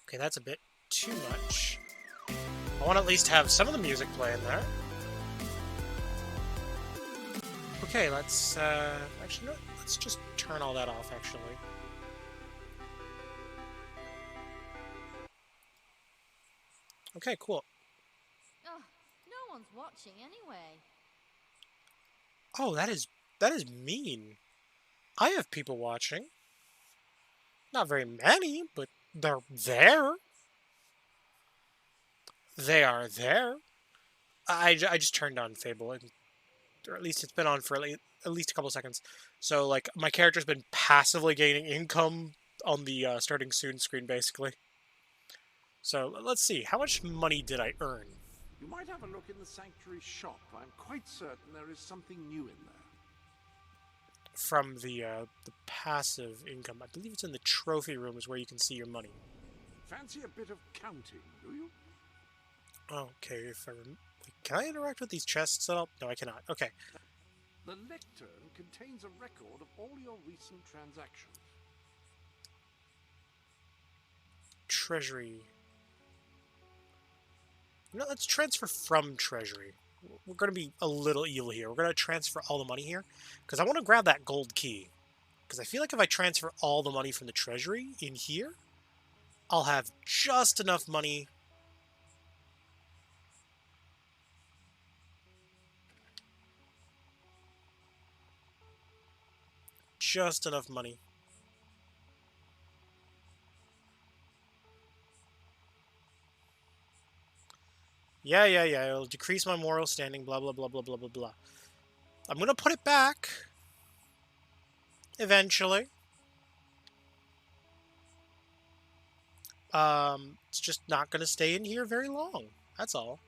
Okay, that's a bit too much. I want to at least have some of the music playing there. Okay, let's, actually, no, let's just turn all that off, actually. Okay, cool. Oh, no one's watching anyway. Oh, that is mean. I have people watching. Not very many, but they're there. They are there. I just turned on Fable, or at least it's been on for at least a couple seconds. So, like, my character's been passively gaining income on the starting soon screen, basically. So, let's see. How much money did I earn? You might have a look in the Sanctuary shop. I'm quite certain there is something new in there. From the passive income. I believe it's in the trophy room is where you can see your money. Fancy a bit of counting, do you? Okay, if can I interact with these chests at all? No, I cannot. Okay. The lectern contains a record of all your recent transactions. Treasury. No, let's transfer from treasury. We're going to be a little evil here. We're going to transfer all the money here because I want to grab that gold key. Because I feel like if I transfer all the money from the treasury in here, I'll have just enough money. Just enough money. Yeah. It'll decrease my moral standing, blah, blah, blah, blah, blah, blah, blah. I'm going to put it back. Eventually. It's just not going to stay in here very long. That's all.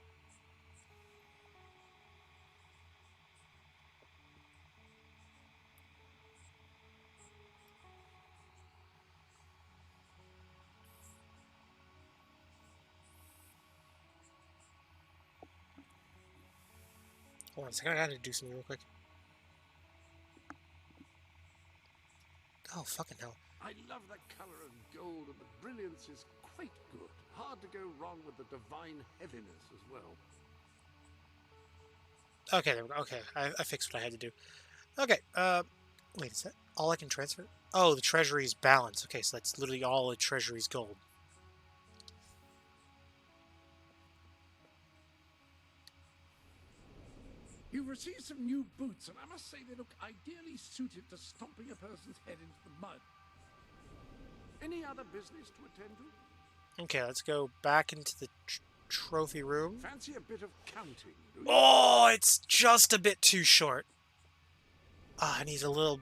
Hold on a second, I gotta do something real quick. Oh, fucking hell. I love the colour of gold, and the brilliance is quite good. Hard to go wrong with the divine heaviness as well. Okay, there we go. Okay, I fixed what I had to do. Okay, wait, is that all I can transfer? Oh, the treasury's balance. Okay, so that's literally all the treasury's gold. You've received some new boots, and I must say they look ideally suited to stomping a person's head into the mud. Any other business to attend to? Okay, let's go back into the trophy room. Fancy a bit of counting, do you? Oh, it's just a bit too short. I need a little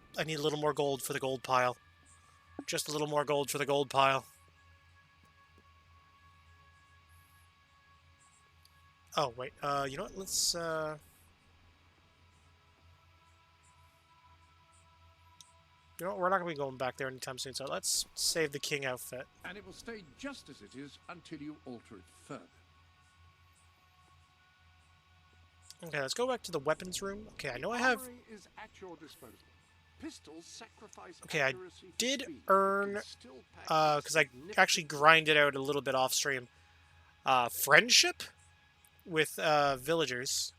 more gold for the gold pile. Just a little more gold for the gold pile. Oh, wait, you know what? Let's, you know what? We're not going to be going back there anytime soon, so let's save the king outfit. And it will stay just as it is until you alter it further. Okay, let's go back to the weapons room. Okay, I know I have... Armory is at your disposal. Pistols sacrifice Okay, I accuracy for did speed, earn, but can still pack because I significant actually grinded out a little bit off stream, friendship with villagers.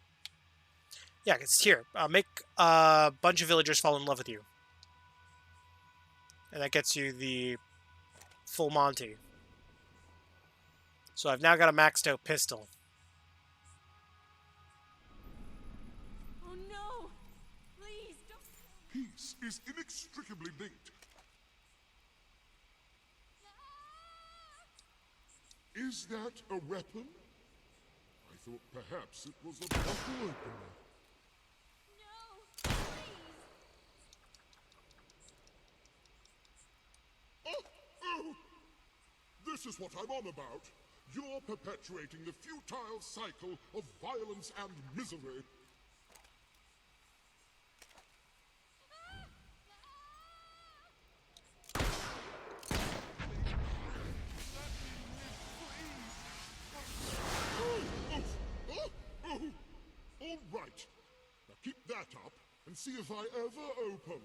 Yeah, it's here. Make a bunch of villagers fall in love with you. And that gets you the full Monty. So I've now got a maxed out pistol. Oh no! Please don't. Peace is inextricably linked. Is that a weapon? I thought perhaps it was a bottle opener. No! Please! Oh! This is what I'm on about. You're perpetuating the futile cycle of violence and misery. All right. Now keep that up and see if I ever open,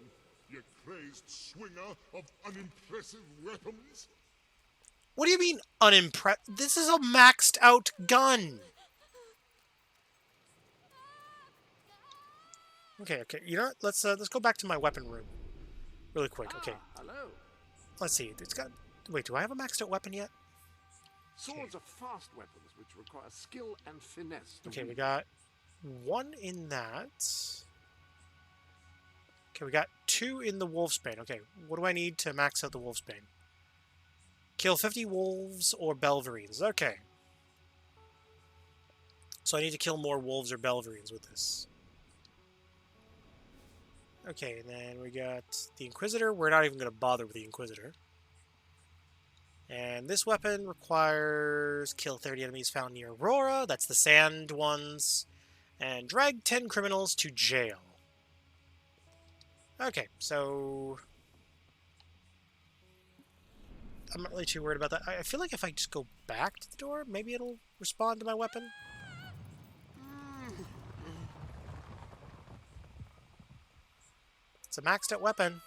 you crazed swinger of unimpressive weapons. What do you mean unimpressed? This is a maxed out gun. Okay. You know what? Let's go back to my weapon room, really quick. Okay. Hello. Let's see. It's got. Wait, do I have a maxed out weapon yet? Swords are fast weapons which require skill and finesse. Okay, we got one in that. Okay, we got 2 in the Wolfsbane. Okay, what do I need to max out the Wolfsbane? Kill 50 wolves or Belverines. Okay. So I need to kill more wolves or Belverines with this. Okay, and then we got the Inquisitor. We're not even going to bother with the Inquisitor. And this weapon requires kill 30 enemies found near Aurora. That's the sand ones. And drag 10 criminals to jail. Okay, so I'm not really too worried about that. I feel like if I just go back to the door, maybe it'll respond to my weapon. It's a maxed out weapon.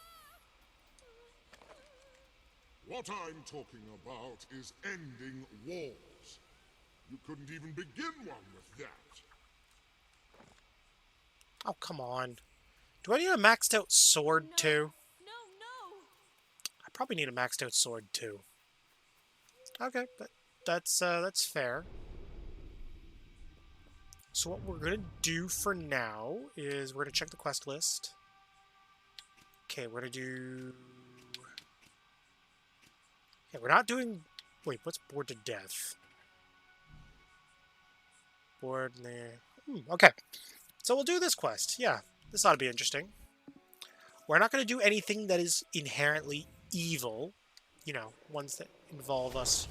What I'm talking about is ending wars. You couldn't even begin one with that. Oh, come on. Do I need a maxed out sword too? No. I probably need a maxed out sword too. Okay, that's fair. So what we're gonna do for now is we're gonna check the quest list. Okay, we're gonna do. Okay, we're not doing. Wait, what's bored to death? Bored. Okay, so we'll do this quest. Yeah, this ought to be interesting. We're not gonna do anything that is inherently evil. You know, ones that involve us.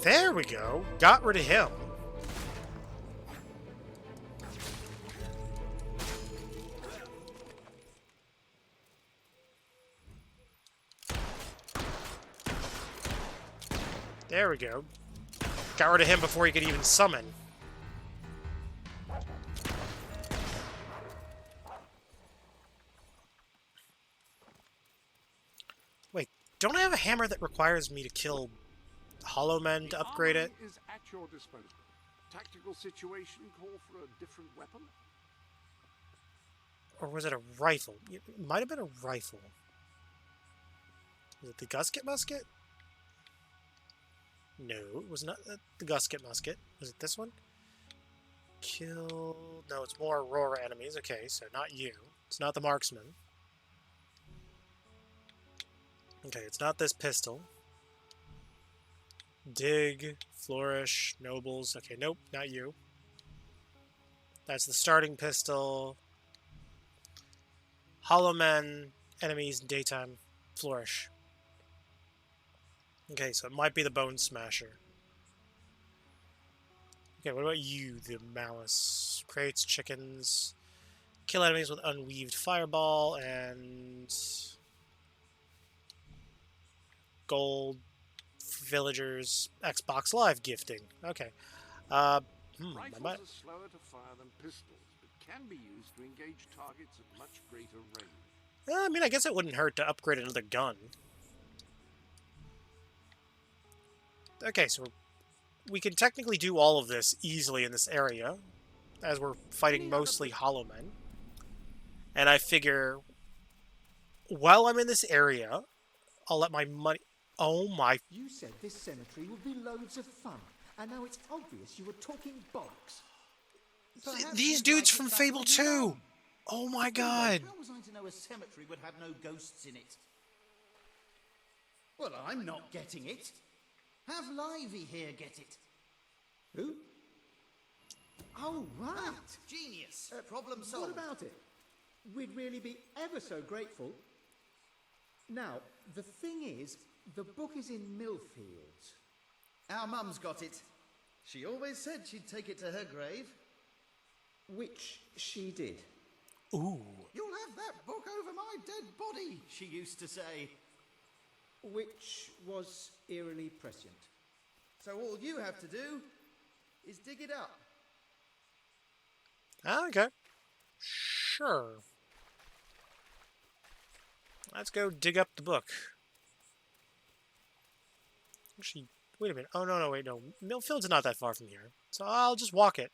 There we go. Got rid of him. There we go. Got rid of him before he could even summon. Wait, don't I have a hammer that requires me to kill Hollow Men to upgrade it? Is at your disposal. Tactical situation call for a different weapon? Or was it a rifle? It might have been a rifle. Was it the Gusket Musket? No, it was not the Gusket Musket. Was it this one? Kill... No, it's more Aurora enemies. Okay, so not you. It's not the Marksman. Okay, it's not this pistol. Dig, Flourish, Nobles. Okay, nope, not you. That's the starting pistol. Hollow Men, enemies, daytime, Flourish. Okay, so it might be the Bone Smasher. Okay, what about you, the Malice? Crates, chickens. Kill enemies with Unweaved Fireball and... Gold. Villagers, Xbox Live gifting. Okay. Rifles I are slower to fire than pistols, but can be used to engage targets at much greater range. I mean, I guess it wouldn't hurt to upgrade another gun. Okay, so we can technically do all of this easily in this area, as we're fighting mostly Hollow Men. And I figure, while I'm in this area, I'll let my money... Oh my... You said this cemetery would be loads of fun, and now it's obvious you were talking bollocks. Perhaps These you'd dudes like from it back Fable when you 2! know. Oh my Anyway, god! how was I to know a cemetery would have no ghosts in it? Well, I'm not getting it. Have Livy here get it. Who? Oh, right. Genius. Problem solved. What about it? We'd really be ever so grateful. Now, the thing is, the book is in Millfield. Our mum's got it. She always said she'd take it to her grave. Which she did. Ooh. You'll have that book over my dead body, she used to say. Which was eerily prescient. So all you have to do is dig it up. Okay. Sure. Let's go dig up the book. Actually, wait a minute. Oh, no, wait, no. Millfield's not that far from here. So I'll just walk it.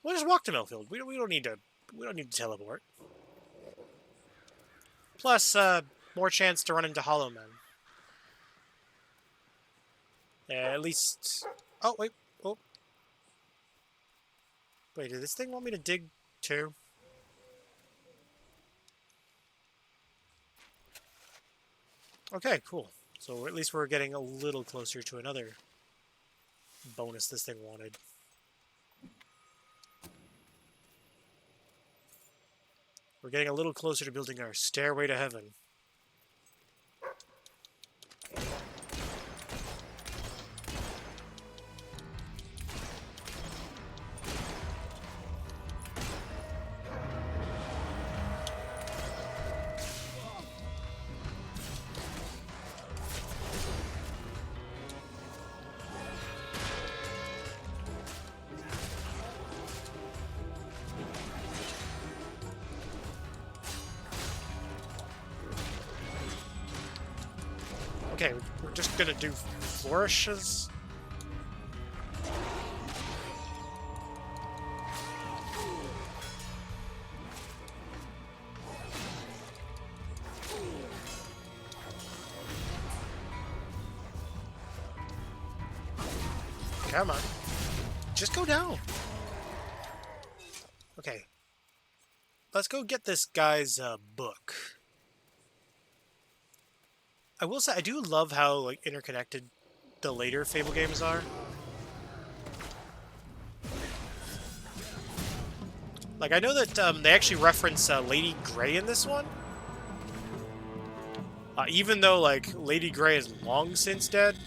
We'll just walk to Millfield. We don't need to teleport. Plus, more chance to run into Hollow Men. Yeah, at least... Oh, wait. Oh. Wait, did this thing want me to dig too? Okay, cool. So at least we're getting a little closer to another bonus this thing wanted. We're getting a little closer to building our stairway to heaven. Okay, we're just gonna do flourishes. Come on. Just go down. Okay. Let's go get this guy's book. I will say, I do love how like interconnected the later Fable games are. Like, I know that they actually reference Lady Grey in this one. Even though, like, Lady Grey is long since dead.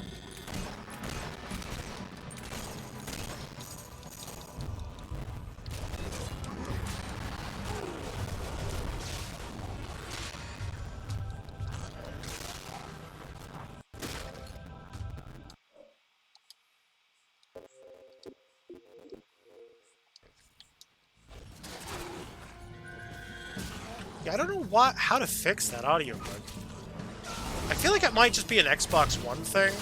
Yeah, I don't know how to fix that audiobook. I feel like it might just be an Xbox One thing.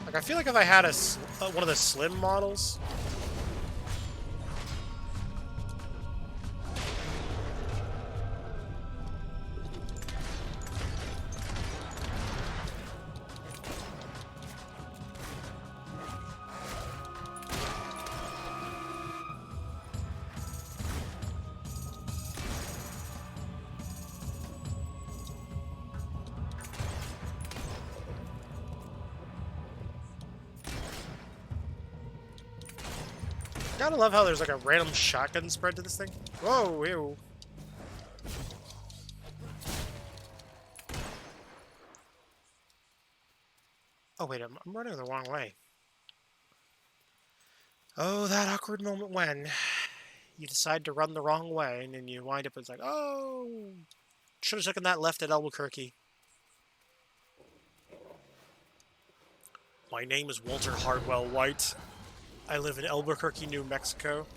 Like, I feel like if I had one of the slim models... Gotta love how there's like a random shotgun spread to this thing. Whoa, ew. Oh wait, I'm running the wrong way. Oh, that awkward moment when you decide to run the wrong way and then you wind up it's like, oh, should have taken that left at Albuquerque. My name is Walter Hardwell White. I live in Albuquerque, New Mexico.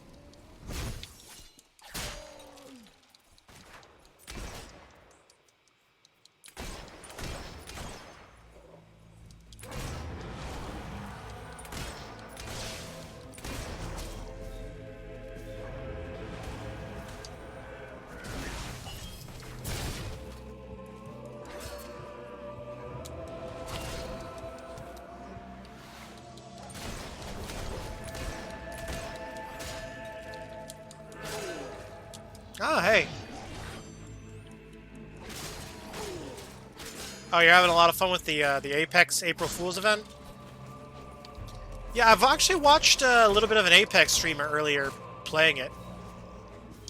Oh, hey. Oh, you're having a lot of fun with the Apex April Fool's event? Yeah, I've actually watched a little bit of an Apex streamer earlier playing it.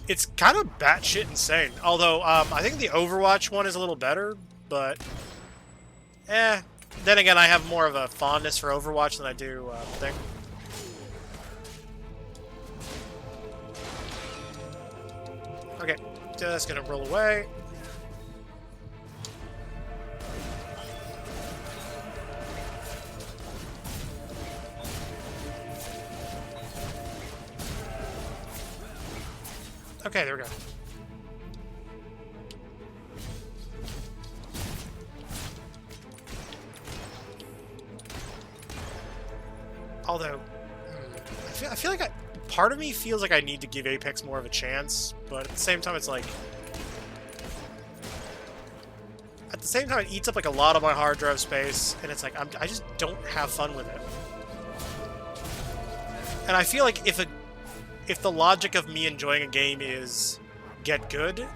It's kind of batshit insane. Although, I think the Overwatch one is a little better, but... Eh. Then again, I have more of a fondness for Overwatch than I do, thing. Okay, just gonna roll away. Okay, there we go. Although, I feel like part of me feels like I need to give Apex more of a chance, but at the same time, it's like... At the same time, it eats up like a lot of my hard drive space, and it's like, I just don't have fun with it. And I feel like if the logic of me enjoying a game is get good,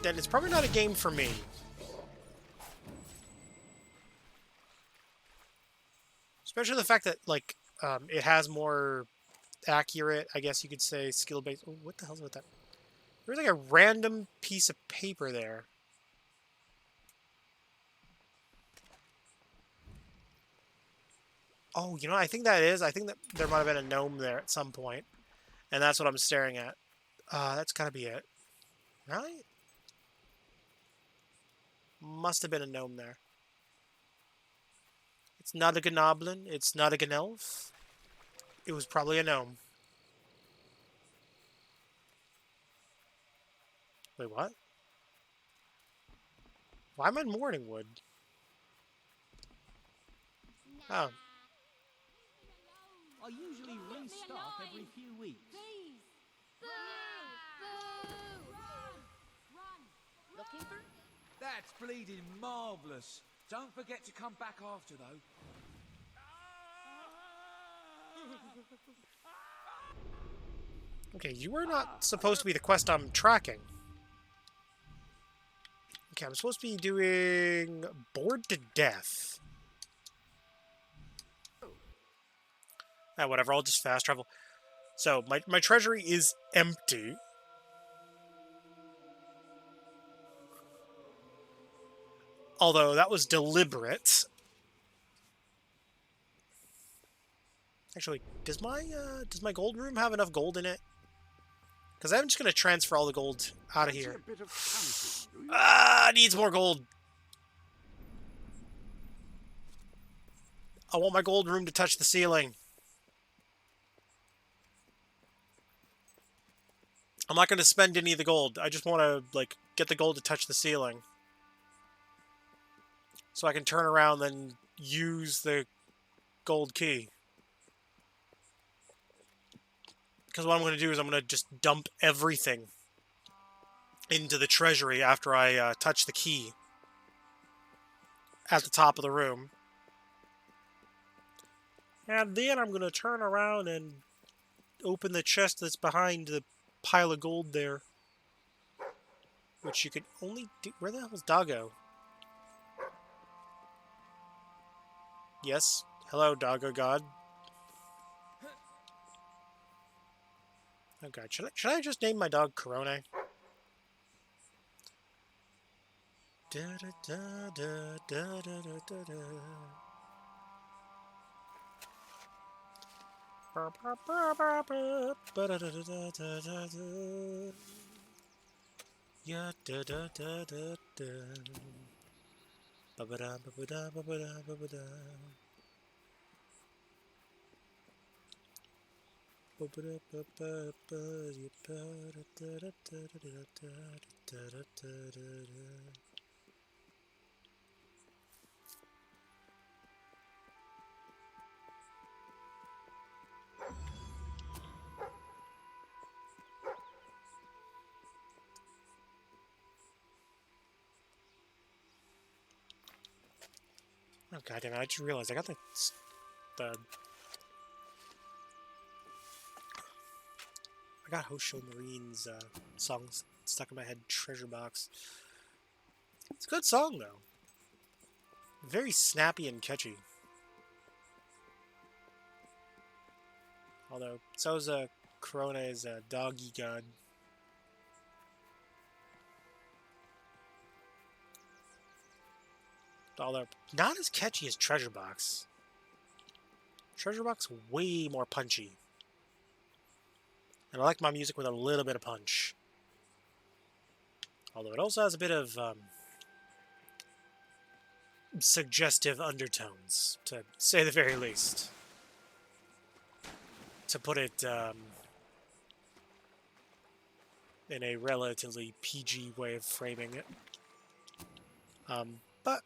then it's probably not a game for me. Especially the fact that, like, it has more accurate, I guess you could say, skill-based... Oh, what the hell's with that? There's like a random piece of paper there. Oh, you know what I think that is? I think that there might have been a gnome there at some point. And that's what I'm staring at. That's gotta be it. Really? Must have been a gnome there. It's not a gnoblin. It's not a gnelf. It was probably a gnome. Wait, what? Why am I in Morningwood? Oh. I usually restock every few weeks. Looking for? That's bleeding marvellous. Don't forget to come back after, though. Okay, you were not supposed to be the quest I'm tracking. Okay, I'm supposed to be doing Bored to Death. Ah, whatever, I'll just fast travel. So, my treasury is empty. Although, that was deliberate. Actually, does my gold room have enough gold in it? Because I'm just going to transfer all the gold out of here. Needs more gold. I want my gold room to touch the ceiling. I'm not going to spend any of the gold. I just want to, like, get the gold to touch the ceiling. So I can turn around and use the gold key. Because what I'm going to do is I'm going to just dump everything into the treasury after I touch the key at the top of the room. And then I'm going to turn around and open the chest that's behind the pile of gold there. Which you can only do... Where the hell is Doggo? Yes. Hello, Doggo God. Oh god, should I just name my dog Corona? Da da da da da da da da. Ba ba ba ba ba ba da da da da da da. Ya da da da da da. Ba ba da ba ba da ba ba da ba ba da. Oh god damn it, I just realized I got the got Hosho Marine's song stuck in my head, Treasure Box. It's a good song, though. Very snappy and catchy. Although, so's Corona is a doggy god. Although, not as catchy as Treasure Box. Treasure Box, way more punchy. And I like my music with a little bit of punch. Although it also has a bit of suggestive undertones, to say the very least. To put it in a relatively PG way of framing it. But,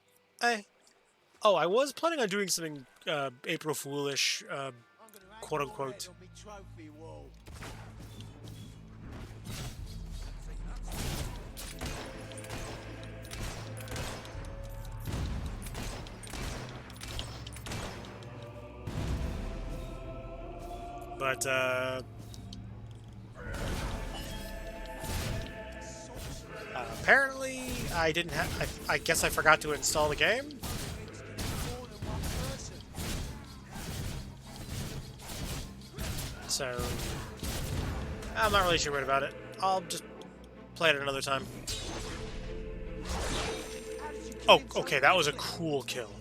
oh, I was planning on doing something April Foolish, quote-unquote. But, apparently, I didn't have... I guess I forgot to install the game? So... I'm not really sure what about it. I'll just play it another time. Oh, okay, that was a cool kill.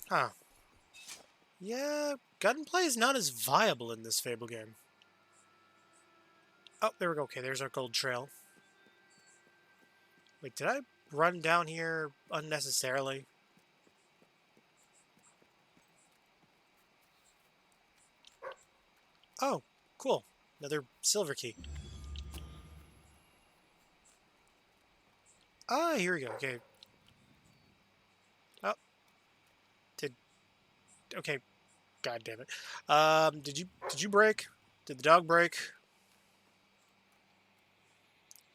Huh. Yeah, gunplay is not as viable in this Fable game. Oh, there we go. Okay, there's our gold trail. Wait, did I run down here unnecessarily? Oh, cool. Another silver key. Ah, here we go. Okay. Oh. Okay. God damn it. Did you break? Did the dog break?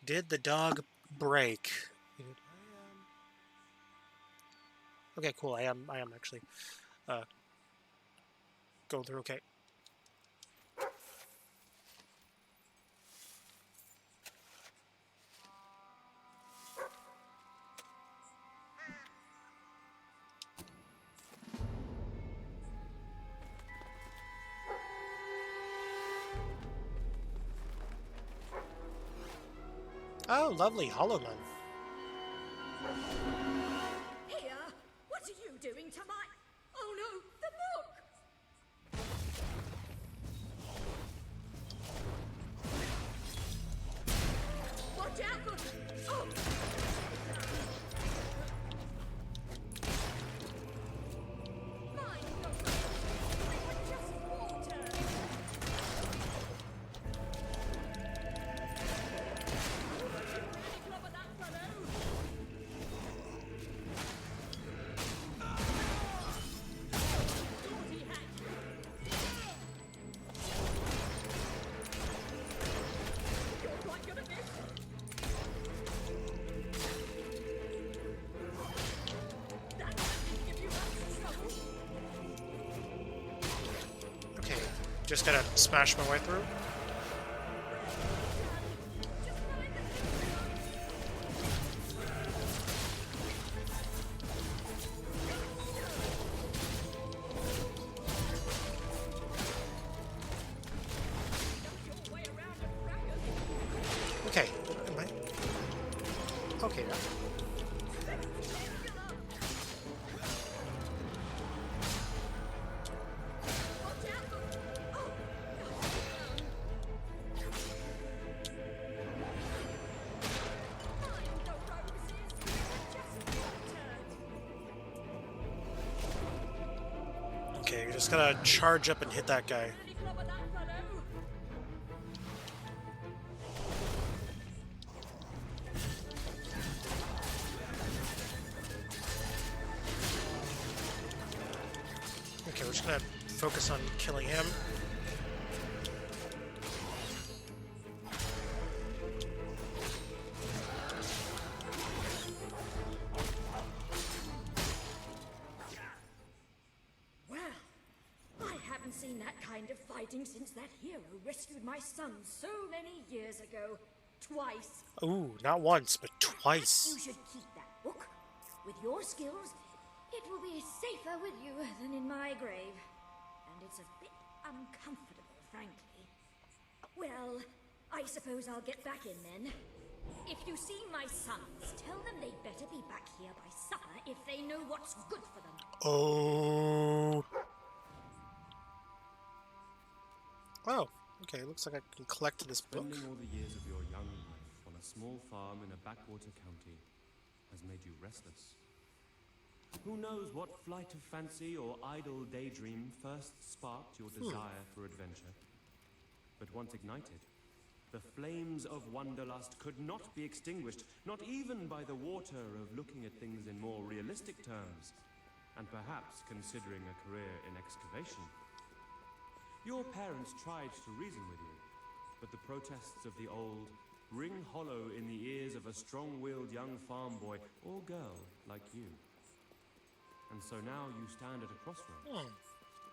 Did the dog break? Okay, cool. I am actually going through okay. Oh, lovely, Hollow Man. Here? What are you doing to my... Oh no, the book! Watch out! Oh! Mine, no, they were just water! Just gotta smash my way through. Okay. Am I? Okay. Okay, you're just gonna charge up and hit that guy. just gonna focus on killing him. Well, I haven't seen that kind of fighting since that hero rescued my son so many years ago. Twice. Ooh, not once, but twice. You should keep that book. With your skills, it will be safer with you than in my grave. And it's a bit uncomfortable, frankly. Well, I suppose I'll get back in then. If you see my sons, tell them they'd better be back here by supper if they know what's good for them. Oh. Oh, okay. Looks like I can collect this book. Spending all the years of your young life on a small farm in a backwater county has made you restless. Who knows what flight of fancy or idle daydream first sparked your desire for adventure? But once ignited, the flames of wanderlust could not be extinguished, not even by the water of looking at things in more realistic terms, and perhaps considering a career in excavation. Your parents tried to reason with you, but the protests of the old ring hollow in the ears of a strong-willed young farm boy or girl like you. And so now you stand at a crossroads.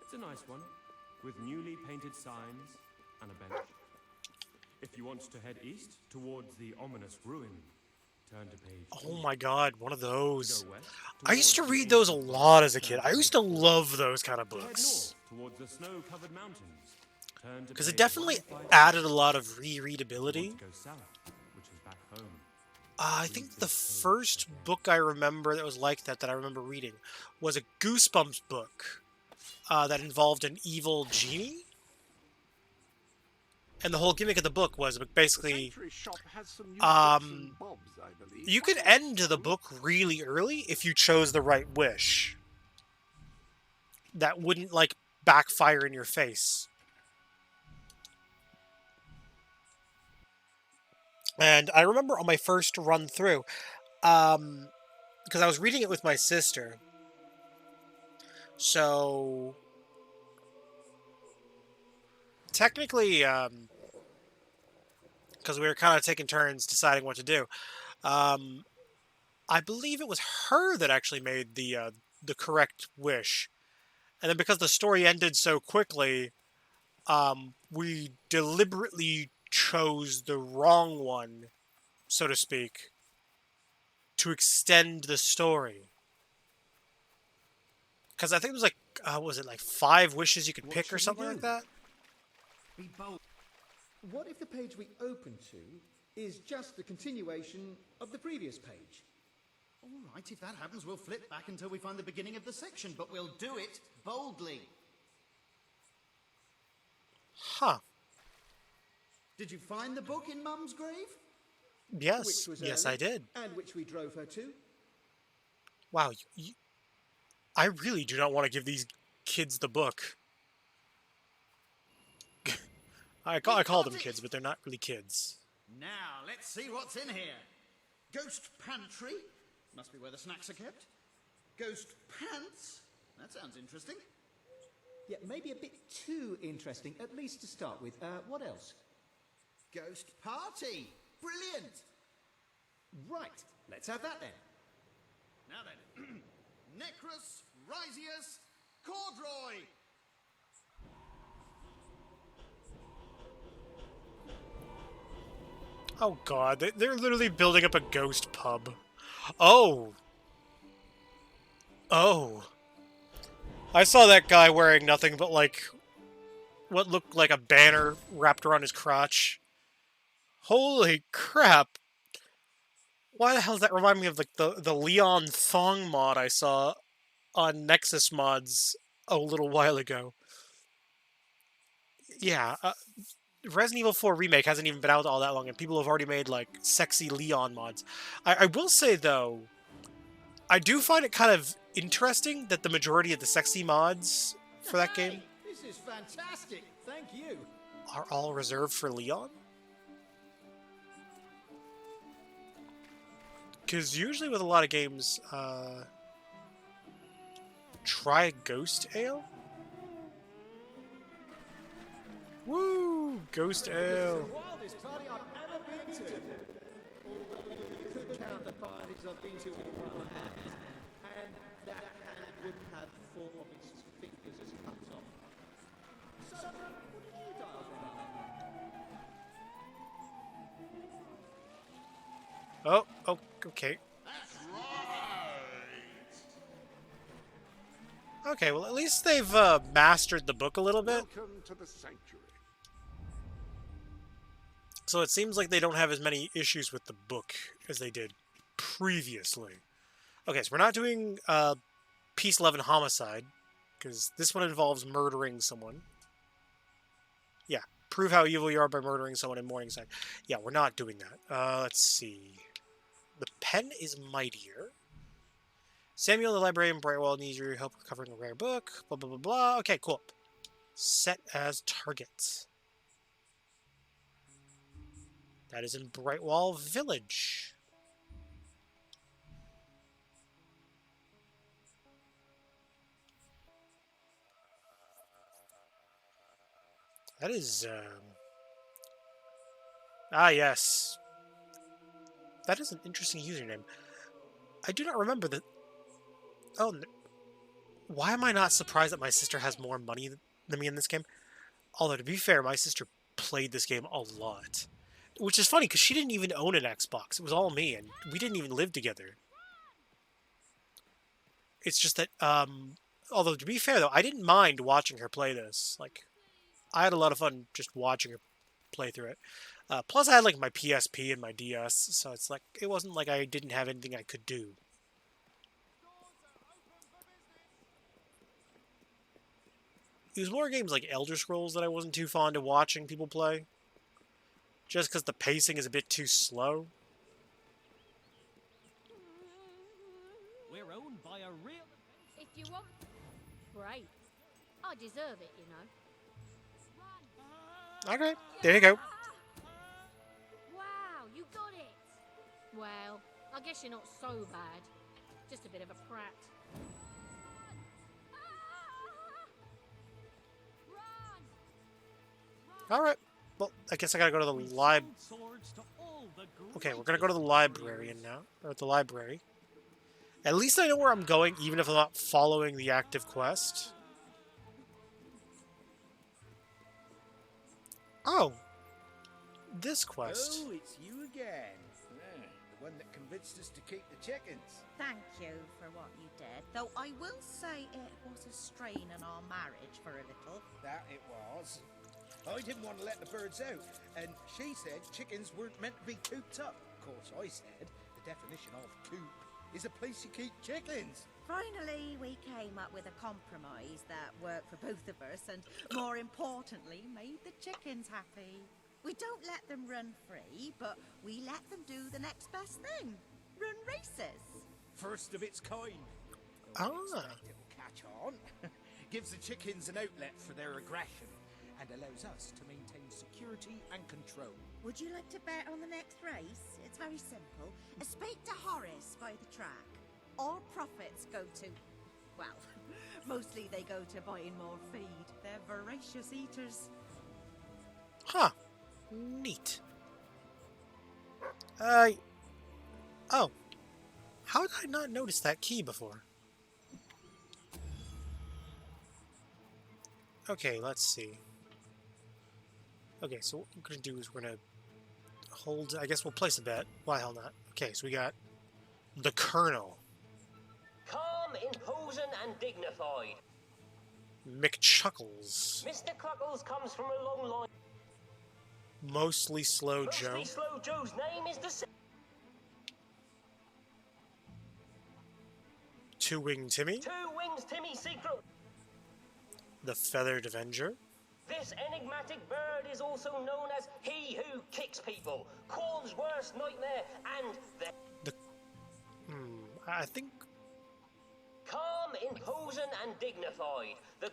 It's a nice one, with newly painted signs and a bench. If you want to head east towards the ominous ruin, turn to page 2. Oh my god, one of those. Go west I used to towards read the those a ancient lot as a turn kid. to I used to page 4. love those kind of Head books. north towards the snow-covered mountains. Turn to Because it page definitely 155. added a lot of Want rereadability. to go south, which is back home. I think the first book I remember that was like that I remember reading was a Goosebumps book that involved an evil genie. And the whole gimmick of the book was basically Century shop has some new bits um, and bobs, I believe. you could end the book really early if you chose the right wish. That wouldn't like backfire in your face. And I remember on my first run through, because I was reading it with my sister. So technically, because we were kind of taking turns deciding what to do, I believe it was her that actually made the correct wish. And then because the story ended so quickly, we deliberately chose the wrong one, so to speak, to extend the story. Because I think it was like, was it like 5 wishes you could pick or should we something do? like that? Be bold. What if the page we open to is just the continuation of the previous page? All right, if that happens, we'll flip back until we find the beginning of the section, but we'll do it boldly. Huh. Did you find the book in Mum's grave? Yes. Which was Yes, early, I did. And which we drove her to? Wow. I really do not want to give these kids the book. I call them kids, but they're not really kids. Now, let's see what's in here. Ghost pantry. Must be where the snacks are kept. Ghost pants. That sounds interesting. Yeah, maybe a bit too interesting, at least to start with. What else? Ghost party. Brilliant. Right, let's have that then. Now then. Necrus, Risius, Cordroy. Oh god, they're literally building up a ghost pub. Oh. Oh. I saw that guy wearing nothing but like what looked like a banner wrapped around his crotch. Holy crap. Why the hell does that remind me of like the Leon Thong mod I saw on Nexus Mods a little while ago? Yeah, Resident Evil 4 Remake hasn't even been out all that long, and people have already made, like, sexy Leon mods. I will say, though, I do find it kind of interesting that the majority of the sexy mods for that game This is fantastic. Thank you. are all reserved for Leon. Because usually with a lot of games, try Ghost Ale? Woo! Ghost Ale. Wildest party I've ever been to. Although you could count the parties I've been to with one hand, and that hand wouldn't have 4 of its fingers as cut off. So, what did you dial for? Oh, okay. That's right. Okay, well, at least they've mastered the book a little bit. Welcome to the sanctuary. So it seems like they don't have as many issues with the book as they did previously. Okay, so we're not doing Peace, Love, and Homicide, because this one involves murdering someone. Yeah, prove how evil you are by murdering someone in Morningside. Yeah, we're not doing that. Let's see. The pen is mightier. Samuel, the librarian, Brightwell needs your help recovering a rare book. Blah, blah, blah, blah. Okay, cool. Set as target. That is in Brightwall Village. That is, Ah, yes. That is an interesting username. I do not remember that... Oh, why am I not surprised that my sister has more money than me in this game? Although, to be fair, my sister played this game a lot. Which is funny, because she didn't even own an Xbox. It was all me, and we didn't even live together. It's just that, although, to be fair, though, I didn't mind watching her play this. Like, I had a lot of fun just watching her play through it. Plus, I had, like, my PSP and my DS, so it's like, it wasn't like I didn't have anything I could do. It was more games like Elder Scrolls that I wasn't too fond of watching people play. Just because the pacing is a bit too slow. We're owned by a real... If you want... Great. I deserve it, you know. Okay, there you go. Wow, you got it. Well, I guess you're not so bad. Just a bit of a prat. Alright. Well, I guess I gotta go to the Okay, we're gonna go to the librarian now. Or the library. At least I know where I'm going, even if I'm not following the active quest. Oh. This quest. Oh, it's you again. The one that convinced us to keep the chickens. Thank you for what you did, though I will say it was a strain on our marriage for a little. That it was. I didn't want to let the birds out, and she said chickens weren't meant to be cooped up. Of course, I said the definition of coop is a place you keep chickens. Finally, we came up with a compromise that worked for both of us and, more importantly, made the chickens happy. We don't let them run free, but we let them do the next best thing. Run races. First of its kind. Ah. It'll catch on. Gives the chickens an outlet for their aggression and allows us to maintain security and control. Would you like to bet on the next race? It's very simple. Speak to Horace by the track. All profits go to... well, mostly they go to buying more feed. They're voracious eaters. Huh. Neat. Oh. How did I not notice that key before? Okay, let's see. Okay, so what we're gonna do is we're gonna hold... I guess we'll place a bet. Why the hell not? Okay, so we got the Colonel. Calm, imposing, and dignified. McChuckles. Mr. Cluckles comes from a long line. Mostly Slow Joe. Mostly Slow Joe's name is the... Two-Winged Timmy. Two Wings Timmy Secret. The Feathered Avenger. This enigmatic bird is also known as He Who Kicks People, Quorn's worst nightmare, and the... I think... Calm, imposing, and dignified. The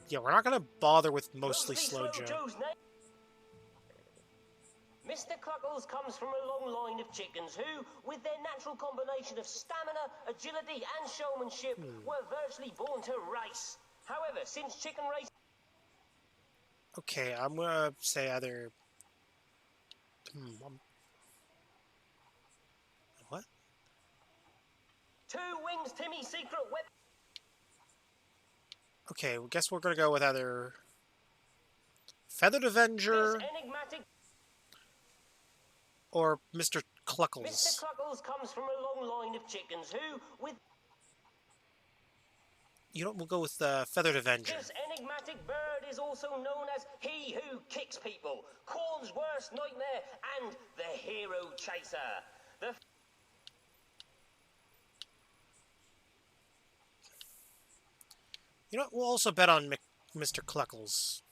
Yeah, we're not gonna bother with Mostly Slow Joe. Mr. Cluckles comes from a long line of chickens who, with their natural combination of stamina, agility, and showmanship, were virtually born to race. However, since chicken race... Okay, I'm gonna say either... What? Two Wings Timmy's secret weapon... Okay, well, guess we're gonna go with either... Feathered Avenger... enigmatic... or Mr. Cluckles. Mr. Cluckles comes from a long line of chickens who, with... You know, we'll go with the Feathered Avenger. This enigmatic bird is also known as He Who Kicks People, Corn's worst nightmare, and the Hero Chaser. The... You know what, we'll also bet on Mr. Cluckles.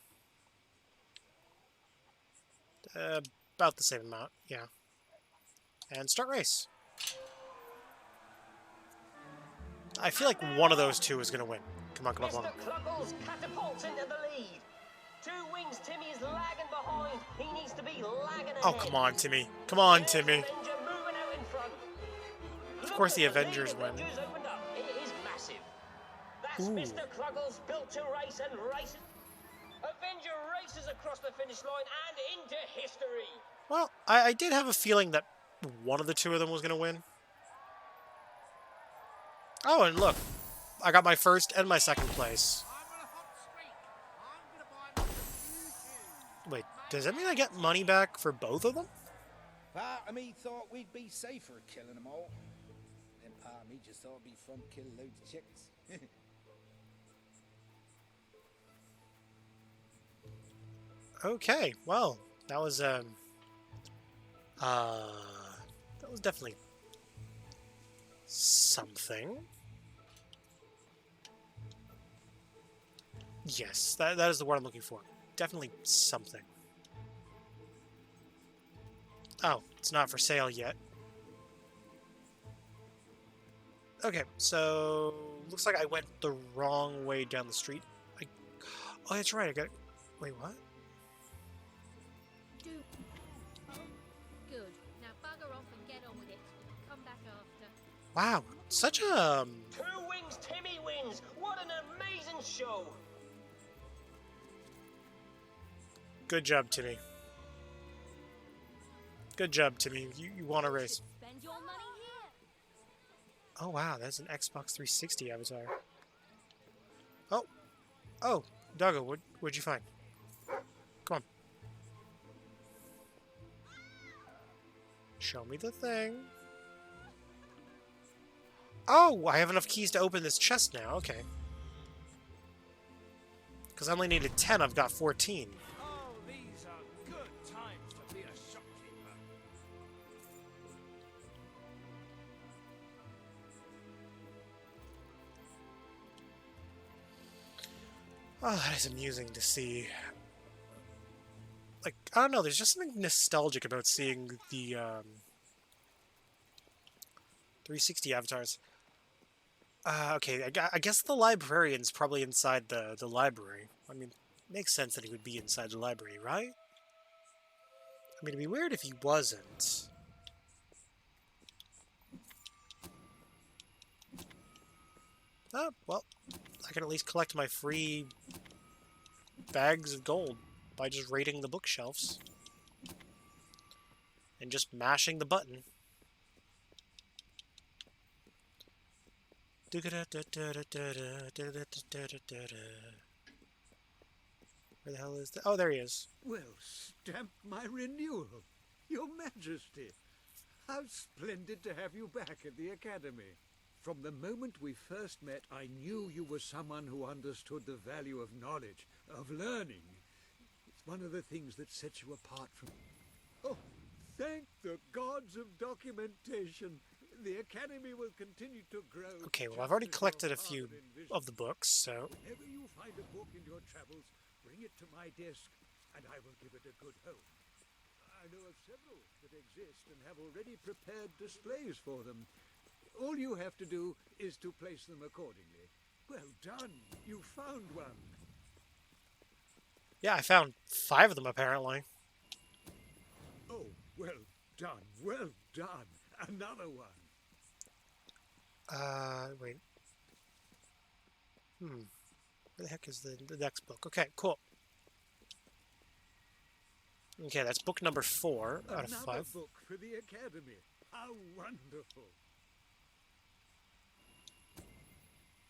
About the same amount, yeah. And start race. I feel like one of those two is going to win. Come on, come on, come on. Mr. Cluckles catapults into the lead. Two Wings Timmy is lagging behind. He needs to be lagging ahead. Oh, come on, Timmy. Come on, Timmy. Avenger moving out in front. Of course the Avengers win. Avengers opened up. It is massive. That's Ooh. Mr. Cluckles built to race and races. Avenger races across the finish line and into history. Well, I did have a feeling that one of the two of them was going to win. Oh, and look. I got my first and my second place. Wait, does that mean I get money back for both of them? Part of me thought we'd be safer killing them all. Then part of me just thought it'd be fun killing loads of chickens. Okay, well, that was definitely something. Yes, that is the word I'm looking for. Definitely something. Oh, it's not for sale yet. Okay, so looks like I went the wrong way down the street. Oh, that's right. I got. Wait, what? Good. Now bugger off and get on with it. Come back after. Wow, such a. Two Wings Timmy wins. What an amazing show. Good job, Timmy. Good job, Timmy. You won a race. Spend your money here. Oh, wow, that's an Xbox 360 avatar. Oh, Doggo, what'd you find? Come on. Show me the thing. Oh, I have enough keys to open this chest now. Okay. Because I only needed 10, I've got 14. Oh, these are good times to be a shopkeeper. Oh, that is amusing to see. Like, I don't know, there's just something nostalgic about seeing the 360 avatars. Okay, I guess the librarian's probably inside the library. I mean, it makes sense that he would be inside the library, right? I mean, it'd be weird if he wasn't. Oh, well, I can at least collect my free bags of gold by just raiding the bookshelves. And just mashing the button. Where the hell is that? Oh, there he is. Well, stamp my renewal. Your Majesty. How splendid to have you back at the Academy. From the moment we first met, I knew you were someone who understood the value of knowledge, of learning. It's one of the things that sets you apart from... Oh, thank the gods of documentation. The Academy will continue to grow. Okay, well, I've already collected a few of the books, so... Whenever you find a book in your travels, bring it to my desk, and I will give it a good home. I know of several that exist and have already prepared displays for them. All you have to do is to place them accordingly. Well done, you found one. Yeah, I found 5 of them, apparently. Oh, Well done, well done. Another one. Wait. Where the heck is the next book? Okay, cool. Okay, that's book number 4 out of 5. Another book for the Academy. How wonderful.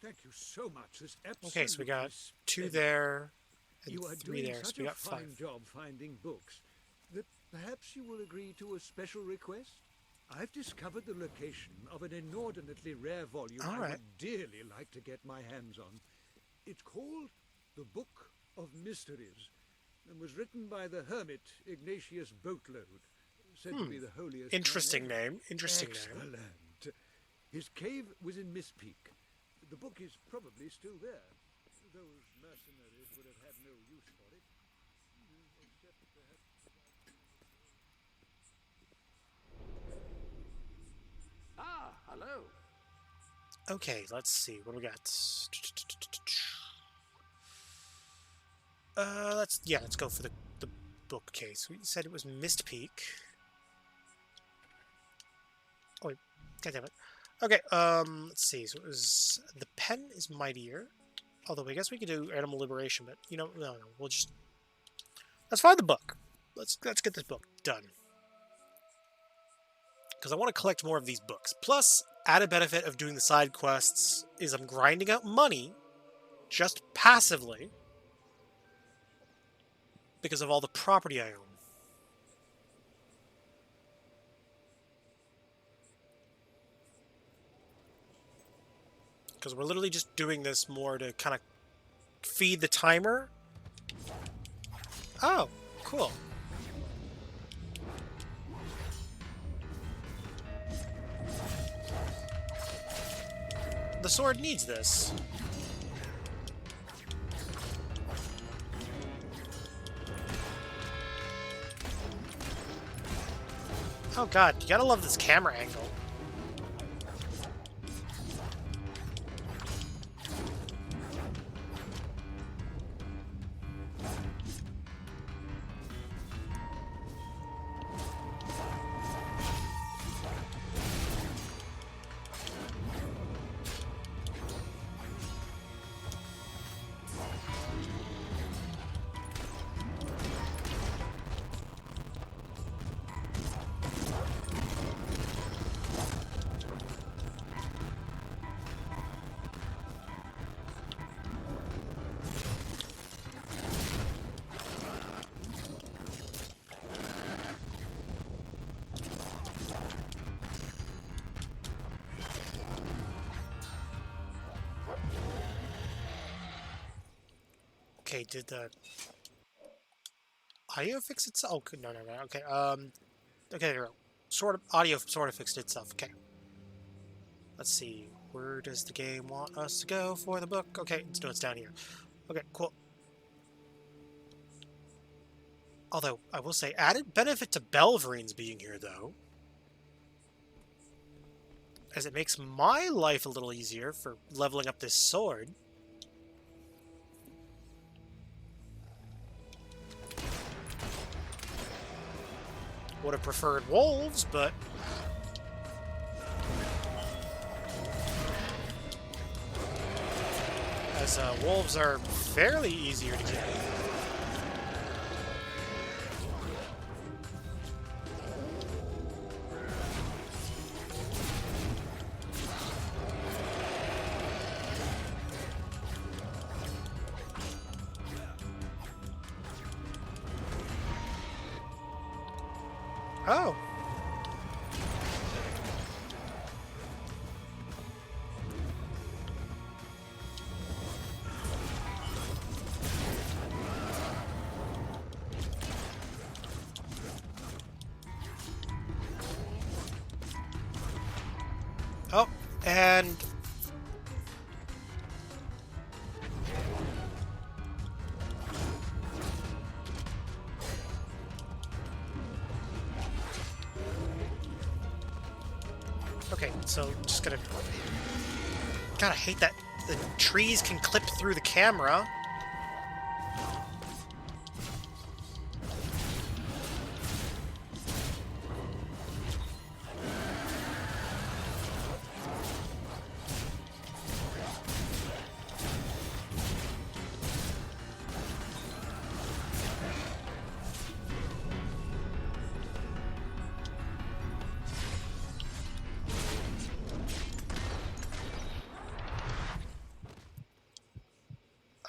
Thank you so much. This Okay, so we got 2 there and you are 3 doing there, so such we a got 5. fine job finding books that perhaps you will agree to a special request. I've discovered the location of an inordinately rare volume All I right. would dearly like to get my hands on. It's called The Book of Mysteries and was written by the hermit Ignatius Boatload, said to be the holiest. Interesting man ever. name. Interesting name. Excellent. His cave was in Mist Peak. The book is probably still there. Those mercenaries would have had no use for it. Except perhaps... Ah, hello. Okay, let's see. What do we got? Let's go for the bookcase. We said it was Mist Peak. Oh wait, goddammit. Okay, let's see. So it was the pen is mightier. Although I guess we could do animal liberation, but you know, no, we'll just let's find the book. Let's get this book done. Because I want to collect more of these books. Plus, added benefit of doing the side quests is I'm grinding out money just passively because of all the property I own. Because we're literally just doing this more to kind of feed the timer. Oh, cool. The sword needs this. Oh god, you gotta love this camera angle. Okay, did the audio fix itself? Oh, no. Okay, okay, there we go. Audio sort of fixed itself. Okay. Let's see. Where does the game want us to go for the book? Okay, it's down here. Okay, cool. Although, I will say, added benefit to Belverine's being here, though. As it makes my life a little easier for leveling up this sword. Would have preferred wolves, but... as wolves are fairly easier to get. Oh. Oh, and okay, so just gonna... God, I hate that the trees can clip through the camera.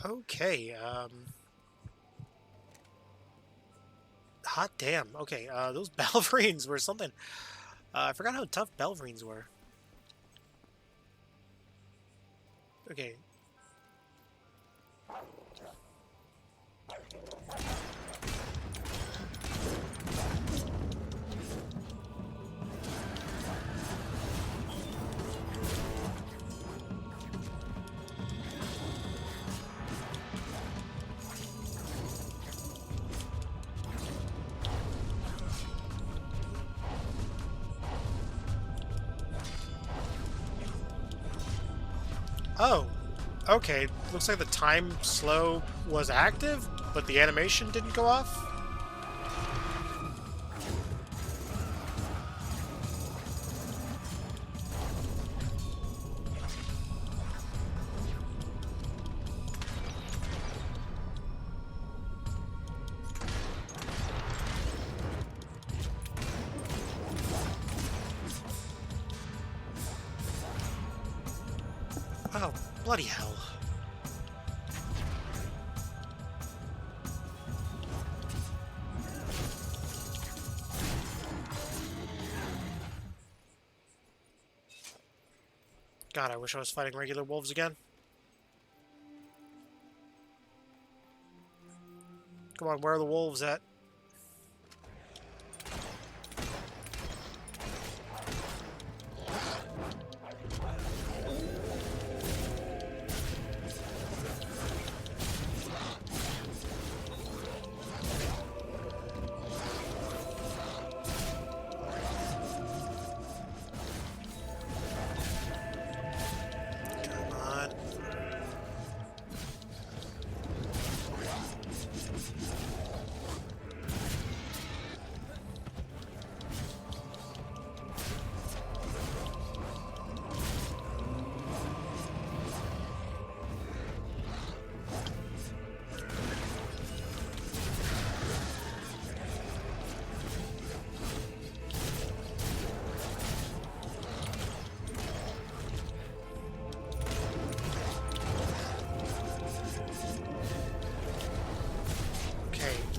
Okay, hot damn. Okay, those Balverines were something. I forgot how tough Balverines were. Okay. Oh, okay. Looks like the time slow was active, but the animation didn't go off. Oh, bloody hell. God, I wish I was fighting regular wolves again. Come on, where are the wolves at?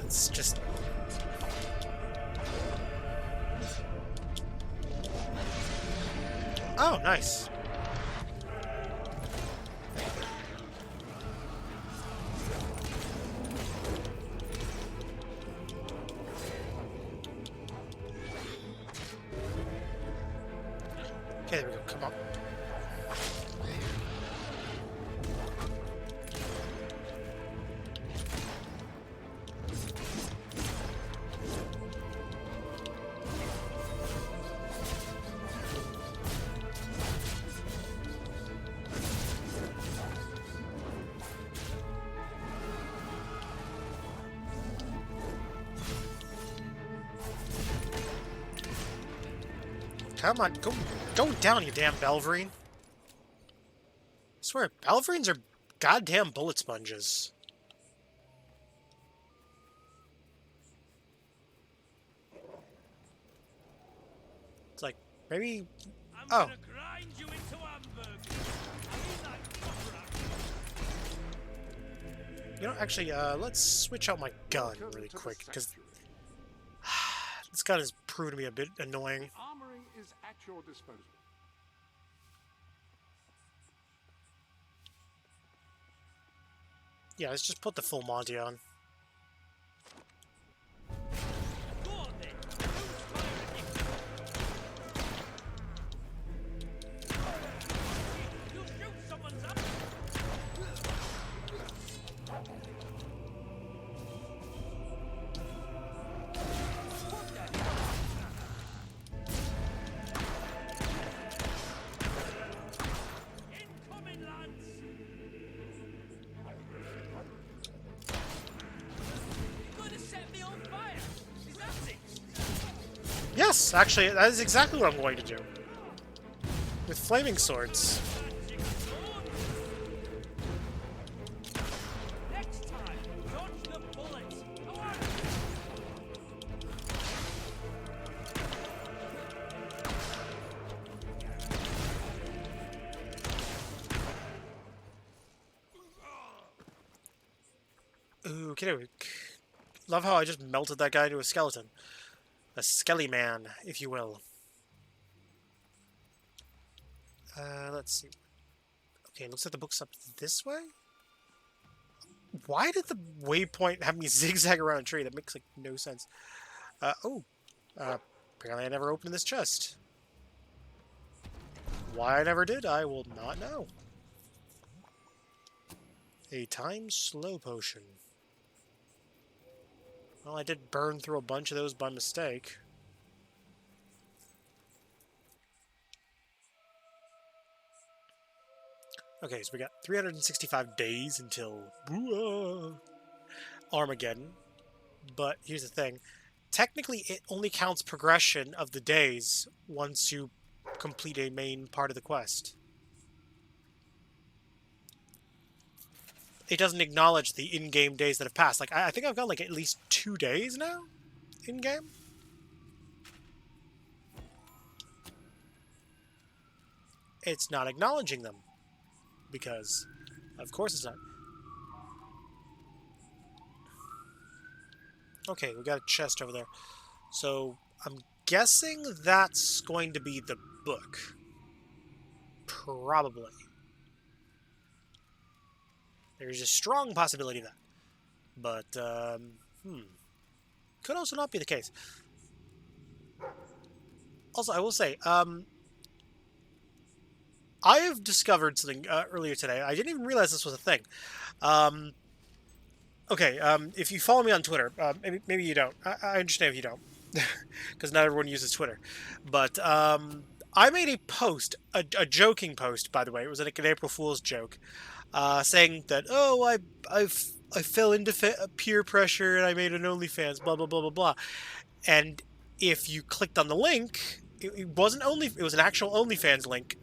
It's just... Oh, nice. Okay, there we go. Come on. Come on, go down, you damn Balverine. I swear, Balverines are goddamn bullet sponges. It's like, maybe... Oh. Grind you into hamburgers. You know, actually, let's switch out my gun really quick, because this gun has proved to be a bit annoying. The armory is at your disposal. Yeah, let's just put the full Monty on. Yes, actually, that is exactly what I'm going to do. With flaming swords. Okay. Love how I just melted that guy into a skeleton. A skelly man, if you will. Let's see. Okay, looks like the book's up this way? Why did the waypoint have me zigzag around a tree? That makes, like, no sense. Apparently I never opened this chest. Why I never did, I will not know. A time slow potion. Well, I did burn through a bunch of those by mistake. Okay, so we got 365 days until Armageddon. But here's the thing. Technically, it only counts progression of the days once you complete a main part of the quest. It doesn't acknowledge the in-game days that have passed. Like, I think I've got, like, at least 2 days now in-game. It's not acknowledging them. Because, of course it's not. Okay, we got a chest over there. So, I'm guessing that's going to be the book. Probably. There's a strong possibility of that. But, could also not be the case. Also, I will say, I have discovered something earlier today. I didn't even realize this was a thing. If you follow me on Twitter, maybe you don't. I understand if you don't, because not everyone uses Twitter. But I made a post, a joking post, by the way. It was like an April Fool's joke, saying that, I fell into peer pressure and I made an OnlyFans, blah, blah, blah, blah, blah. And if you clicked on the link, it wasn't it was an actual OnlyFans link.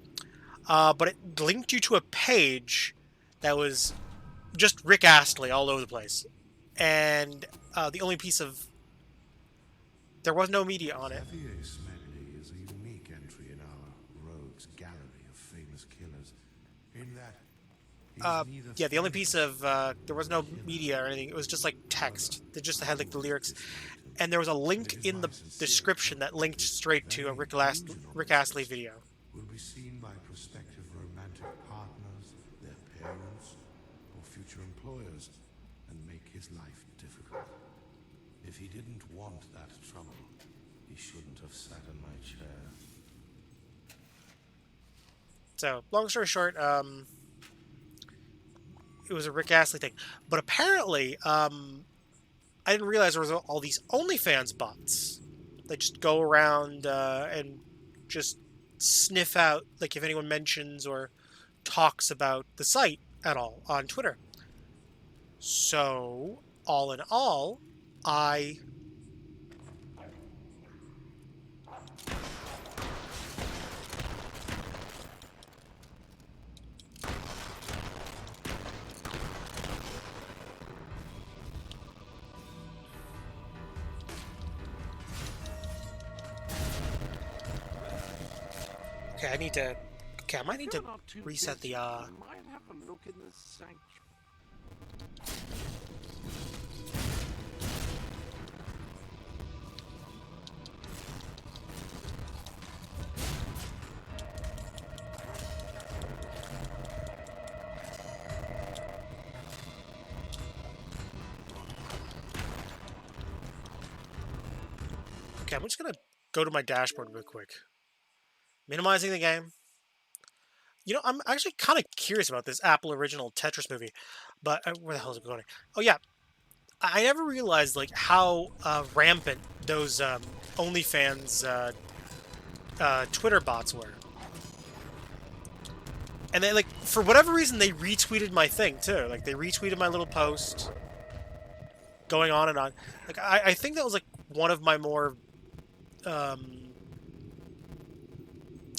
But it linked you to a page that was just Rick Astley all over the place. And the only piece of... There was no media on it. Xavier Smedley is a unique entry in our rogues gallery of famous killers. In that... the only piece of... there was no media or anything. It was just like text. They just had like the lyrics. And there was a link in the description that linked straight to a Rick Astley video. Will be seen by prospective romantic partners, their parents, or future employers, and make his life difficult. If he didn't want that trouble, he shouldn't have sat in my chair. So, long story short, it was a Rick Astley thing. But apparently, I didn't realize there was all these OnlyFans bots. They just go around and just sniff out, like, if anyone mentions or talks about the site at all on Twitter. So, all in all, I might need to reset the, Might have a look in the sanctuary. Okay, I'm just gonna go to my dashboard real quick. Minimizing the game. You know, I'm actually kind of curious about this Apple original Tetris movie, but where the hell is it going? Oh yeah, I never realized like how rampant those OnlyFans Twitter bots were, and they like for whatever reason they retweeted my thing too. Like they retweeted my little post, going on and on. Like I think that was like one of my more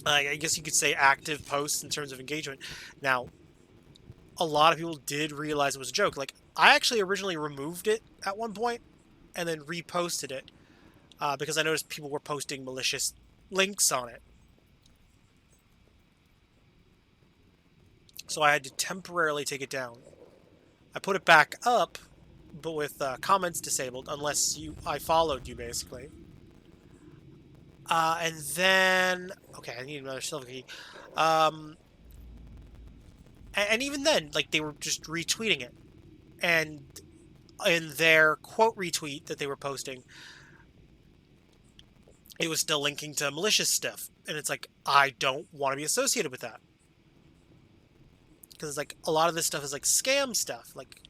I guess you could say active posts in terms of engagement. Now, a lot of people did realize it was a joke. Like, I actually originally removed it at one point and then reposted it because I noticed people were posting malicious links on it. So I had to temporarily take it down. I put it back up but with comments disabled, unless I followed you, basically. And then... Okay, I need another silver key. And even then, like, they were just retweeting it. And in their quote retweet that they were posting, it was still linking to malicious stuff. And it's like, I don't want to be associated with that. Because it's like, a lot of this stuff is like scam stuff. Like,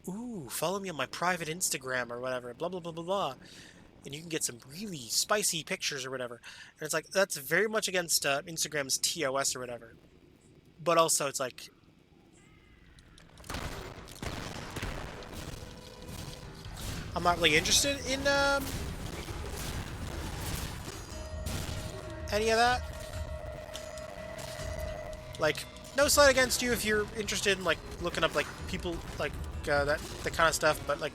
ooh, follow me on my private Instagram or whatever, blah, blah, blah, blah, blah. And you can get some really spicy pictures or whatever. And it's like, that's very much against Instagram's TOS or whatever. But also, it's like... I'm not really interested in any of that. Like, no slight against you if you're interested in, like, looking up, like, people, like, that kind of stuff, but, like...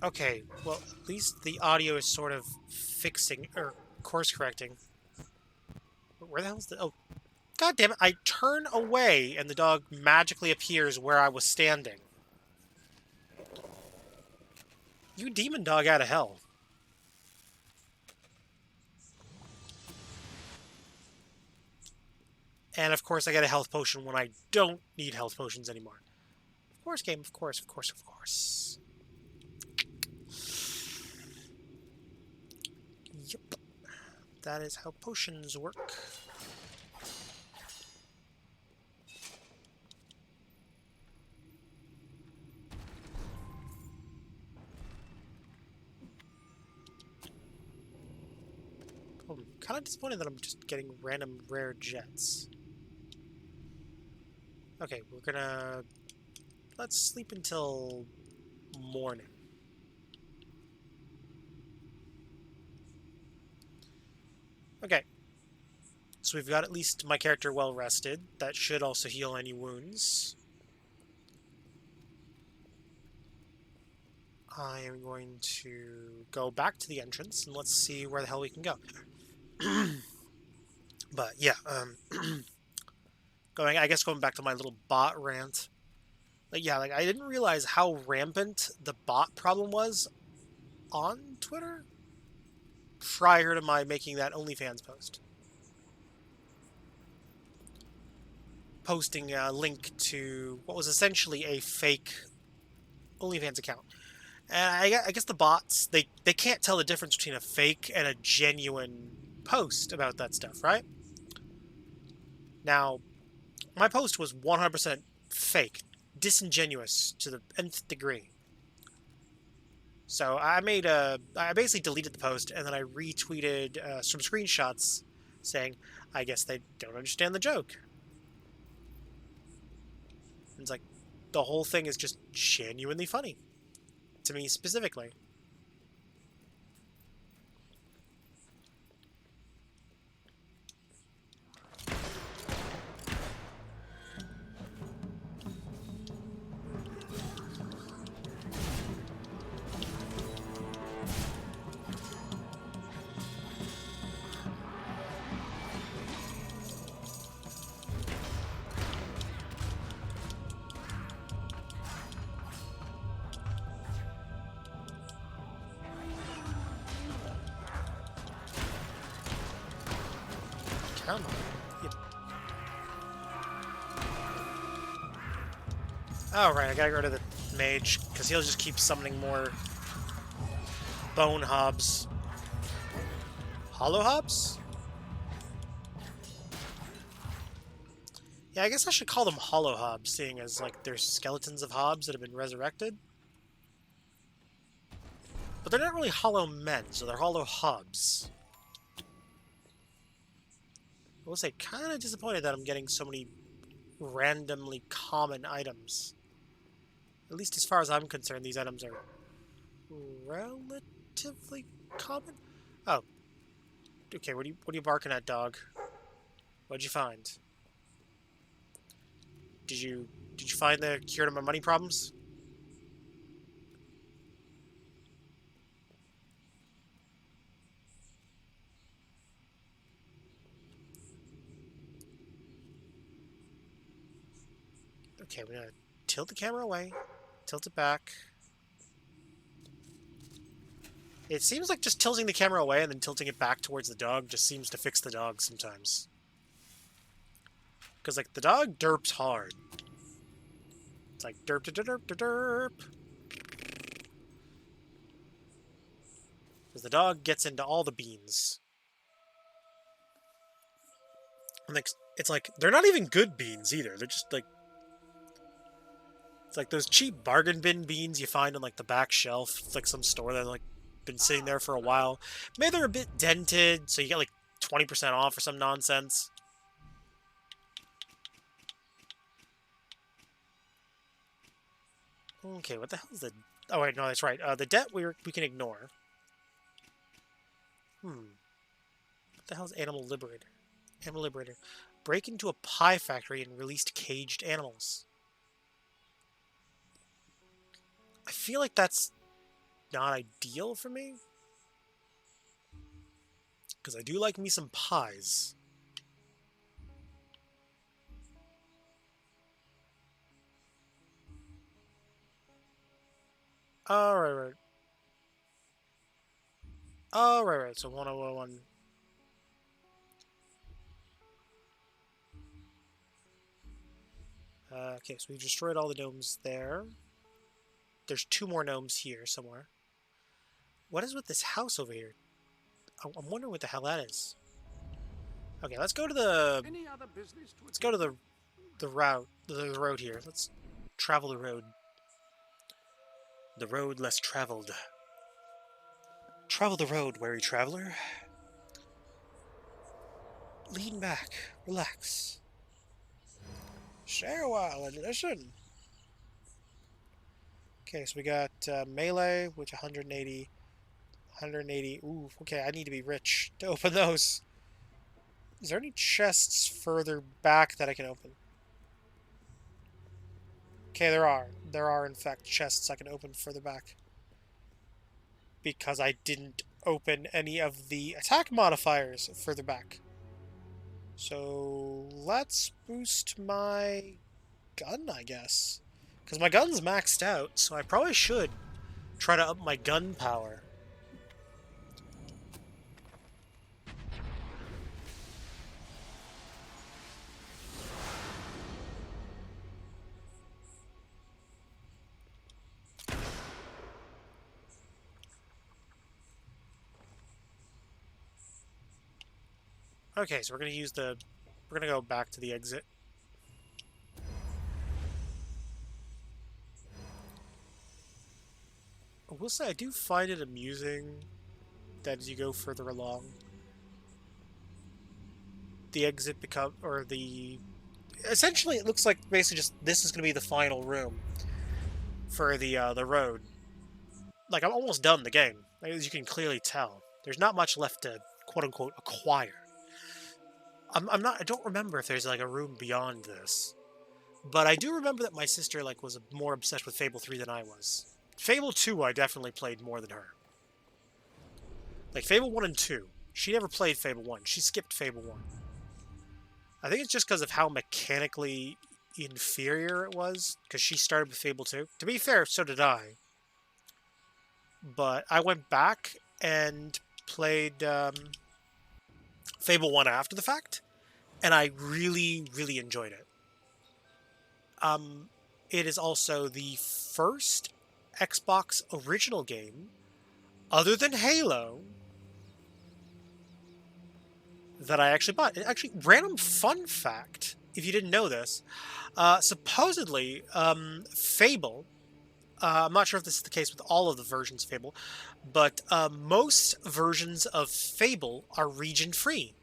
Okay, well, at least the audio is sort of fixing, or course correcting. Where the hell's the... Oh, god damn it, I turn away and the dog magically appears where I was standing. You demon dog out of hell. And of course I get a health potion when I don't need health potions anymore. Of course, game, of course, of course, of course. Yep. That is how potions work. I'm kind of disappointed that I'm just getting random rare jets. Okay, we're gonna... Let's sleep until morning. Okay. So we've got at least my character well rested. That should also heal any wounds. I am going to go back to the entrance and let's see where the hell we can go. But yeah, going back to my little bot rant. Like, yeah, like I didn't realize how rampant the bot problem was on Twitter prior to my making that OnlyFans post. Posting a link to what was essentially a fake OnlyFans account. And I guess the bots, they can't tell the difference between a fake and a genuine post about that stuff, right? Now, my post was 100% fake, disingenuous to the nth degree. So I basically deleted the post and then I retweeted some screenshots saying, I guess they don't understand the joke. And it's like, the whole thing is just genuinely funny. To me specifically. Come on. Yep. Oh, right, I gotta get rid of the mage, because he'll just keep summoning more bone hobs. Hollow hobs? Yeah, I guess I should call them hollow hobs, seeing as, like, there's skeletons of hobs that have been resurrected. But they're not really hollow men, so they're hollow hobs. I will say, kind of disappointed that I'm getting so many randomly common items. At least as far as I'm concerned, these items are relatively common. Oh. Okay, what are you barking at, dog? What'd you find? Did you find the cure to my money problems? Okay, we're gonna tilt the camera away, tilt it back. It seems like just tilting the camera away and then tilting it back towards the dog just seems to fix the dog sometimes. Because, like, the dog derps hard. It's like derp derp derp derp derp. Because the dog gets into all the beans. And like, it's like, they're not even good beans either. They're just like, it's like those cheap bargain bin beans you find on like the back shelf. It's like some store that like been sitting there for a while. Maybe they're a bit dented, so you get like 20% off or some nonsense. Okay, what the hell is the... Oh, wait, no, that's right. The debt we can ignore. What the hell is Animal Liberator? Animal Liberator. Break into a pie factory and released caged animals. I feel like that's not ideal for me. Because I do like me some pies. Oh, right. Oh, right. So 1001. Okay, so we destroyed all the gnomes there. There's 2 more gnomes here somewhere. What is with this house over here? I'm wondering what the hell that is. Okay, let's go to the... Let's go to the road here. Let's travel the road. The road less traveled. Travel the road, wary traveler. Lean back. Relax. Stay a while and listen. Okay, so we got melee, which 180. 180. Ooh, okay, I need to be rich to open those. Is there any chests further back that I can open? Okay, there are. There are, in fact, chests I can open further back. Because I didn't open any of the attack modifiers further back. So, let's boost my gun, I guess. Because my gun's maxed out, so I probably should try to up my gun power. Okay, so we're gonna go back to the exit. I will say I do find it amusing that as you go further along, the exit essentially it looks like basically just this is gonna be the final room for the road. Like, I'm almost done the game, as you can clearly tell. There's not much left to quote unquote acquire. I don't remember if there's like a room beyond this. But I do remember that my sister like was more obsessed with Fable 3 than I was. Fable 2 I definitely played more than her. Like Fable 1 and 2. She never played Fable 1. She skipped Fable 1. I think it's just because of how mechanically inferior it was, because she started with Fable 2. To be fair, so did I. But I went back and played Fable 1 after the fact, and I really, really enjoyed it. It is also the first Xbox original game, other than Halo, that I actually bought. Actually, random fun fact, if you didn't know this, supposedly, Fable, I'm not sure if this is the case with all of the versions of Fable, but most versions of Fable are region-free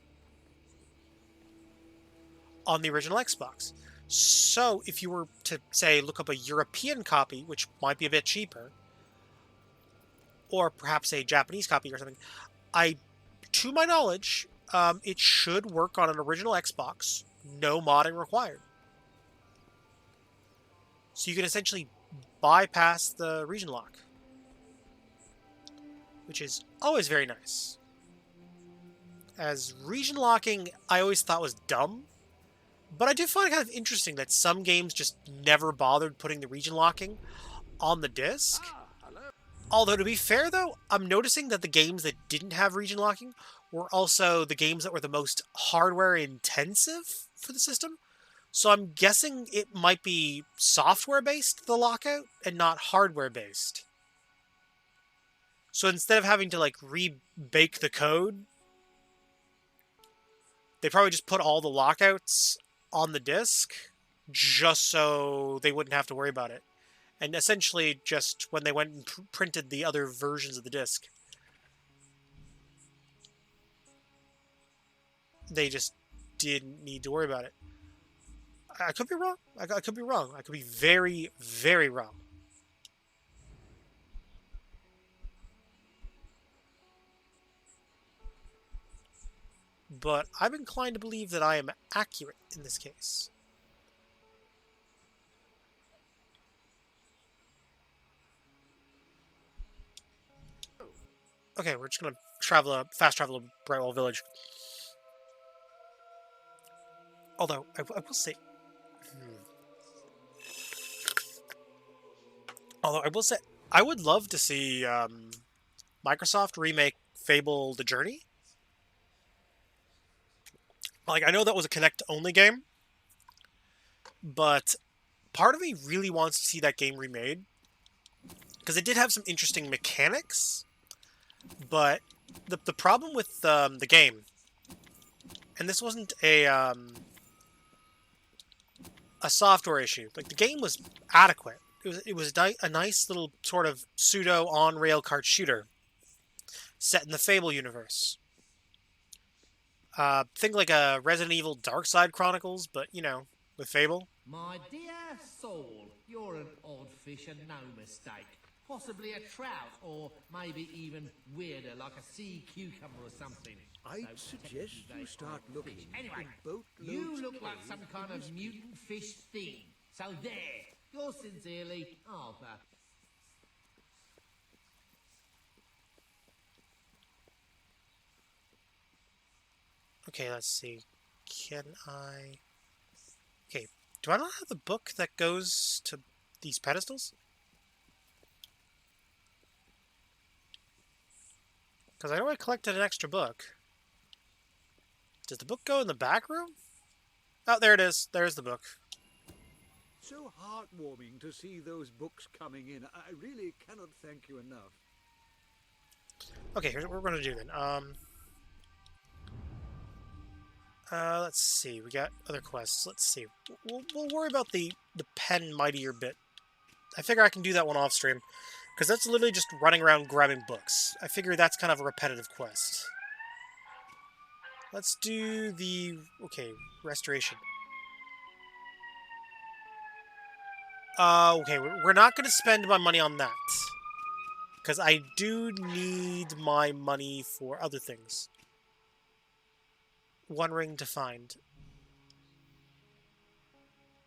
on the original Xbox. So if you were to, say, look up a European copy, which might be a bit cheaper, or perhaps a Japanese copy or something, to my knowledge, it should work on an original Xbox, no modding required. So you can essentially bypass the region lock, which is always very nice. As region locking, I always thought was dumb, but I do find it kind of interesting that some games just never bothered putting the region locking on the disc. Although, to be fair though, I'm noticing that the games that didn't have region locking were also the games that were the most hardware intensive for the system. So I'm guessing it might be software-based, the lockout, and not hardware-based. So instead of having to, like, rebake the code, they probably just put all the lockouts on the disk, just so they wouldn't have to worry about it. And essentially, just when they went and printed the other versions of the disk, they just didn't need to worry about it. I could be wrong. I could be wrong. I could be very, very wrong. But I'm inclined to believe that I am accurate in this case. Okay, we're just gonna fast travel to Brightwell Village. Although I will say, I would love to see Microsoft remake Fable: The Journey. Like, I know that was a Kinect-only game, but part of me really wants to see that game remade, because it did have some interesting mechanics, but the problem with the game, and this wasn't a software issue, like, the game was adequate. It was a nice little sort of pseudo on-rail kart shooter set in the Fable universe. Think like a Resident Evil Darkside Chronicles, but, you know, with Fable. My dear soul, you're an odd fish and no mistake. Possibly a trout, or maybe even weirder, like a sea cucumber or something. I'd suggest you start looking Anyway, in boatloads you look of like caves some kind of mutant fish thing. So there, yours sincerely, Arthur. Okay, let's see. Can I... Okay, do I not have the book that goes to these pedestals? Because I know I collected an extra book. Does the book go in the back room? Oh, there it is. There's the book. So heartwarming to see those books coming in. I really cannot thank you enough. Okay, here's what we're going to do then. Let's see. We got other quests. Let's see. We'll worry about the pen mightier bit. I figure I can do that one off stream, because that's literally just running around grabbing books. I figure that's kind of a repetitive quest. Let's do the... Okay, restoration. Okay, we're not going to spend my money on that, because I do need my money for other things. One ring to find.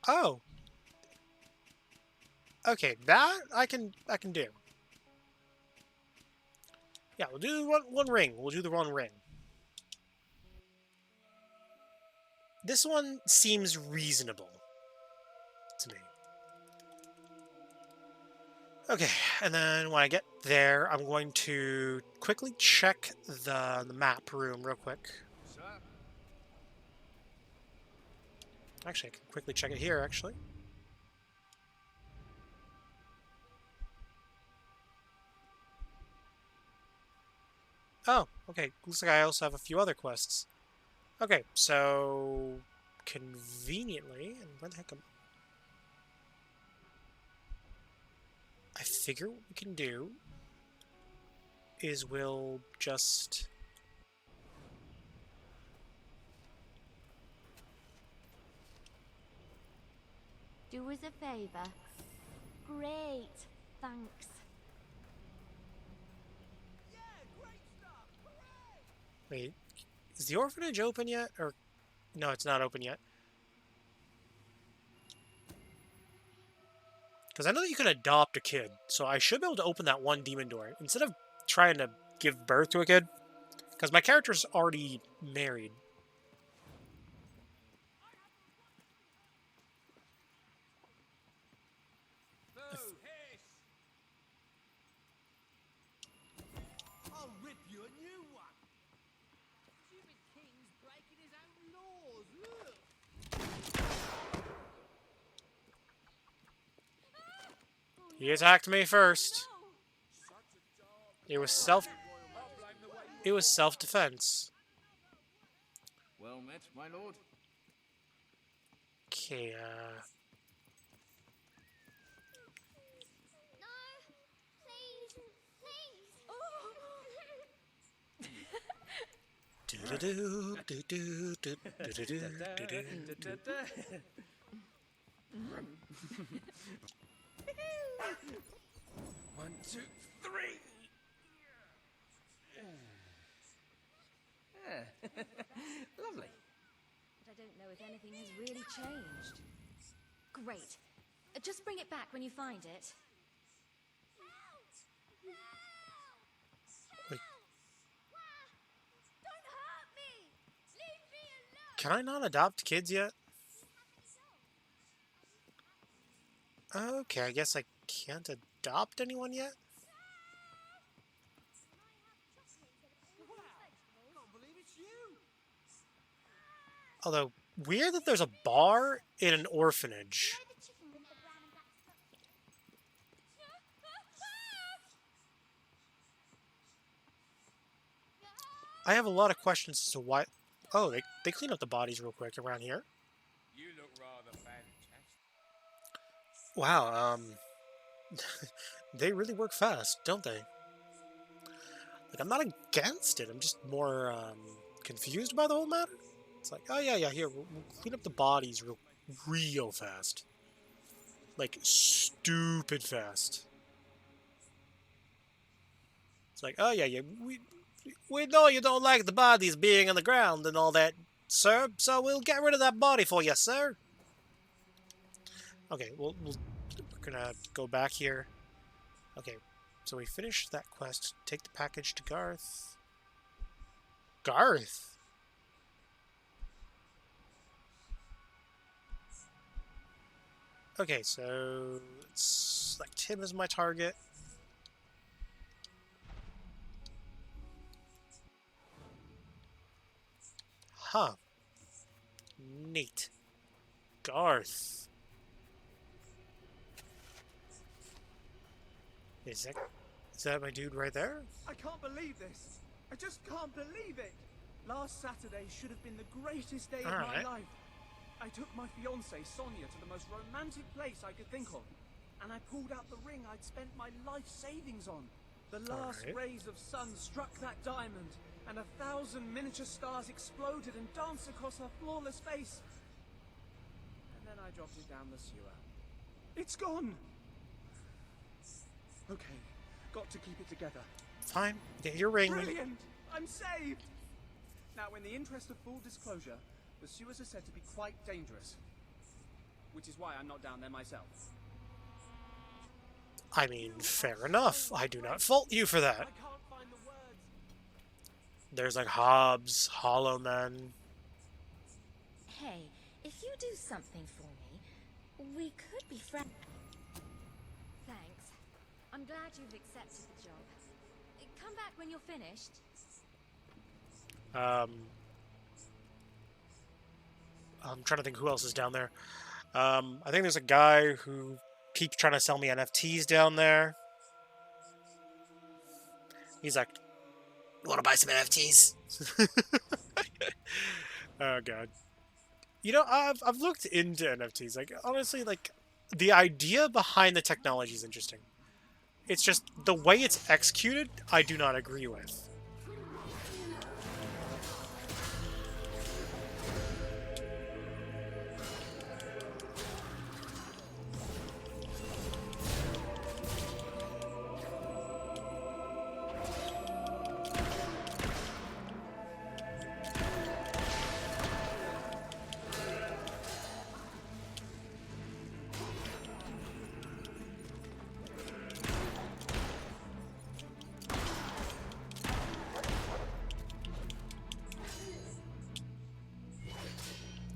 Oh. Okay, that I can do. Yeah, we'll do one ring. We'll do the one ring. This one seems reasonable to me. Okay, and then when I get there, I'm going to quickly check the map room real quick. Actually, I can quickly check it here, actually. Oh, okay. Looks like I also have a few other quests. Okay, so... conveniently, and where the heck am I figure what we can do is we'll just do us a favor. Great, thanks. wait. Is the orphanage open yet? Or no, it's not open yet. Because I know that you can adopt a kid, so I should be able to open that one demon door instead of trying to give birth to a kid. Because my character's already married. I'll rip you a new one. Stupid king's breaking his own laws. Look. He attacked me first. It was self-defense. Well met, my lord. Okay, One, two, three. Lovely. But I don't know if anything has really changed. Great. Just bring it back when you find it. wait. Can I not adopt kids yet? Okay, I guess I can't adopt anyone yet? Although, weird that there's a bar in an orphanage. I have a lot of questions as to why... Oh, they clean up the bodies real quick around here. You look rather fantastic. Wow, they really work fast, don't they? Like, I'm not against it, I'm just more, confused by the whole matter. It's like, oh yeah, here, we'll clean up the bodies real fast. Like, stupid fast. It's like, oh yeah, we know you don't like the bodies being on the ground and all that, sir, so we'll get rid of that body for you, sir. Okay, we're gonna go back here. Okay, so we finished that quest. Take the package to Garth. Garth? Okay, so let's select him as my target. Huh. Neat. Garth. Is that my dude right there? I can't believe this. I just can't believe it. Last Saturday should have been the greatest day of my life. I took my fiancée, Sonia, to the most romantic place I could think of. And I pulled out the ring I'd spent my life savings on. The last rays of sun struck that diamond, and 1,000 miniature stars exploded and danced across her flawless face. And then I dropped it down the sewer. It's gone! Okay, got to keep it together. Fine, get your ring. Brilliant! I'm saved! Now, in the interest of full disclosure, the sewers are said to be quite dangerous. Which is why I'm not down there myself. I mean, fair enough. I do not fault you for that. There's like Hobbs, Hollow Men. Hey, if you do something for me, we could be friends. Thanks. I'm glad you've accepted the job. Come back when you're finished. I'm trying to think who else is down there. I think there's a guy who keeps trying to sell me NFTs down there. He's like, you want to buy some NFTs? Oh, God. You know, I've looked into NFTs. Like, honestly, like, the idea behind the technology is interesting. It's just the way it's executed, I do not agree with.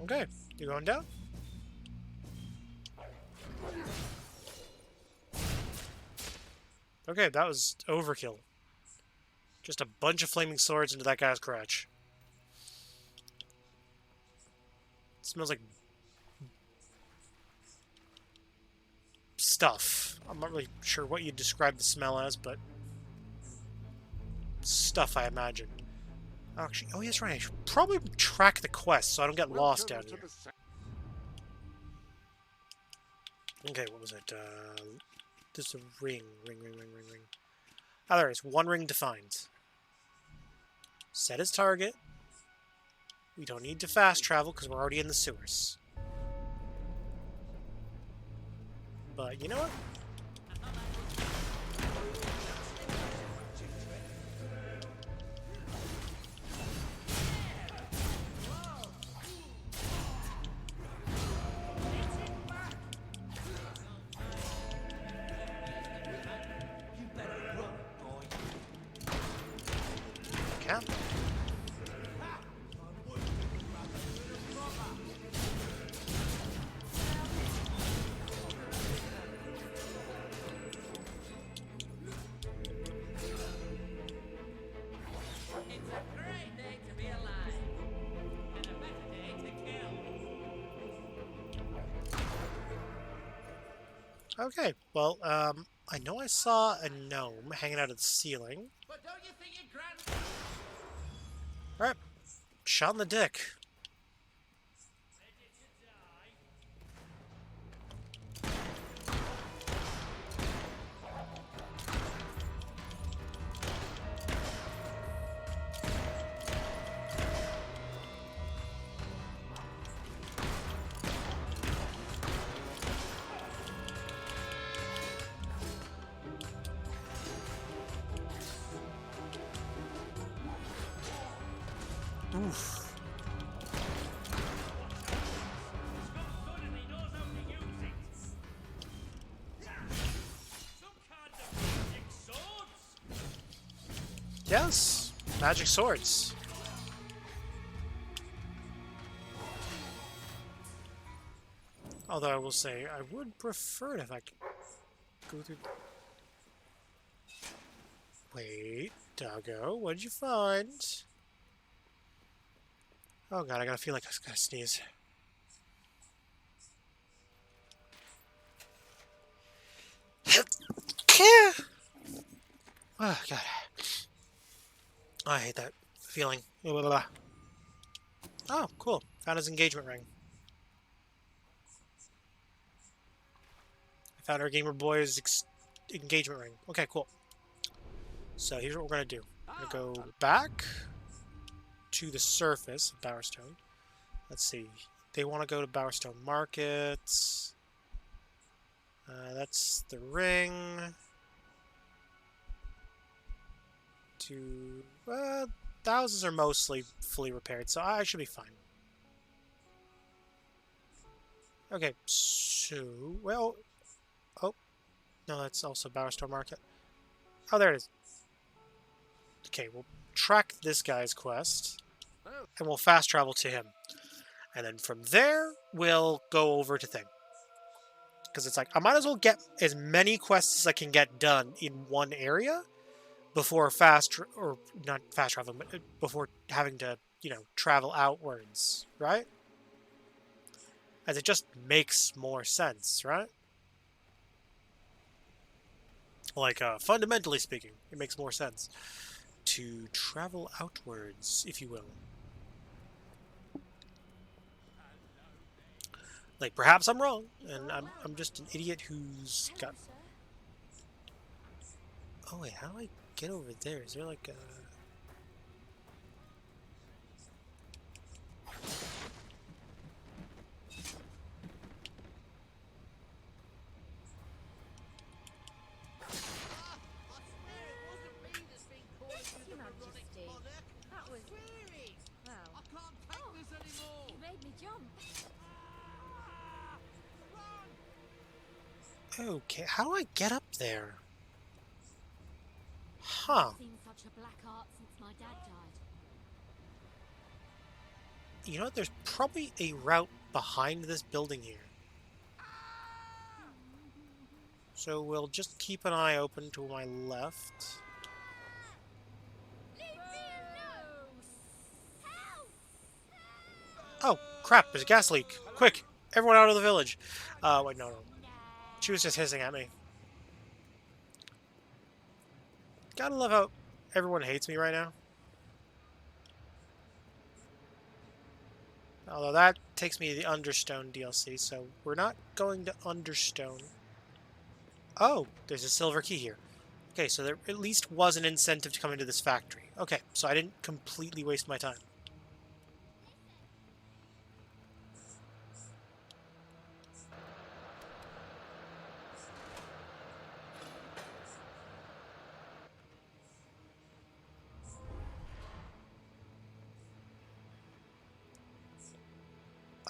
Okay, you going down? Okay, that was overkill. Just a bunch of flaming swords into that guy's crotch. It smells like stuff. I'm not really sure what you'd describe the smell as, but stuff, I imagine. Actually, oh, yes, right. I should probably track the quest so I don't get lost down here. Okay, what was it? There's a ring. Ring. Ah, there it is. One ring defined. Set as target. We don't need to fast travel because we're already in the sewers. But you know what? Camp. Okay, well, I know I saw a gnome hanging out of the ceiling. Alright, shot in the dick. Oof. Yes, magic swords. Although I will say, I would prefer it if I could go through... Wait, Doggo, what did you find? Oh god, I gotta feel like I gotta sneeze. Oh god. I hate that feeling. Blah, blah, blah. Oh, cool. Found his engagement ring. I found our Gamer Boy's engagement ring. Okay, cool. So here's what we're gonna do. We're gonna go back to the surface of Bowerstone. Let's see. They want to go to Bowerstone Market. That's the ring. The houses are mostly fully repaired, so I should be fine. Okay, so... Well... Oh. No, that's also Bowerstone Market. Oh, there it is. Okay, we'll track this guy's quest, and we'll fast travel to him. And then from there, we'll go over to Thing. Because it's like, I might as well get as many quests as I can get done in one area before not fast traveling, but before having to, you know, travel outwards, right? As it just makes more sense, right? Like, fundamentally speaking, it makes more sense to travel outwards, if you will. Like, perhaps I'm wrong, and I'm just an idiot who's got... Oh wait, how do I get over there? Is there like a... Your Majesty, that was... Well... Oh, you made me jump. Okay, how do I get up there? Huh. I've seen such a black art since my dad died. You know what? There's probably a route behind this building here. So we'll just keep an eye open to my left. Oh, crap, there's a gas leak. Quick, everyone out of the village. Wait, no. She was just hissing at me. Gotta love how everyone hates me right now. Although that takes me to the Understone DLC, so we're not going to Understone. Oh, there's a silver key here. Okay, so there at least was an incentive to come into this factory. Okay, so I didn't completely waste my time.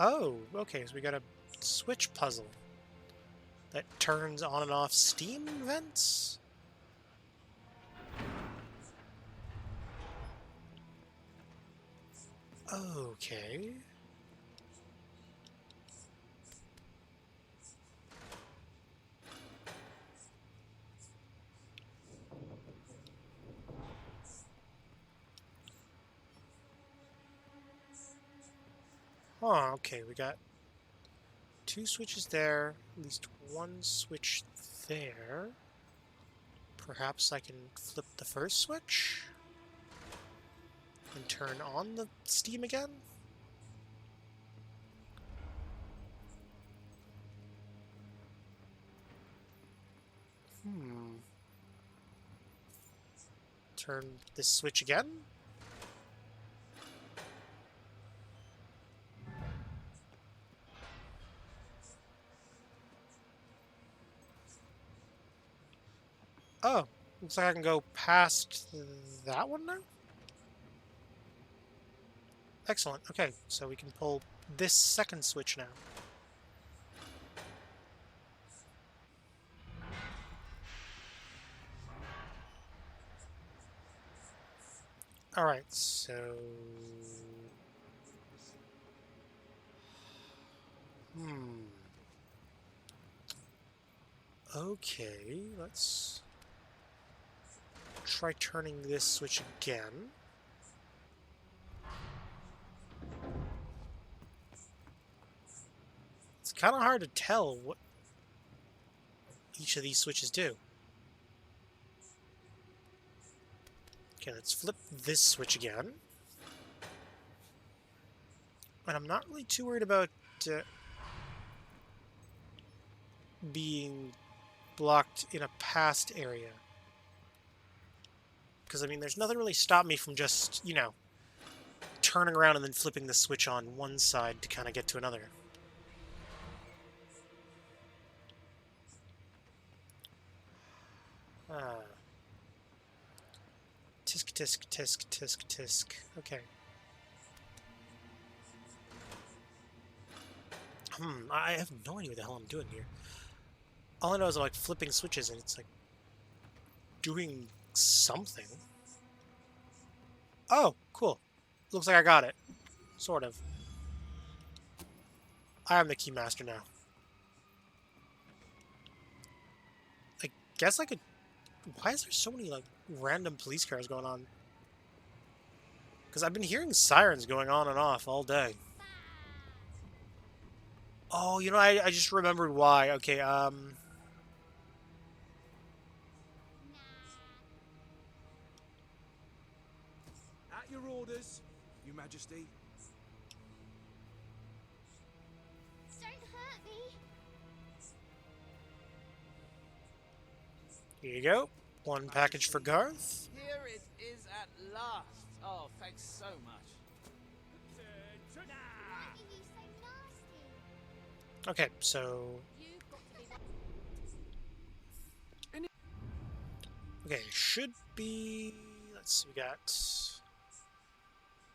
Oh, okay, so we got a switch puzzle that turns on and off steam vents? Okay. Oh, okay, we got 2 switches there, at least 1 switch there. Perhaps I can flip the first switch and turn on the steam again? Turn this switch again? Oh, looks like I can go past that one now? Excellent. Okay, so we can pull this second switch now. Alright, so... Okay, let's try turning this switch again. It's kind of hard to tell what each of these switches do. Okay, let's flip this switch again. And I'm not really too worried about being blocked in a past area. Because, I mean, there's nothing really stopping me from just, you know, turning around and then flipping the switch on one side to kind of get to another. Tisk, tisk, tisk, tisk, tisk. Okay. I have no idea what the hell I'm doing here. All I know is I'm like flipping switches and it's like doing something. Oh, cool. Looks like I got it. Sort of. I am the keymaster now. I guess I could... Why is there so many, like, random police cars going on? Because I've been hearing sirens going on and off all day. Oh, you know, I just remembered why. Okay, At your orders, Your Majesty. Don't hurt Here you go. One package for Garth. Here it is at last. Oh, thanks so much. Okay, so... Okay, should be... Let's see, we got...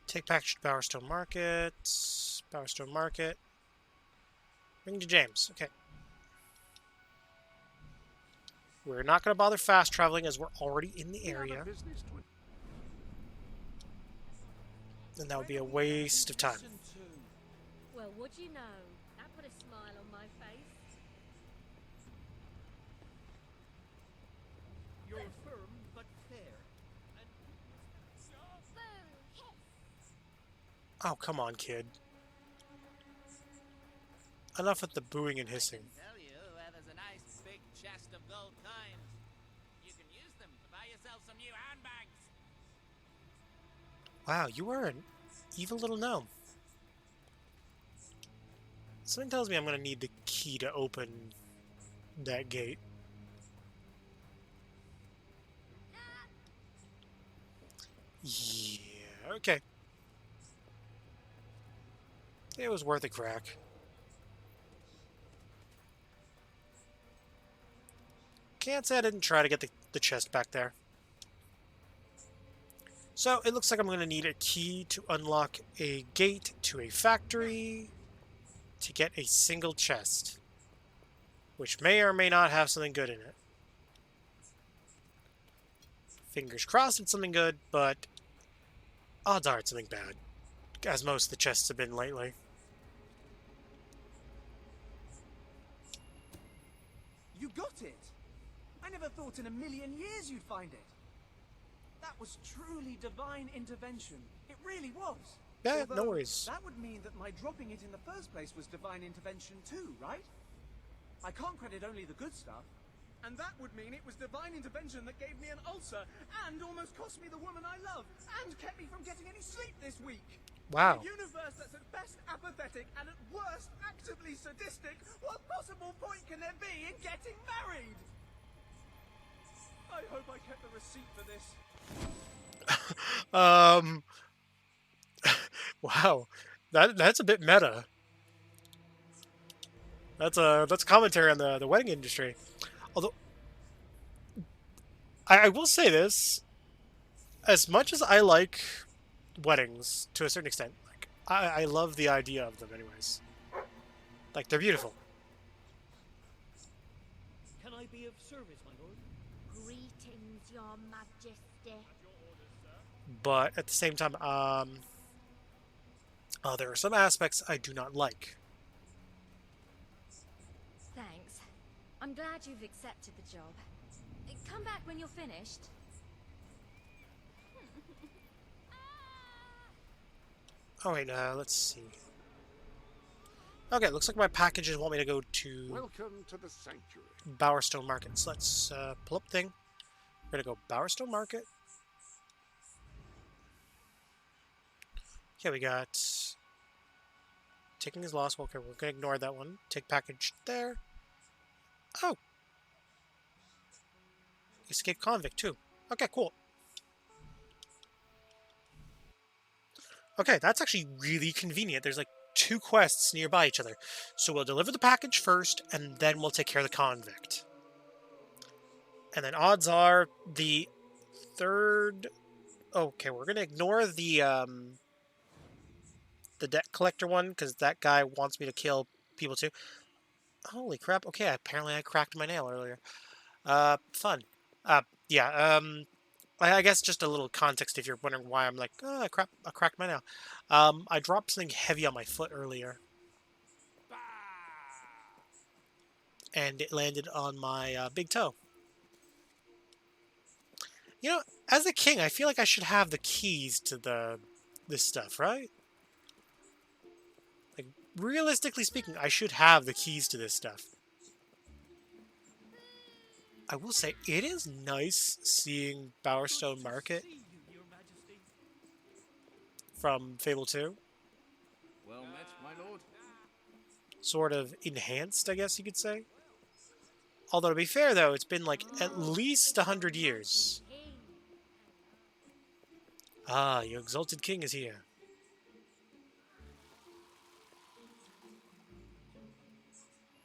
Take package to Bowerstone Market. Bowerstone Market. Bring to James. Okay. We're not going to bother fast traveling as we're already in the area. And that would be a waste of time. Well, what do you know? That put a smile on my face. You're firm but fair. Oh, come on, kid. Enough with the booing and hissing. Tell you where there's a nice big chest of gold coins. You can use them to buy yourself some new handbags. Wow, you are an evil little gnome. Something tells me I'm going to need the key to open that gate. Yeah, okay. It was worth a crack. Can't say I didn't try to get the chest back there. So, it looks like I'm going to need a key to unlock a gate to a factory to get a single chest, which may or may not have something good in it. Fingers crossed it's something good, but odds are it's something bad, as most of the chests have been lately. You got it! I never thought in a million years you'd find it. That was truly divine intervention. It really was. Yeah, no Although, worries. That would mean that my dropping it in the first place was divine intervention too, right? I can't credit only the good stuff. And that would mean it was divine intervention that gave me an ulcer and almost cost me the woman I love and kept me from getting any sleep this week. Wow. A universe that's at best apathetic and at worst actively sadistic. What possible point can there be in getting married? I hope I kept the receipt for this. Wow. That's a bit meta. That's commentary on the wedding industry. Although I will say this, as much as I like weddings to a certain extent, like I love the idea of them anyways. Like, they're beautiful. Can I be of service, my lord? Greetings, your majesty. But at the same time, there are some aspects I do not like. Thanks. I'm glad you've accepted the job. Come back when you're finished. Oh wait, let's see. Okay, looks like my packages want me to go to Welcome to the sanctuary. Bowerstone Market. So let's pull up thing. We're gonna go Bowerstone Market. Okay, we got taking is lost. Okay, we're gonna ignore that one. Take package there. Oh, escape convict too. Okay, cool. Okay, that's actually really convenient. There's like 2 quests nearby each other. So we'll deliver the package first, and then we'll take care of the convict. And then odds are the third... Okay, we're going to ignore the debt collector one, because that guy wants me to kill people too. Holy crap. Okay, apparently I cracked my nail earlier. Fun. Yeah, I guess just a little context if you're wondering why I'm like, oh, I cracked my nail. I dropped something heavy on my foot earlier. And it landed on my big toe. You know, as a king, I feel like I should have the keys to this stuff, right? Like, realistically speaking, I should have the keys to this stuff. I will say, it is nice seeing Bowerstone Market from Fable 2. Well met, my lord. Sort of enhanced, I guess you could say. Although, to be fair, though, it's been like at least 100 years. Ah, your exalted king is here.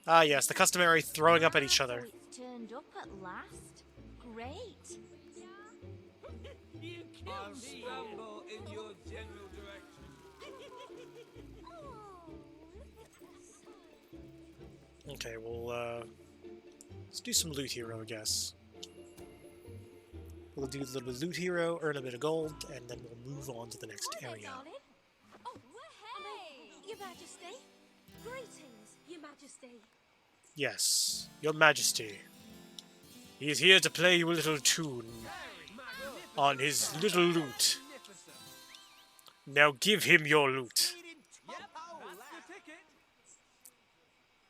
Ah, yes, the customary throwing up at each other. It's turned up at last. Great. I'll stumble in your general direction. Okay, well, let's do some loot hero, I guess. We'll do a little bit of loot hero, earn a bit of gold, and then we'll move on to the next area. Oh, hey! Your Majesty. Greetings, Your Majesty. Yes, your majesty. He is here to play you a little tune on his little lute. Now give him your loot.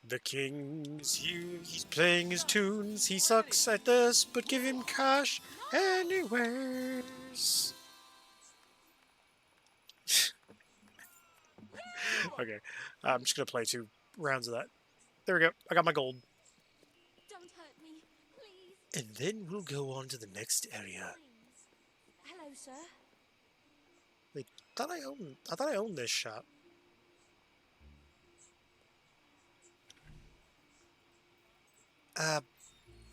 The king is here, he's playing his tunes, he sucks at this, but give him cash anyways. Okay, I'm just gonna play 2 rounds of that. There we go, I got my gold. Don't hurt me, please. And then we'll go on to the next area. Hello, sir. Wait, I thought I owned this shop.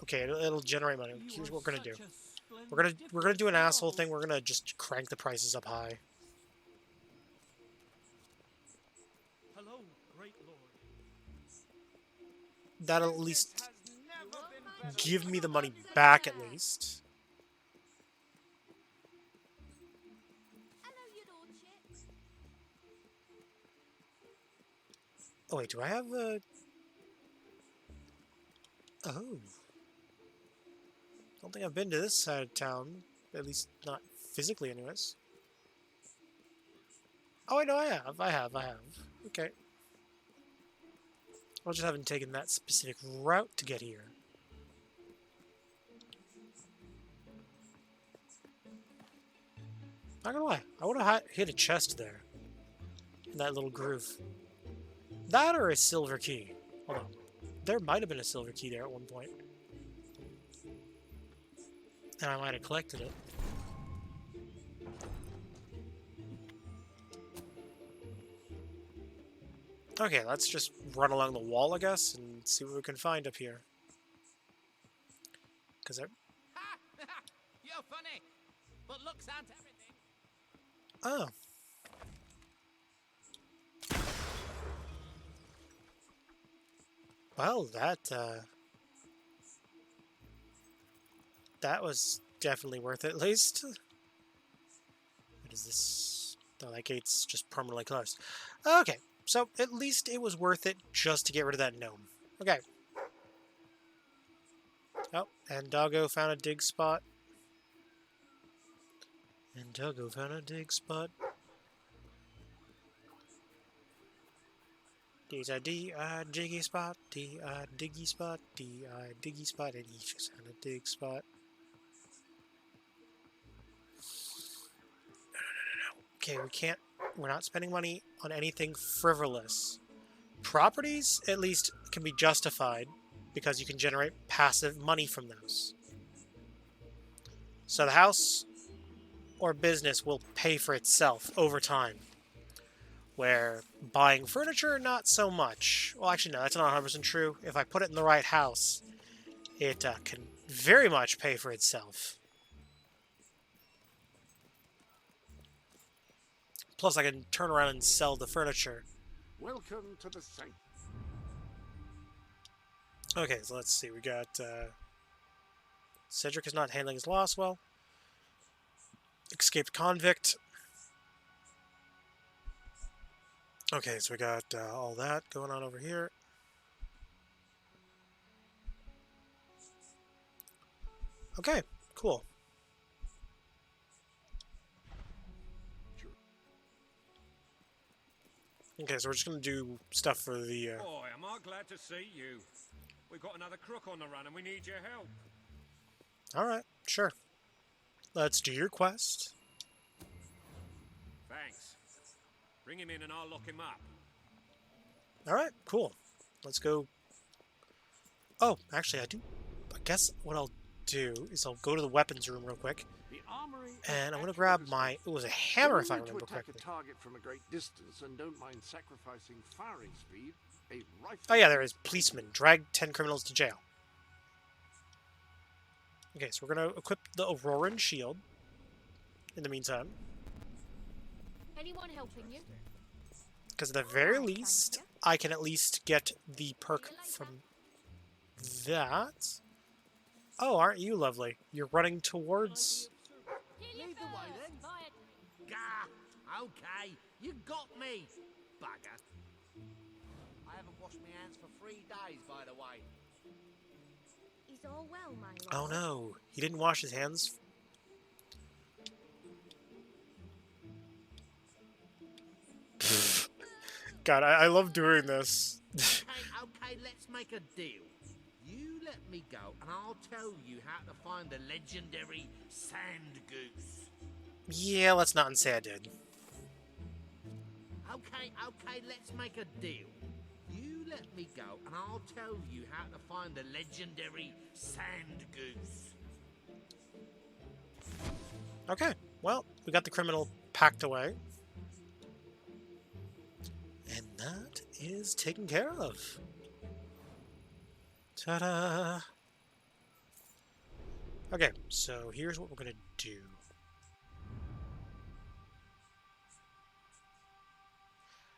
Okay, it'll generate money. Here's what we're gonna do. We're gonna do an asshole thing. We're gonna just crank the prices up high. Hello, great lord. That'll at least give me the money back, at least. Oh wait, do I have a... Oh. I don't think I've been to this side of town. At least not physically, anyways. Oh, I know I have. Okay. I just haven't taken that specific route to get here. Not gonna lie, I would have hit a chest there. In that little groove. That or a silver key. Hold on. There might have been a silver key there at one point. And I might have collected it. Okay, let's just run along the wall, I guess, and see what we can find up here. Because You're funny, but looks aren't everything. Oh. Well, that was definitely worth it, at least. What is this? Oh, that gate's just permanently closed. Okay, so at least it was worth it just to get rid of that gnome. Okay. Oh, and Doggo found a dig spot. And Doggo found a dig spot. D-I-D-I diggy spot, D-I diggy spot, D-I diggy spot, and he just found a dig spot. No. Okay, we're not spending money on anything frivolous. Properties, at least, can be justified because you can generate passive money from those. So the house or business will pay for itself over time. Where buying furniture, not so much. Well, actually, no, that's not 100% true. If I put it in the right house, it can very much pay for itself. Plus, I can turn around and sell the furniture. Welcome to the sanctuary. Okay, so let's see. We got Cedric is not handling his loss well. Escaped convict. Okay, so we got all that going on over here. Okay, cool. Okay, so we're just going to do stuff for the... Boy, am I glad to see you. We've got another crook on the run and we need your help. Alright, sure. Let's do your quest. Thanks. Bring him in and I'll lock him up. Alright, cool. Let's go Oh, actually, I guess what I'll do is I'll go to the weapons room real quick. The armory And I'm going to grab my... It was a hammer, if I remember correctly. To attack a target from a great distance and don't mind sacrificing firing speed, a rifle... Oh yeah, there is. Policeman. Drag 10 criminals to jail. Okay, so we're going to equip the Auroran shield. In the meantime. Anyone helping you? Because at the very least, I can at least get the perk from that. Oh, aren't you lovely? You're running towards... Lead the way then. Gah! Okay, you got me, bugger. I haven't washed my hands for 3 days, by the way. Is all well, my Oh lord? no, he didn't wash his hands. God, I love doing this. Okay, let's make a deal. You let me go, and I'll tell you how to find the legendary sand goose. Yeah, let's not say I did. Okay, let's make a deal. You let me go, and I'll tell you how to find the legendary sand goose. Okay, well, we got the criminal packed away. And that is taken care of. Ta-da! Okay, so here's what we're gonna do.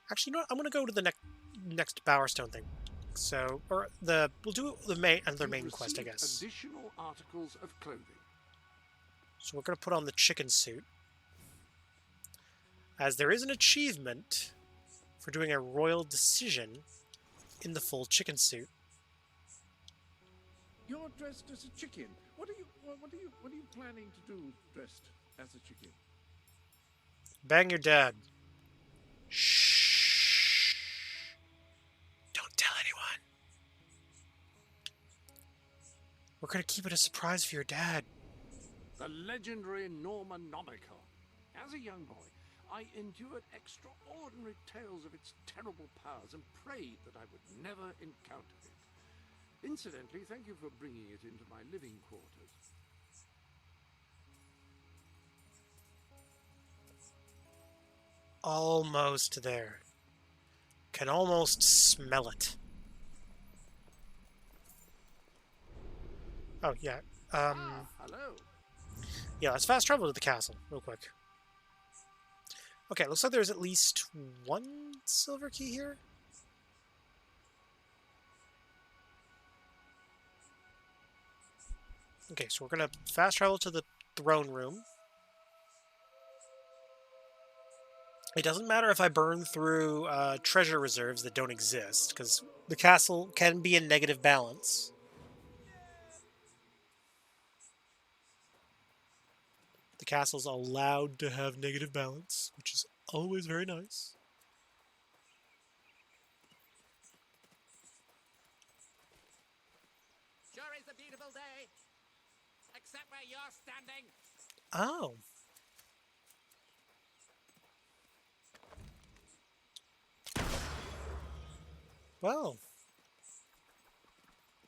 Actually, you know what? I'm gonna go to the next Bowerstone thing. So, or we'll do the main quest, I guess. Additional articles of clothing. So we're gonna put on the chicken suit, as there is an achievement for doing a royal decision in the full chicken suit. You're dressed as a chicken. What are you planning to do dressed as a chicken? Bang your dad. Shh. Don't tell anyone. We're gonna keep it a surprise for your dad. The legendary Normanomical. As a young boy, I endured extraordinary tales of its terrible powers and prayed that I would never encounter it. Incidentally, thank you for bringing it into my living quarters. Almost there. Can almost smell it. Oh, yeah. Hello. Yeah, let's fast travel to the castle real quick. Okay, looks like there's at least one silver key here. Okay, so we're gonna fast travel to the throne room. It doesn't matter if I burn through treasure reserves that don't exist, because the castle can be in negative balance. The castle's allowed to have negative balance, which is always very nice. Sure is a beautiful day. Except where you're standing. Oh. Well.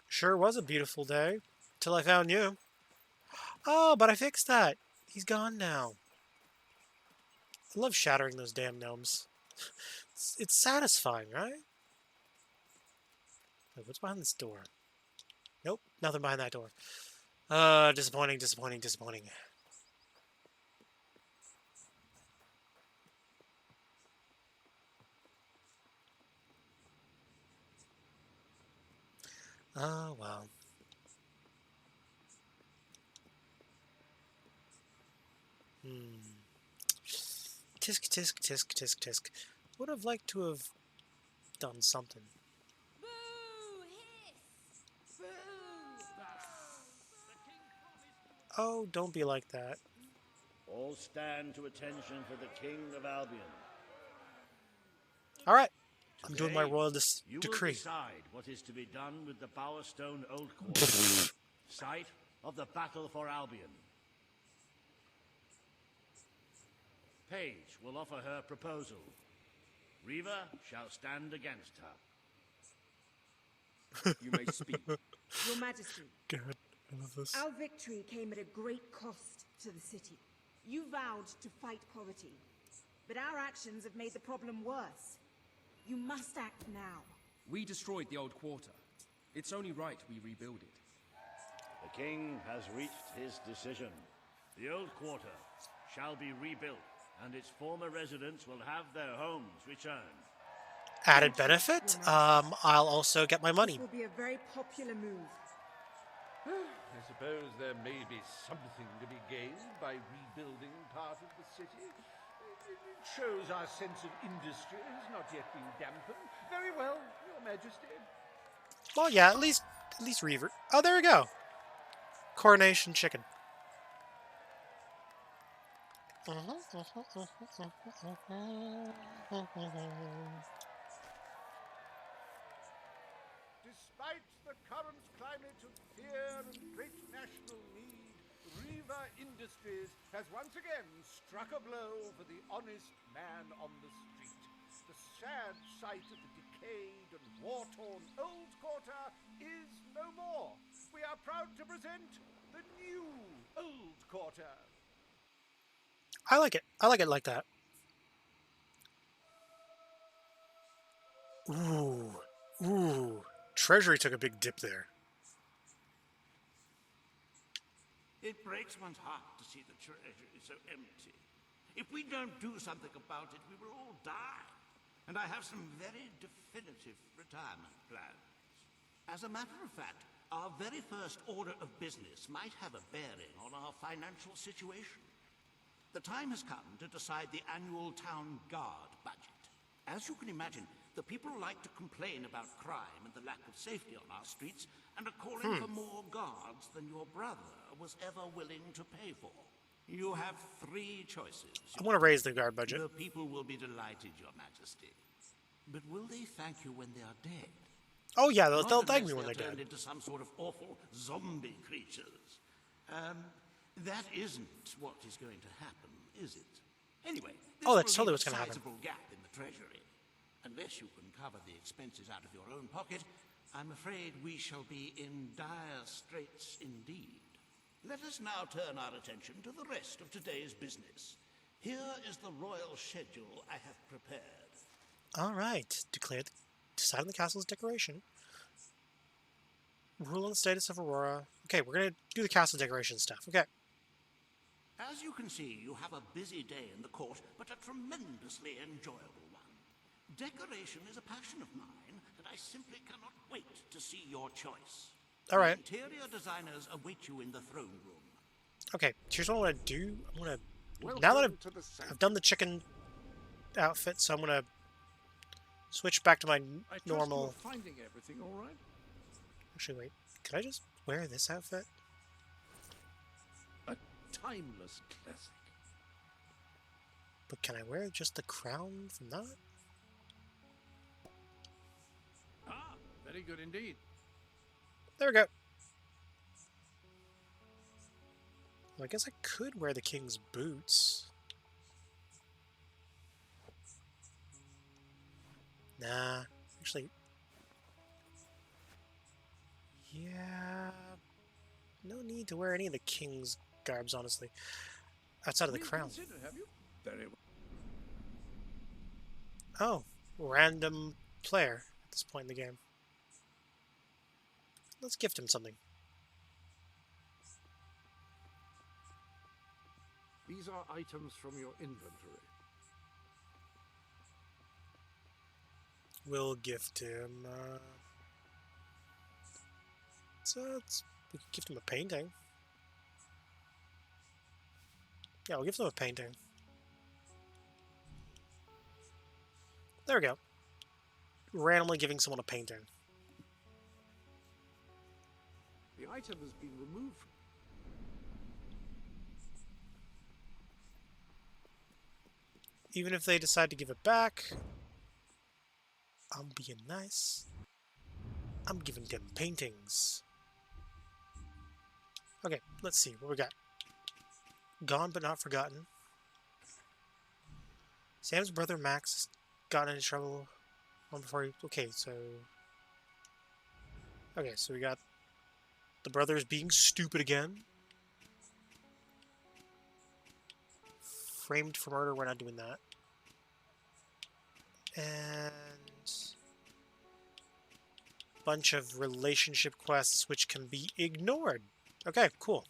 Sure was a beautiful day. Till I found you. Oh, but I fixed that. He's gone now. I love shattering those damn gnomes. It's satisfying, right? Wait, what's behind this door? Nope, nothing behind that door. Disappointing, disappointing, disappointing. Oh, well. Tisk, tisk, tisk, tisk, tisk. Would have liked to have done something. Oh, don't be like that. All stand to attention for the King of Albion. All right, I'm doing my royal You decree. will decide what is to be done with the Bowerstone Old Quarter, site of the battle for Albion. Paige will offer her proposal. Reaver shall stand against her. You may speak. Your Majesty, God, I love this. our victory came at a great cost to the city. You vowed to fight poverty, but our actions have made the problem worse. You must act now. We destroyed the old quarter. It's only right we rebuild it. The king has reached his decision. The old quarter shall be rebuilt, and its former residents will have their homes returned. Added benefit? I'll also get my money. This will be a very popular move. I suppose there may be something to be gained by rebuilding part of the city. It shows our sense of industry has not yet been dampened. Very well, Your Majesty. Well, yeah, at least Reaver. Oh, there we go. Coronation chicken. Despite the current climate of fear and great national need, Riva Industries has once again struck a blow for the honest man on the street. The sad sight of the decayed and war-torn old quarter is no more. We are proud to present the new old quarter. I like it. I like it like that. Ooh. Ooh. Treasury took a big dip there. It breaks one's heart to see the treasury so empty. If we don't do something about it, we will all die. And I have some very definitive retirement plans. As a matter of fact, our very first order of business might have a bearing on our financial situation. The time has come to decide the annual town guard budget. As you can imagine, the people like to complain about crime and the lack of safety on our streets and are calling for more guards than your brother was ever willing to pay for. You have three choices. I want to raise the guard budget. The people will be delighted, Your Majesty. But will they thank you when they are dead? Oh yeah, they'll Not thank me unless when they're turned dead. into some sort of awful zombie creatures. That isn't what is going to happen, is it? Anyway, this Oh, that's will totally leave what's a going to happen. sizable gap in the treasury. Unless you can cover the expenses out of your own pocket, I'm afraid we shall be in dire straits indeed. Let us now turn our attention to the rest of today's business. Here is the royal schedule I have prepared. All right. Decide on the castle's decoration. Rule on the status of Aurora. Okay, we're going to do the castle decoration stuff. Okay. As you can see, you have a busy day in the court, but a tremendously enjoyable one. Decoration is a passion of mine, and I simply cannot wait to see your choice. All right. The interior designers await you in the throne room. Okay, here's what I want to do. I'm going to... Now that I've done the chicken outfit, so I'm going to switch back to my normal... You're finding everything all right? Actually, wait. Can I just wear this outfit? A timeless classic. But can I wear just the crown from that? Ah, very good indeed. There we go. Well, I guess I could wear the king's boots. Nah, actually... Yeah... No need to wear any of the king's garbs, honestly. Outside of the crown. Have you? Very well. Oh, random player at this point in the game. Let's gift him something. These are items from your inventory. We'll gift him, we could gift him a painting. Yeah, we'll give him a painting. There we go. Randomly giving someone a painting. The item has been removed. Even if they decide to give it back, I'm being nice. I'm giving them paintings. Okay, let's see what we got. Gone but not forgotten. Sam's brother Max got into trouble one before he... Okay, so... Okay, so we got the brothers being stupid again. Framed for murder, we're not doing that. And bunch of relationship quests which can be ignored. Okay, cool.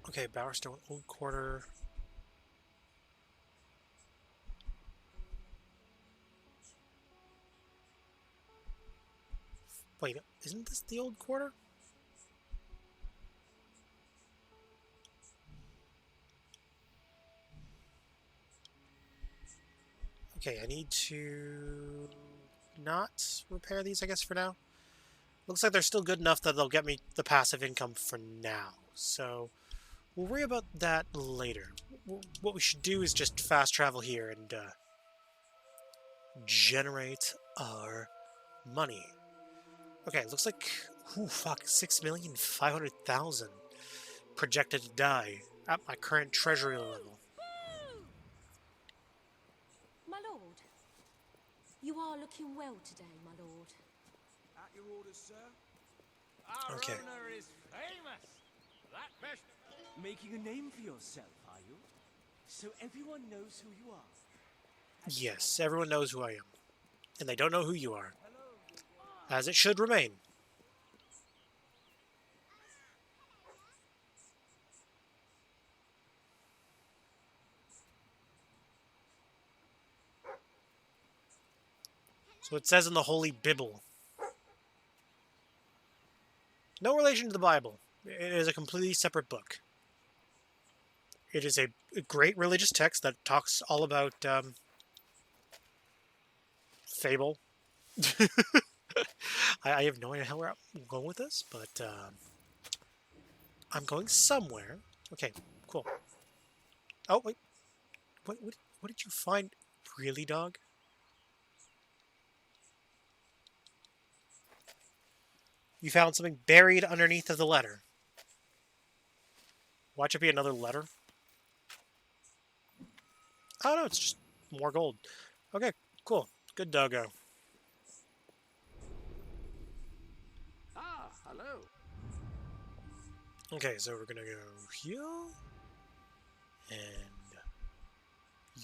Okay, Bowerstone Old Quarter. Wait, isn't this the Old Quarter? Okay, I need to not repair these, I guess, for now. Looks like they're still good enough that they'll get me the passive income for now. So we'll worry about that later. What we should do is just fast travel here and generate our money. Okay, looks like, ooh, fuck, 6,500,000 projected to die at my current treasury level. My lord, you are looking well today, my lord. At your orders, sir. Okay. Our owner is famous. That best. Making a name for yourself, are you? So everyone knows who you are. Yes, everyone knows who I am. And they don't know who you are. As it should remain. So it says in the Holy Bible. No relation to the Bible. It is a completely separate book. It is a great religious text that talks all about fable. I have no idea where I'm going with this, but I'm going somewhere. Okay, cool. Oh, wait. What did you find? Really, dog? You found something buried underneath of the letter. Watch it be another letter. Oh no, it's just more gold. Okay, cool. Good doggo. Ah, hello. Okay, so we're gonna go here. And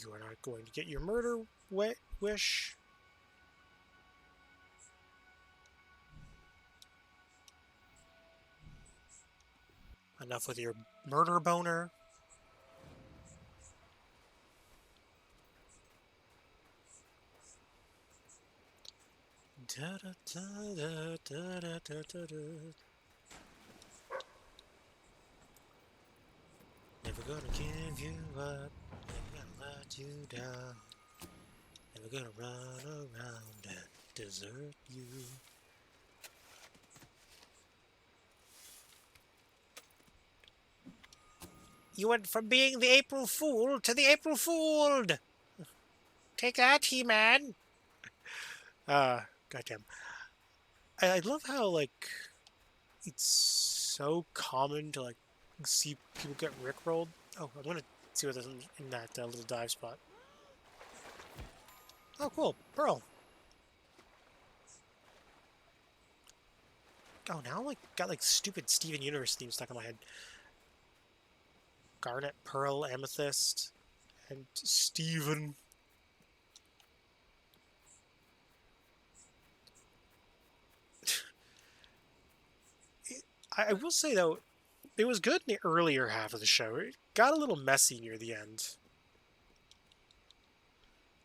you are not going to get your murder wish. Enough with your murder boner. Da, da, da, da, da, da, da, da. Never gonna give you up, never gonna let you down, never gonna run around and desert you. You went from being the April Fool to the April Fooled! Take that, He-Man! Goddamn. I love how, like, it's so common to, like, see people get rickrolled. Oh, I'm gonna see what there's in that little dive spot. Oh, cool. Pearl. Oh, now I'm, like, got, like, stupid Steven Universe theme stuck in my head. Garnet, Pearl, Amethyst, and Steven. I will say, though, it was good in the earlier half of the show. It got a little messy near the end.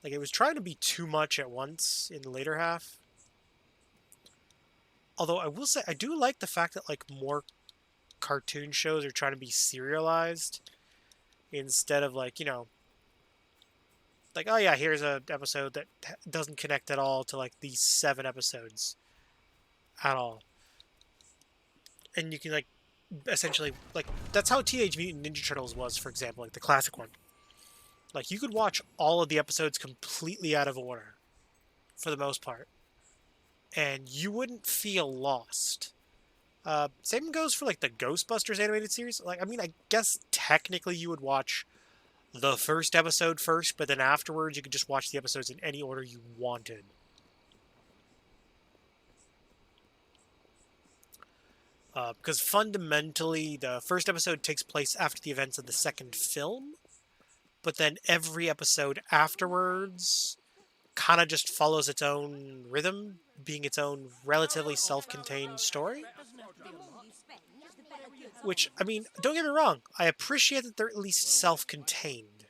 Like, it was trying to be too much at once in the later half. Although, I will say, I do like the fact that, like, more cartoon shows are trying to be serialized instead of, like, you know, like, oh yeah, here's an episode that doesn't connect at all to, like, these 7 episodes at all. And you can, like, essentially, like, that's how Teenage Mutant Ninja Turtles was, for example, like the classic one. Like, you could watch all of the episodes completely out of order, for the most part, and you wouldn't feel lost. Same goes for, like, the Ghostbusters animated series. Like, I mean, I guess technically you would watch the first episode first, but then afterwards you could just watch the episodes in any order you wanted. Because fundamentally, the first episode takes place after the events of the second film, but then every episode afterwards kind of just follows its own rhythm, being its own relatively self-contained story. Which, I mean, don't get me wrong, I appreciate that they're at least self-contained.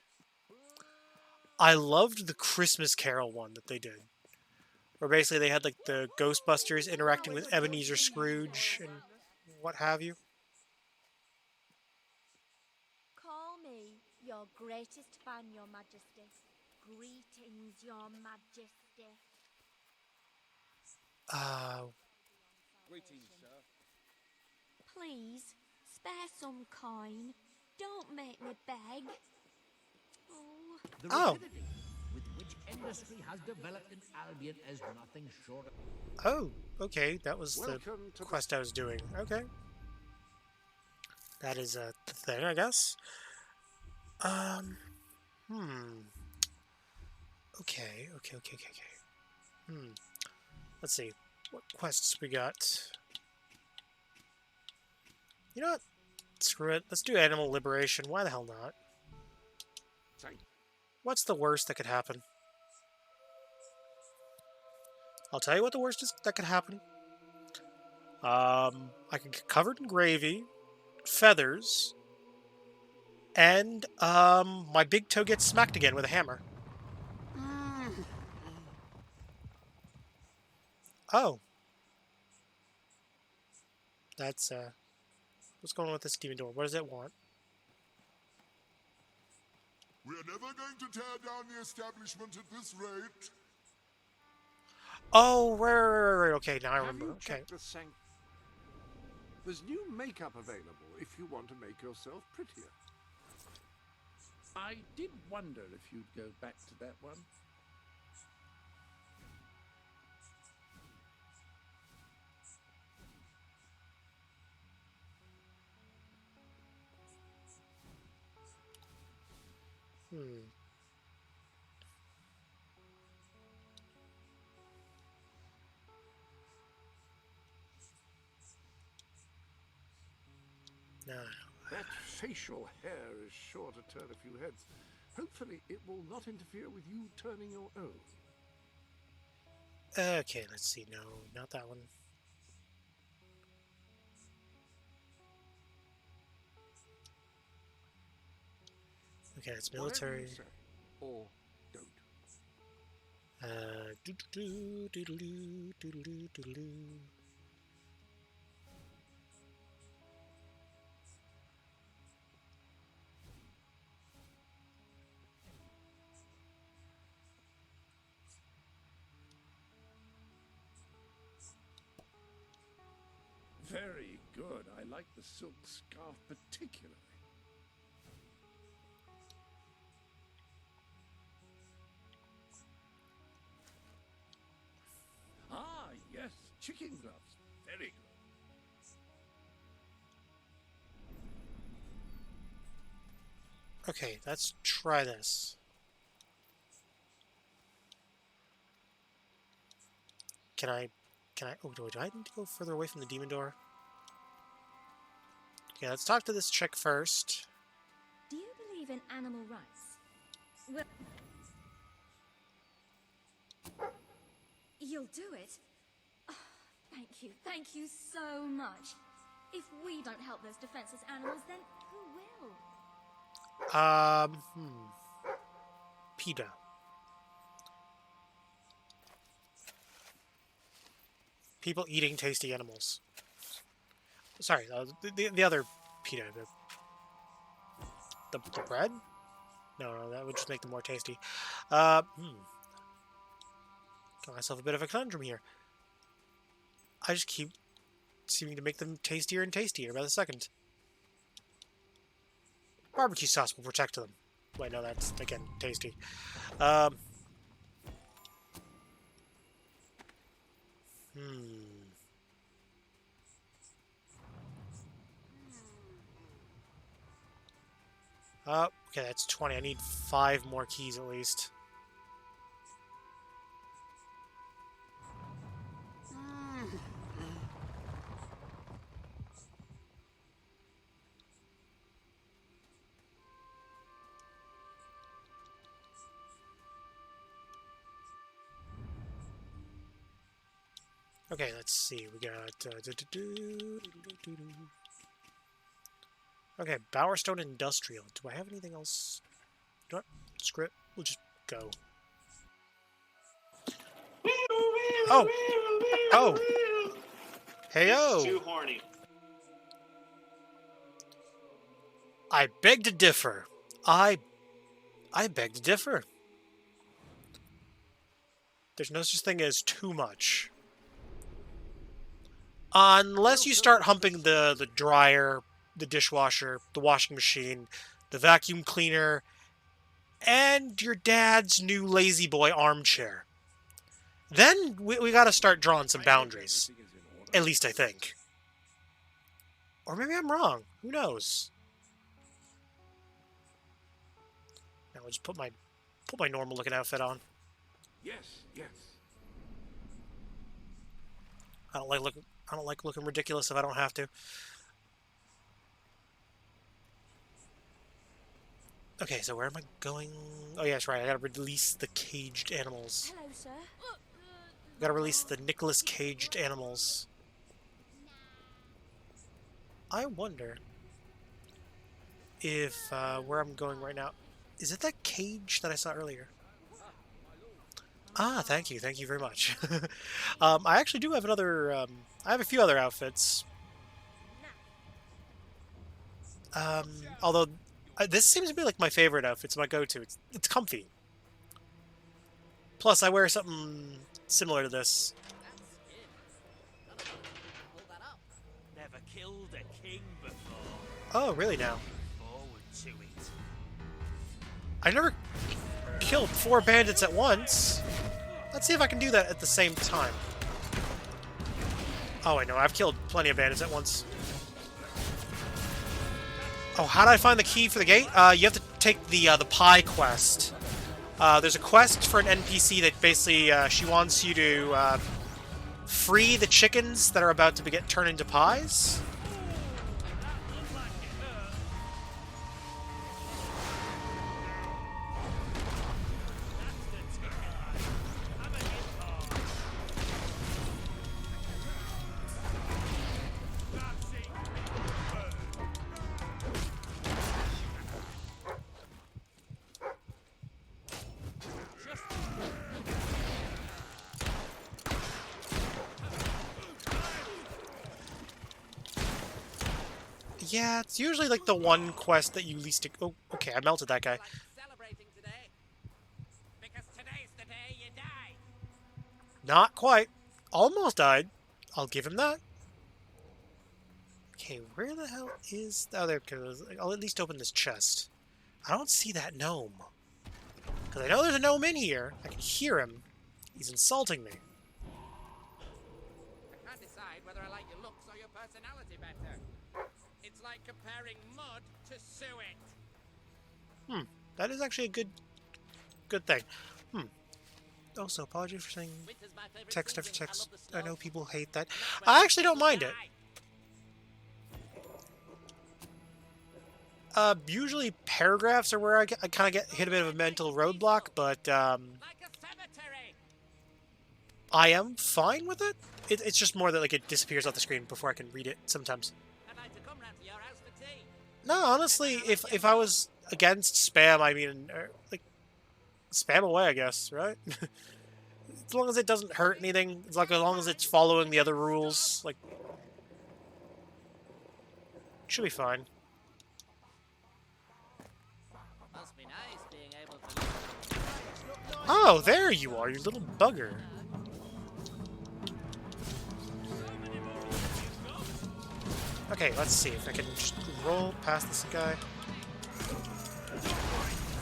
I loved the Christmas Carol one that they did, where basically they had like the Ghostbusters interacting with Ebenezer Scrooge and what have you. Call me your greatest fan, Your Majesty. Greetings, Your Majesty. Greetings, sir. Please, spare some coin. Don't make me beg. Oh. The rapidity with which industry has developed in Albion is nothing short of... Oh, okay, that was the quest I was doing. Okay. That is a thing, I guess. Okay. Let's see. What quests we got? You know what? Screw it. Let's do animal liberation. Why the hell not? What's the worst that could happen? I'll tell you what the worst is that could happen. I can get covered in gravy, feathers, and my big toe gets smacked again with a hammer. Oh. That's, what's going on with this demon door? What does it want? We're never going to tear down the establishment at this rate. Oh, right. Okay, now I remember. Okay. There's new makeup available if you want to make yourself prettier. I did wonder if you'd go back to that one. No. That facial hair is sure to turn a few heads. Hopefully it will not interfere with you turning your own. Okay, let's see. No, not that one. Okay, it's military. Or don't. Doodle-doo. Very good. I like the silk scarf particularly. Ah, yes, chicken gloves. Very good. Okay, let's try this. Can I, oh, do I need to go further away from the demon door? Okay, let's talk to this chick first. Do you believe in animal rights? Well, you'll do it? Oh, thank you so much. If we don't help those defenseless animals, then who will? PETA. People eating tasty animals. Sorry, the other PETA. The bread? No, that would just make them more tasty. Got myself a bit of a conundrum here. I just keep seeming to make them tastier and tastier by the second. Barbecue sauce will protect them. Wait, no, that's, again, tasty. Okay, that's 20. I need 5 more keys at least. Okay, let's see. We got... Okay, Bowerstone Industrial. Do I have anything else? You know what? Screw it. We'll just go. Oh! Oh! Hey-o! Too horny. I beg to differ. I beg to differ. There's no such thing as too much. Unless you start humping the dryer, the dishwasher, the washing machine, the vacuum cleaner, and your dad's new lazy boy armchair. Then we gotta start drawing some boundaries. At least I think. Or maybe I'm wrong. Who knows? Now I'll just put my normal looking outfit on. Yes, yes. I don't like looking ridiculous if I don't have to. Okay, so where am I going? Oh yeah, that's right. I gotta release the caged animals. Hello, sir. Gotta release the Nicolas caged animals. I wonder if where I'm going right now, is it that cage that I saw earlier? Ah, thank you very much. I actually do have another. I have a few other outfits. Although this seems to be like my favorite outfit. It's my go-to. It's comfy. Plus, I wear something similar to this. Never killed a king before. Oh, really now? Forward to it. I never killed 4 bandits at once. Let's see if I can do that at the same time. Oh, I know. I've killed plenty of bandits at once. Oh, how do I find the key for the gate? You have to take the pie quest. There's a quest for an NPC that basically she wants you to free the chickens that are about to get turned into pies. Yeah, it's usually like the one quest that you least... Oh, okay, I melted that guy. Not quite. Almost died. I'll give him that. Okay, where the hell is... Oh, there it goes. I'll at least open this chest. I don't see that gnome. Because I know there's a gnome in here. I can hear him. He's insulting me. I can't decide whether I like your looks or your personality better. It's like comparing mud to suet. That is actually a good thing. Also, apologies for saying text after text. I know people hate that. I actually don't mind it. Usually paragraphs are where I kind of hit a bit of a mental roadblock, but I am fine with it. It's just more that like it disappears off the screen before I can read it sometimes. No, honestly, if I was against spam, I mean, like, spam away, I guess, right? As long as it doesn't hurt anything, it's like as long as it's following the other rules, like, should be fine. Must be nice being able to... Oh, there you are, you little bugger. Okay, let's see if I can just roll past this guy.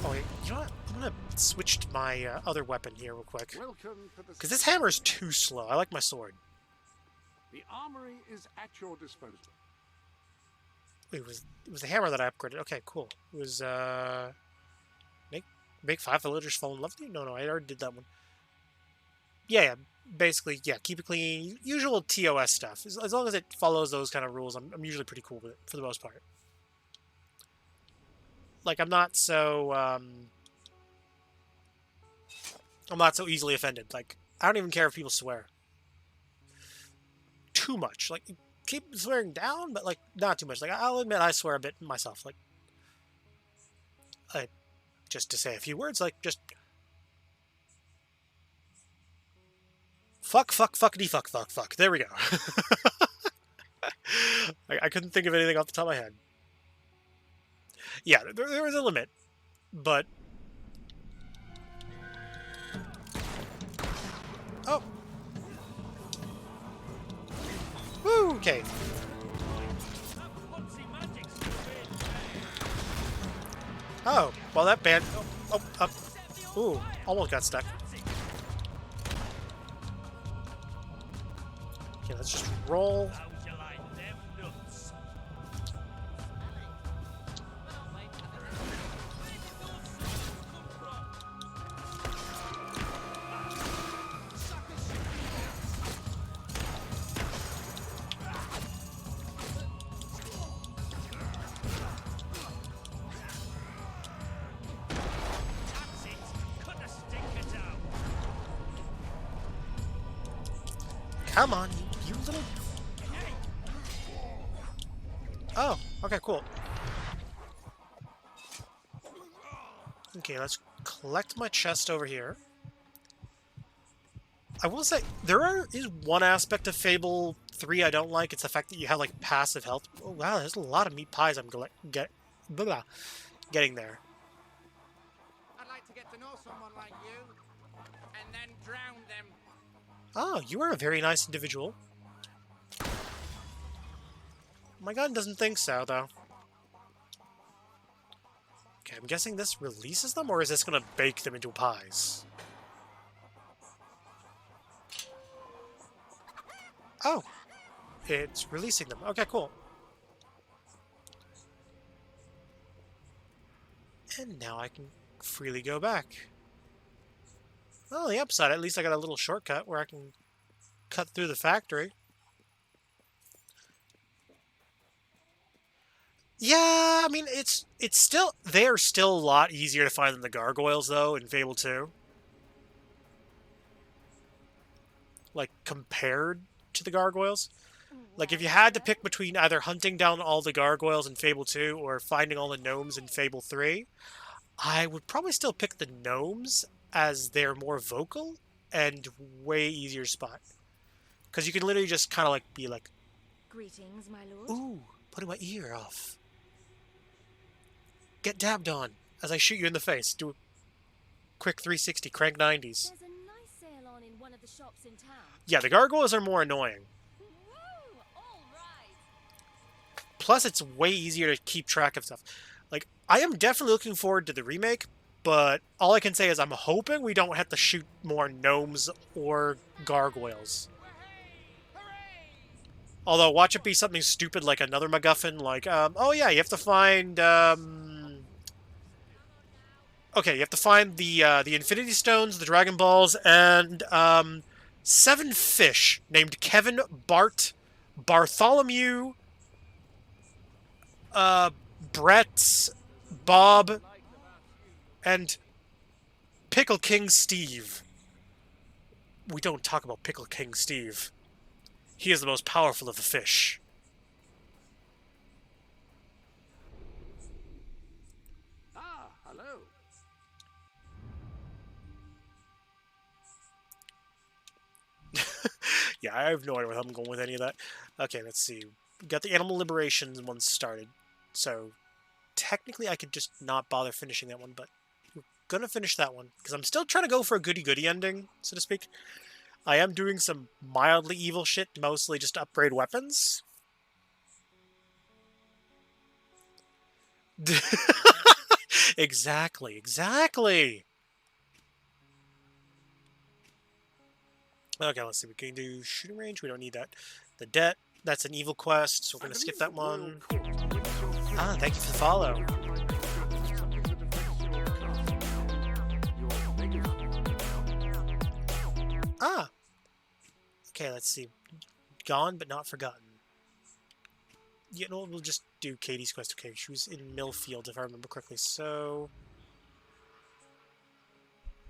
Oh, wait, you know what? I'm gonna switch to my other weapon here real quick. Because this hammer is too slow. I like my sword. The armory is at your disposal. It was the hammer that I upgraded. Okay, cool. It was make 5 villagers fall in love with you? No, I already did that one. Yeah, basically, yeah, keep it clean. Usual TOS stuff. As long as it follows those kind of rules, I'm usually pretty cool with it, for the most part. Like, I'm not so easily offended. Like, I don't even care if people swear. Too much. Like, keep swearing down, but, like, not too much. Like, I'll admit I swear a bit myself. Like, just to say a few words, like, just... Fuckity fuck. There we go. I couldn't think of anything off the top of my head. Yeah, there is a limit, but... Oh! Woo! Okay. Oh, well that band... Oh, up. Ooh, almost got stuck. Okay, let's just roll. Come on, you little... Oh, okay, cool. Okay, let's collect my chest over here. I will say, is one aspect of Fable 3 I don't like. It's the fact that you have, like, passive health. Oh, wow, there's a lot of meat pies I'm getting there. I'd like to get to know someone like you, and then drown them. Oh, you are a very nice individual. My gun doesn't think so, though. Okay, I'm guessing this releases them, or is this going to bake them into pies? Oh! It's releasing them. Okay, cool. And now I can freely go back. Well, on the upside, at least I got a little shortcut where I can cut through the factory. Yeah, I mean, it's still... They are still a lot easier to find than the gargoyles, though, in Fable 2. Like, compared to the gargoyles. Like, if you had to pick between either hunting down all the gargoyles in Fable 2 or finding all the gnomes in Fable 3, I would probably still pick the gnomes, as they're more vocal and way easier to spot. Because you can literally just kind of like be like, greetings, my lord. Ooh, putting my ear off. Get dabbed on as I shoot you in the face. Do a quick 360, crank 90s. There's a nice sale on in one of the shops in town. Yeah, the gargoyles are more annoying. Woo! All right. Plus, it's way easier to keep track of stuff. Like, I am definitely looking forward to the remake, but all I can say is I'm hoping we don't have to shoot more gnomes or gargoyles. Although, watch it be something stupid like another MacGuffin, like, oh yeah, you have to find, okay, you have to find the Infinity Stones, the Dragon Balls, and, 7 fish named Kevin, Bart, Bartholomew, Brett, Bob, and Pickle King Steve. We don't talk about Pickle King Steve. He is the most powerful of the fish. Ah, hello. Yeah, I have no idea where I'm going with any of that. Okay, let's see. We got the Animal Liberations one started. So, technically I could just not bother finishing that one, but we're gonna finish that one. Because I'm still trying to go for a goody-goody ending, so to speak. I am doing some mildly evil shit, mostly just to upgrade weapons. Exactly. Okay, let's see. We can do shooting range. We don't need that. The debt. That's an evil quest, so we're going to skip that one. Ah, thank you for the follow. Ah! Okay, let's see. Gone but not forgotten. You know, we'll just do Katie's quest. Okay, she was in Millfield, if I remember correctly. So...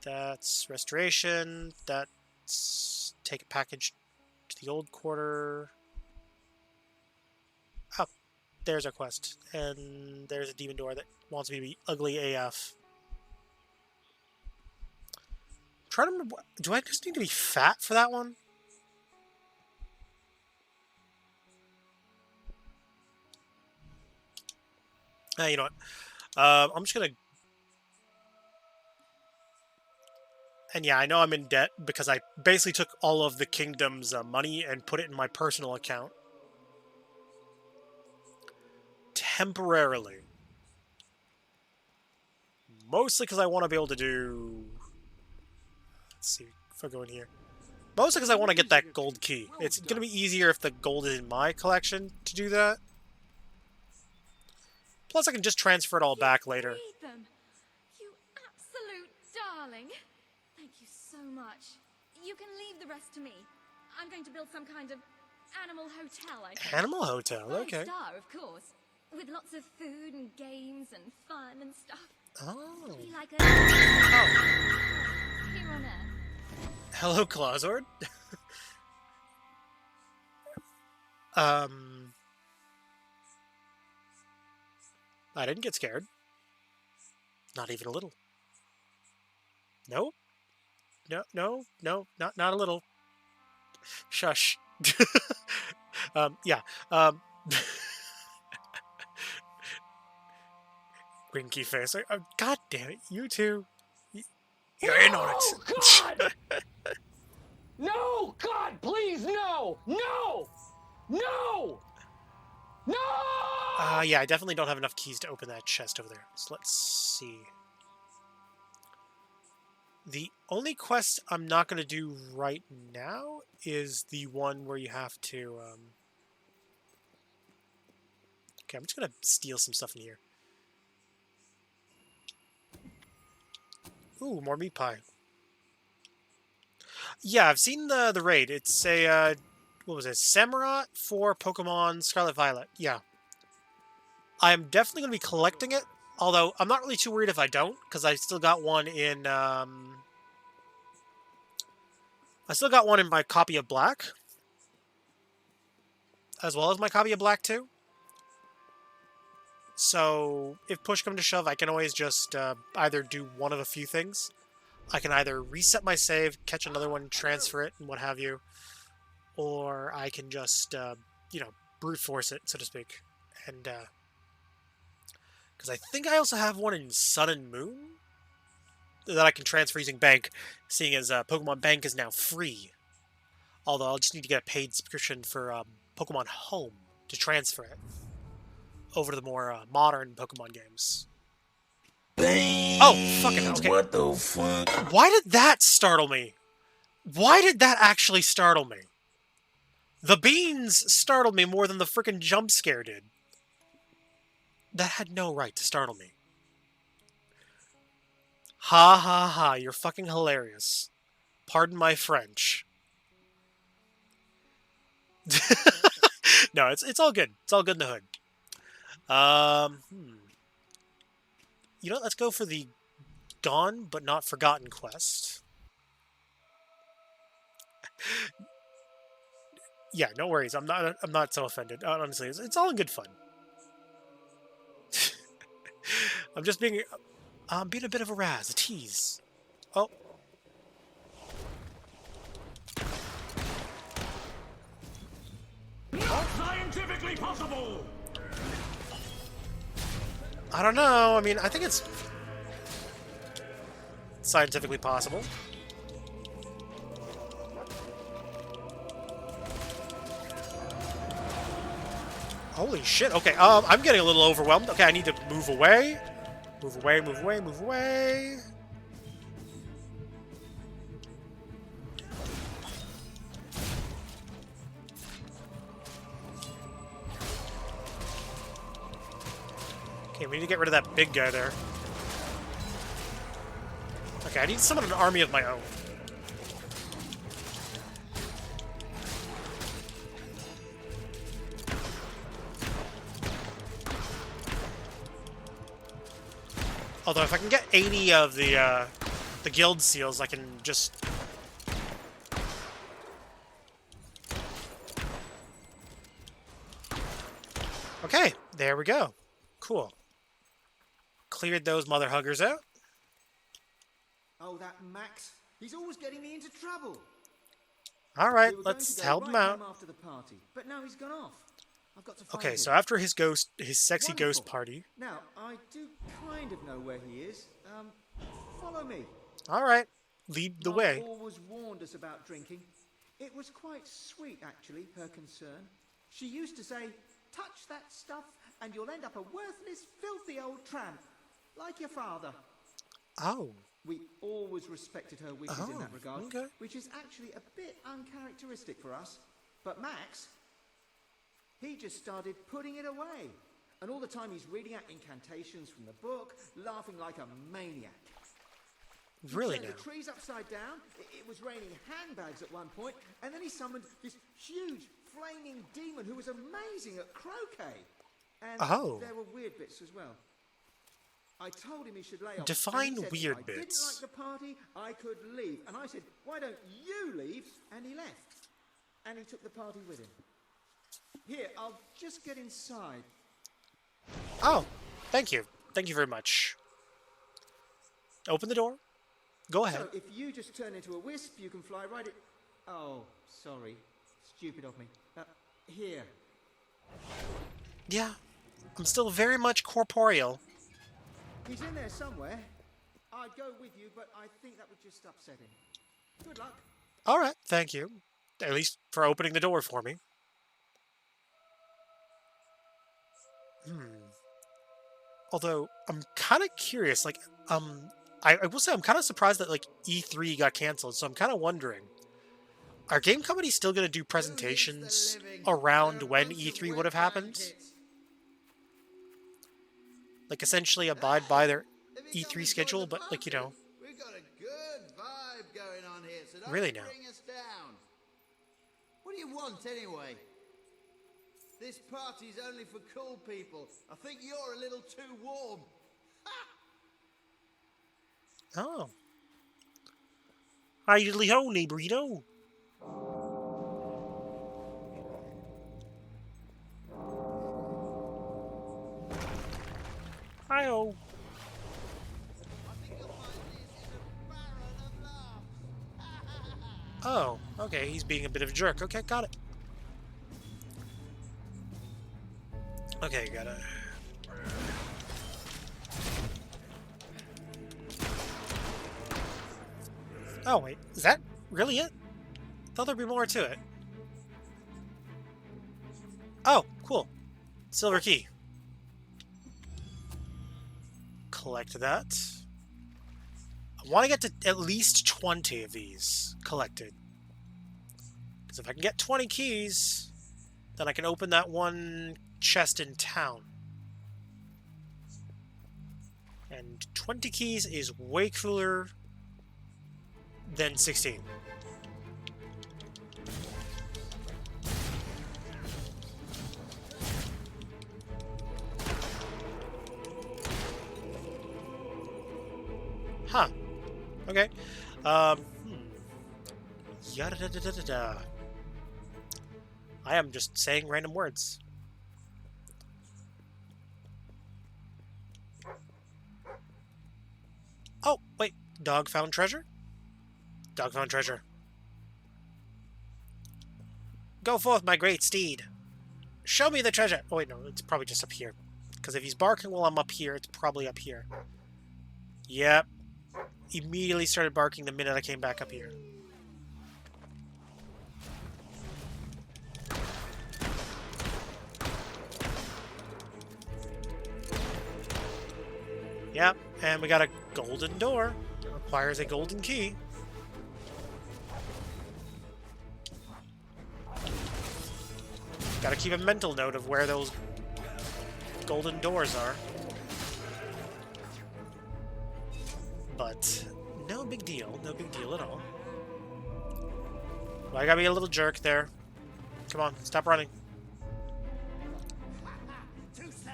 that's restoration. That's take a package to the old quarter. Oh, there's our quest. And there's a demon door that wants me to be ugly AF. I'm trying to remember, do I just need to be fat for that one? You know what? I'm just gonna... And yeah, I know I'm in debt because I basically took all of the kingdom's money and put it in my personal account. Temporarily. Mostly because I want to be able to do... Let's see if I go in here. Mostly because I want to get that gold key. It's going to be easier if the gold is in my collection to do that. Plus I can just transfer it all back later. Them. You absolute darling. Thank you so much. You can leave the rest to me. I'm going to build some kind of animal hotel, I think. Animal hotel, okay. 5-star, of course. With lots of food and games and fun and stuff. Oh. Be like a... oh. Here on Earth. Hello, Clawzord. I didn't get scared. Not even a little. No? No, not a little. Shush. Yeah. Winky face. God damn it, you two. You're in on it. God! No! God, please, no! No! No! No! Yeah, I definitely don't have enough keys to open that chest over there. So let's see. The only quest I'm not going to do right now is the one where you have to... Okay, I'm just going to steal some stuff in here. Ooh, more meat pie. Yeah, I've seen the raid. It's a, what was it? Samurott for Pokemon Scarlet Violet. Yeah. I'm definitely going to be collecting it, although I'm not really too worried if I don't, because I still got one in, I still got one in my copy of Black, as well as my copy of Black 2. So, if push comes to shove, I can always just either do one of a few things. I can either reset my save, catch another one, transfer it, and what have you. Or I can just, you know, brute force it, so to speak. And, because I think I also have one in Sun and Moon that I can transfer using Bank, seeing as Pokemon Bank is now free. Although I'll just need to get a paid subscription for Pokemon Home to transfer it over to the more modern Pokemon games. Dang, oh, fucking okay. What the fuck? Why did that startle me? Why did that actually startle me? The beans startled me more than the frickin' jump scare did. That had no right to startle me. Ha ha ha, you're fucking hilarious. Pardon my French. No, it's all good. It's all good in the hood. You know, let's go for the Gone but Not Forgotten quest. Yeah, no worries. I'm not so offended. Honestly, it's all in good fun. I'm just being a bit of a razz, a tease. Oh. Not scientifically possible. I don't know. I mean, I think it's scientifically possible. Holy shit. Okay, I'm getting a little overwhelmed. Okay, I need to move away. Move away, move away, move away. Okay, we need to get rid of that big guy there. Okay, I need to summon an army of my own. Although if I can get 80 of the guild seals, I can just... Okay, there we go. Cool. Cleared those mother huggers out. Oh, that Max. He's always getting me into trouble. All right, We were going let's to go help right him out. home after the party, but now he's gone off. I've got to find Okay, him. so after his sexy Wonderful. ghost party. Now, I do kind of know where he is. Follow me. All right, lead the Mum way. always warned us about drinking. It was quite sweet, actually, her concern. She used to say, touch that stuff and you'll end up a worthless, filthy old tramp, like your father. Oh. We always respected her wishes in that regard, okay. which is actually a bit uncharacteristic for us. But Max, he just started putting it away. And all the time he's reading out incantations from the book, laughing like a maniac. Really He now? turned the trees upside down. It was raining handbags at one point, and then he summoned this huge flaming demon who was amazing at croquet. And there were weird bits as well. I told him he should lay off. Define and he said weird if bits. I didn't like the party, I could leave. And I said, why don't you leave? And he left. And he took the party with him. Here, I'll just get inside. Oh, thank you. Thank you very much. Open the door. Go ahead. So if you just turn into a wisp, you can fly right in. Oh, sorry. Stupid of me. Here. Yeah, I'm still very much corporeal. He's in there somewhere. I'd go with you, but I think that would just upset him. Good luck. All right, thank you. At least for opening the door for me. Although, I'm kind of curious, like, I will say I'm kind of surprised that, like, E3 got cancelled, so I'm kind of wondering, are game companies still going to do presentations around when E3 would have happened? Like, essentially abide by their E3 schedule, but, like, you know... We've got a good vibe going on here, so don't Really now. bring us down. What do you want, anyway? This party's only for cool people. I think you're a little too warm. Oh. Hi, diddly ho, neighborito. Hi-oh. Oh, okay, he's being a bit of a jerk. Okay, got it. Okay, gotta... Oh, wait, is that really it? Thought there'd be more to it. Oh, cool. Silver key. Collect that. I want to get to at least 20 of these collected. Because if I can get 20 keys, then I can open that one chest in town. And 20 keys is way cooler than 16. Huh. Okay. Yada da da da da da. I am just saying random words. Oh, wait. Dog found treasure? Dog found treasure. Go forth, my great steed. Show me the treasure. Oh, wait, no. It's probably just up here. Because if he's barking while I'm up here, it's probably up here. Yep. Immediately started barking the minute I came back up here. Yep, and we got a golden door. It requires a golden key. Gotta keep a mental note of where those golden doors are. but no big deal. No big deal at all. Well, I gotta be a little jerk there. Come on, stop running. Too slow.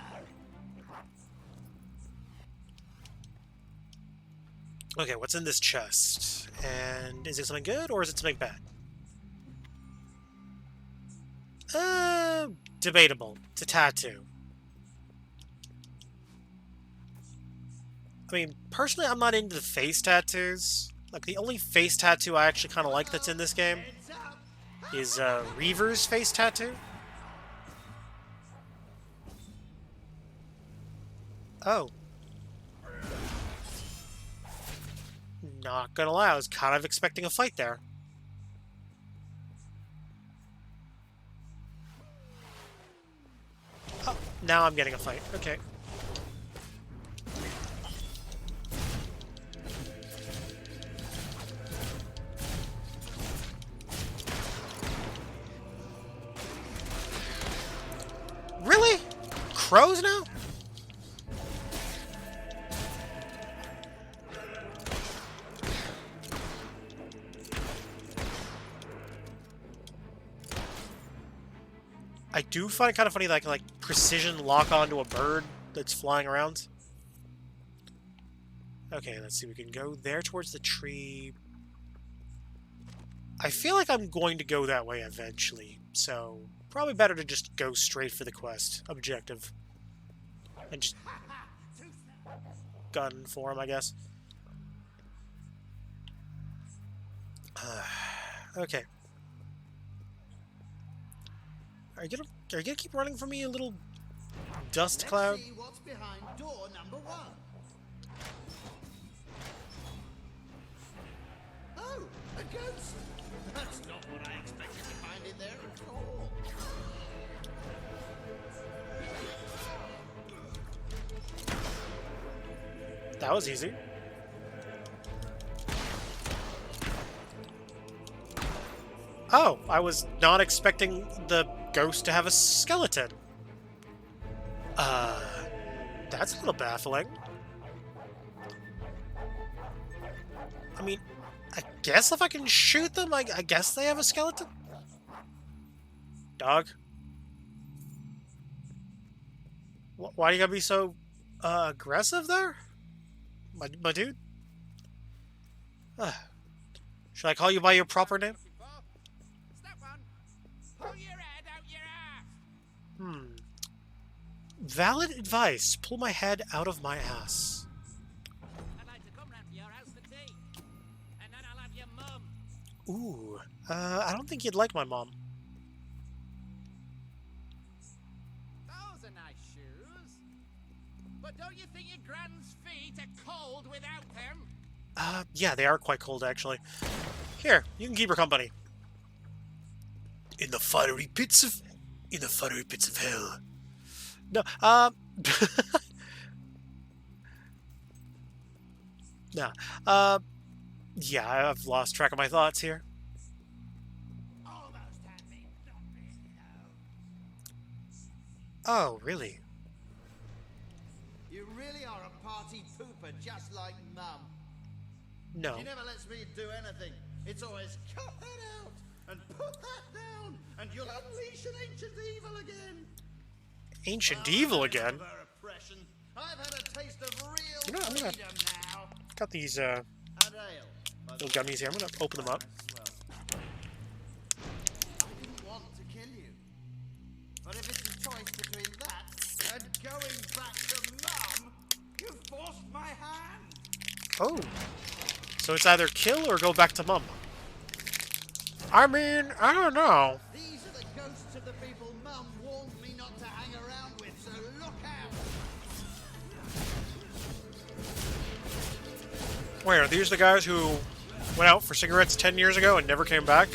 Okay, what's in this chest? And is it something good or is it something bad? Debatable. It's a tattoo. I mean, personally, I'm not into the face tattoos. Like, the only face tattoo I actually kind of like that's in this game is Reaver's face tattoo. Oh. Not gonna lie, I was kind of expecting a fight there. Oh, now I'm getting a fight. Okay. Really? Crows now? I do find it kind of funny that I can, like, precision lock onto a bird that's flying around. Okay, let's see. We can go there towards the tree. I feel like I'm going to go that way eventually, so probably better to just go straight for the quest objective. And just gun for him, I guess. Okay. Are you gonna keep running from me, you little dust cloud? Let's see what's behind door number 1. Oh, a ghost! That's not what I expected to find in there at all. That was easy. Oh, I was not expecting the ghost to have a skeleton. That's a little baffling. I mean, I guess if I can shoot them, I guess they have a skeleton? Dog? Why do you gotta be so, aggressive there? My dude? Should I call you by your proper name? Valid advice. Pull my head out of my ass. I'd like to come round to your house for tea. And then I'll have your mum. Ooh. I don't think you'd like my mom. Those are nice shoes. But don't you think your grand's feet are cold without them? Yeah, they are quite cold, actually. Here, you can keep her company. In the fiery pits of hell. No, nah, yeah, I've lost track of my thoughts here. Almost had me, not really though. Oh, really? You really are a party pooper, just like Mum. No. She never lets me do anything. It's always cut that out and put that down, and you'll unleash an ancient evil again. Ancient evil again? I've had a taste of real You know, I'm gonna freedom now. got these And ale. little gummies here. I'm gonna open them up. I didn't want to kill you, but if it's a choice between that and going back to Mum, you've forced my hand. Oh. So it's either kill or go back to Mum. I mean, I don't know. These are the ghosts of the people Mum warned me not to hang around with, so look out. Wait, are these the guys who went out for cigarettes 10 years ago and never came back?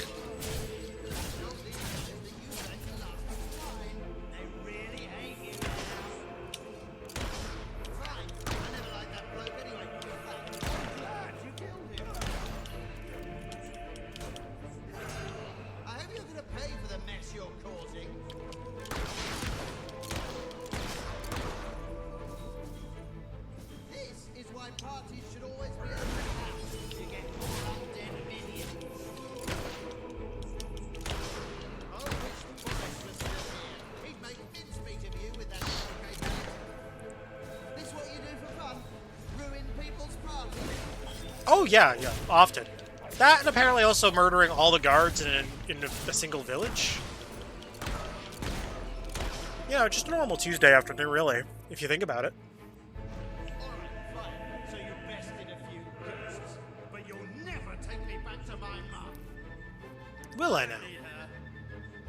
I hope you're gonna pay for the mess you're causing. This is why parties should always be open Oh yeah, yeah, often. That and apparently also murdering all the guards in a single village. You know, just a normal Tuesday afternoon, really, if you think about it. Alright, fine. So you bested a few ghosts, but you'll never take me back to my mum. Will I now?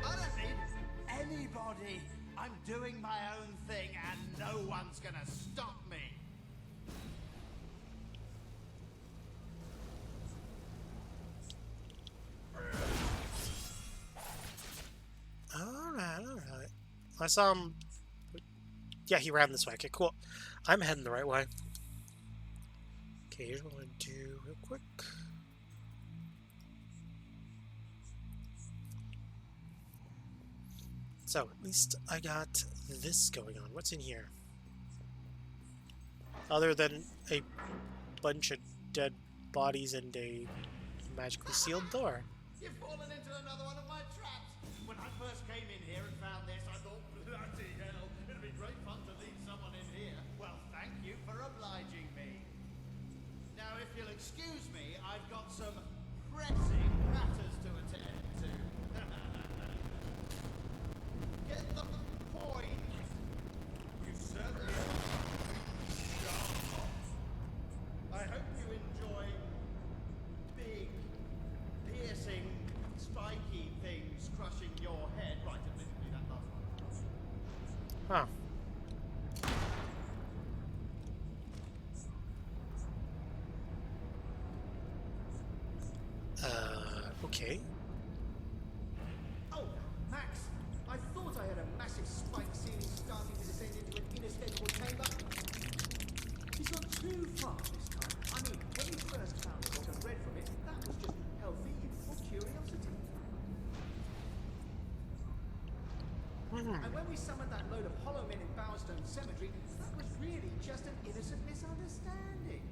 I don't need anybody. I'm doing my own thing and no one's gonna stop me. Alright. I saw him. Yeah, he ran this way. Okay, cool. I'm heading the right way. Okay, here's what I'm gonna do real quick. So, at least I got this going on. What's in here? Other than a bunch of dead bodies and a magically sealed door. You've fallen into another one of my traps. When I first came in here and found this, I thought, bloody hell, it'd be great fun to leave someone in here. Well, thank you for obliging me. Now, if you'll excuse me, I've got some pressing matters to attend to. Get the point? You certainly are. I hope you enjoy big, piercing, spiky things crushing your head. Right, admittedly, that last one. Huh. Okay. Oh, Max, I thought I had a massive spike ceiling starting to descend into an inescapable chamber. It's not too far this time. I mean, when we first found the book and read from it, that was just healthy youthful curiosity. And when we summoned that load of hollow men in Bowerstone Cemetery, that was really just an innocent misunderstanding.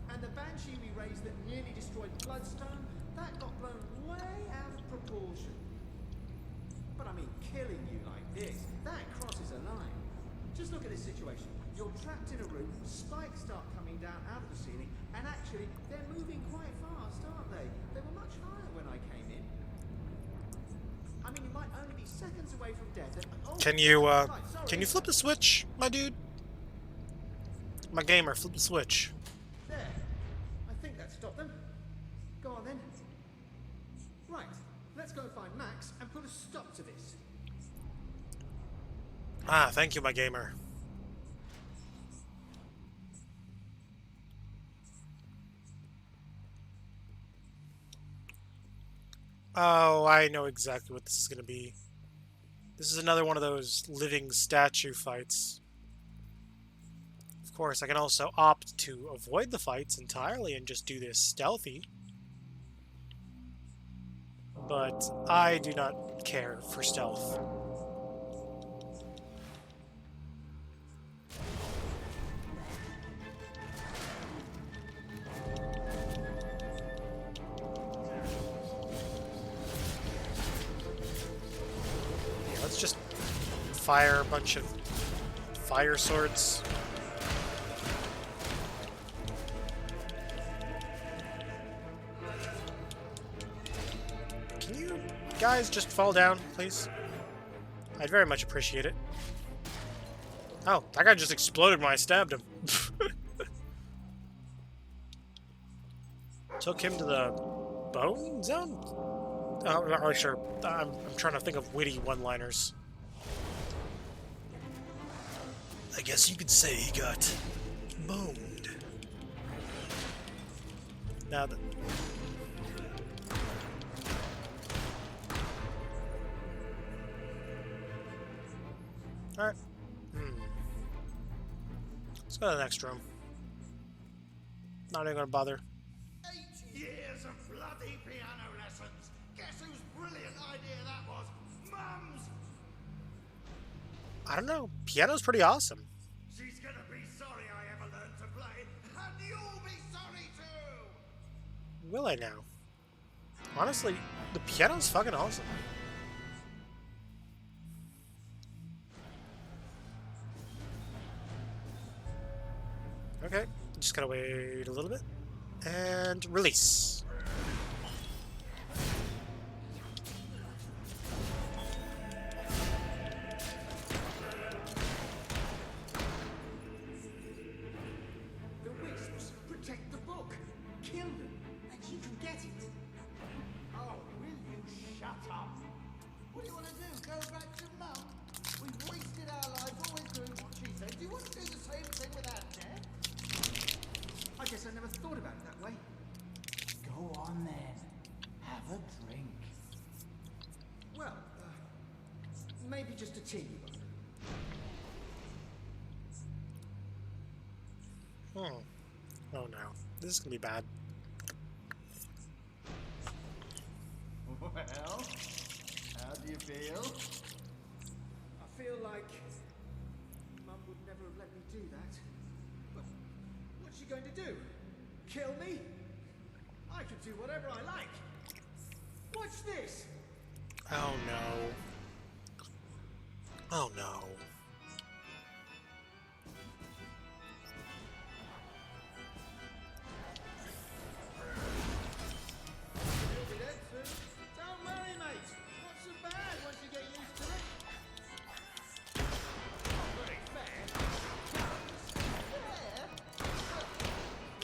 And the banshee we raised that nearly destroyed Bloodstone, that got blown way out of proportion. But I mean, killing you like this, that crosses a line. Just look at this situation. You're trapped in a room, spikes start coming down out of the ceiling, and actually, they're moving quite fast, aren't they? They were much higher when I came in. I mean, you might only be seconds away from death. And, oh, Can you flip the switch, my dude? My gamer, flip the switch. There. I think that stopped them. Go on then. Right. Let's go and find Max and put a stop to this. Ah, thank you, my gamer. Oh, I know exactly what this is going to be. This is another one of those living statue fights. Of course, I can also opt to avoid the fights entirely and just do this stealthy. But I do not care for stealth. Let's just fire a bunch of fire swords. Can you guys just fall down, please? I'd very much appreciate it. Oh, that guy just exploded when I stabbed him. Took him to the bone zone? I'm not really sure. I'm trying to think of witty one-liners. I guess you could say he got boned. Now that... Alright. Let's go to the next room. Not even gonna bother. 8 years of bloody piano lessons. Guess whose brilliant idea that was? Mum's! I don't know. Piano's pretty awesome. She's gonna be sorry I ever learned to play, and you'll be sorry too! Will I now? Honestly, the piano's fucking awesome. Okay, just gotta wait a little bit. And release. The Wisps protect the book. Kill them, and you can get it. Oh, will you shut up? What do you want to do? Go back to Mum? We've wasted our lives always doing what she said. Do you want to do the same thing without Jeff? I guess I never thought about it that way. Go on then. Have a drink. Well, maybe just a teeny one. Oh no. This is gonna be bad. Well, how do you feel? I feel like Mum would never have let me do that. But what's she going to do? Kill me? I could do whatever I like. Watch this. Oh no. Oh no. You'll be dead soon. Don't worry, mate. Not so bad once you get used to it. Not very fair. Fair?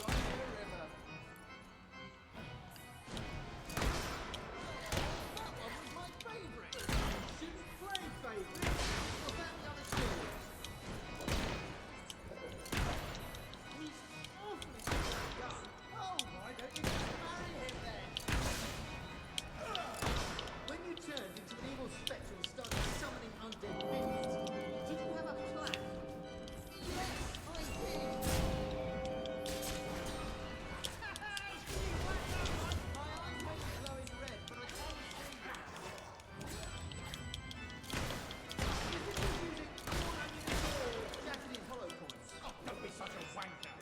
Right in the river. That one was my favourite. Shouldn't play favourite. Was that the other story? He's awfully good at a gun. Oh, why don't you just marry him then? When you turned into an evil spectre and started summoning undead minions, did you have a plan? Yes, I did. My eyes may be glowing red, but I can't see that. Is this just using 400 shattered in hollow points? Oh, don't be such a wanker.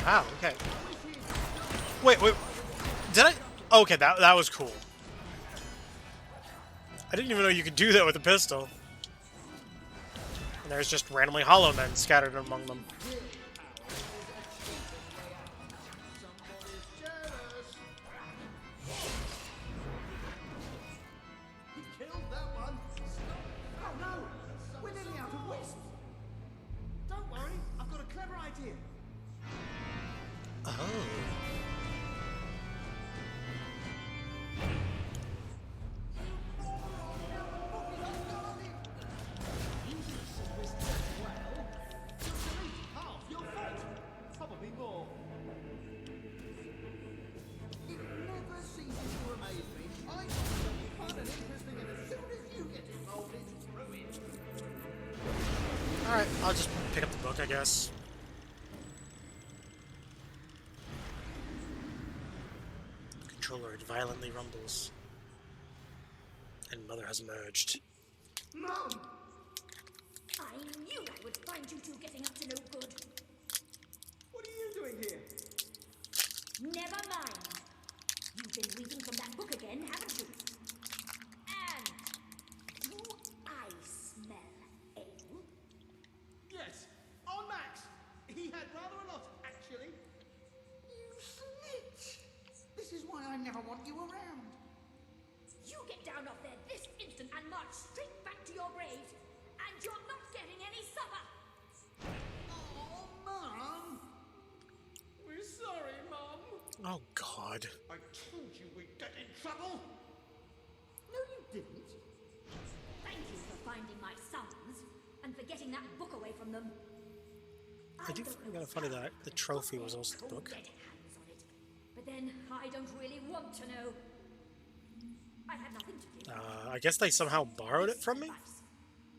Wow, okay. Wait. Did I? Okay, that was cool. I didn't even know you could do that with a pistol. And there's just randomly hollow men scattered among them. Somebody's jealous. He killed that one. Oh no! We're nearly out of wisps! Don't worry, I've got a clever idea. Oh. Half your fault. Probably more. It never ceases to amaze me. I find something fun and interesting, and as soon as you get involved, it's ruined. Alright, I'll just pick up the book, I guess. The controller violently rumbles. And Mother has emerged. Mom! I knew I would find you two getting up to no good. What are you doing here? Never mind. You've been reading from that book again, haven't you? And do I smell ale? Yes, on Max. He had rather a lot, actually. You snitch! This is why I never want you around. You get down off there this instant and march straight back to your graves. And you're not getting any supper. Oh, Mum! We're sorry, Mum. Oh, God. I told you we'd get in trouble. No, you didn't. Thank you for finding my sons and for getting that book away from them. I do find it kind of funny that the trophy was also the book. Dead hands on it. But then I don't really want to know. I had nothing to give. I guess they somehow borrowed it from me?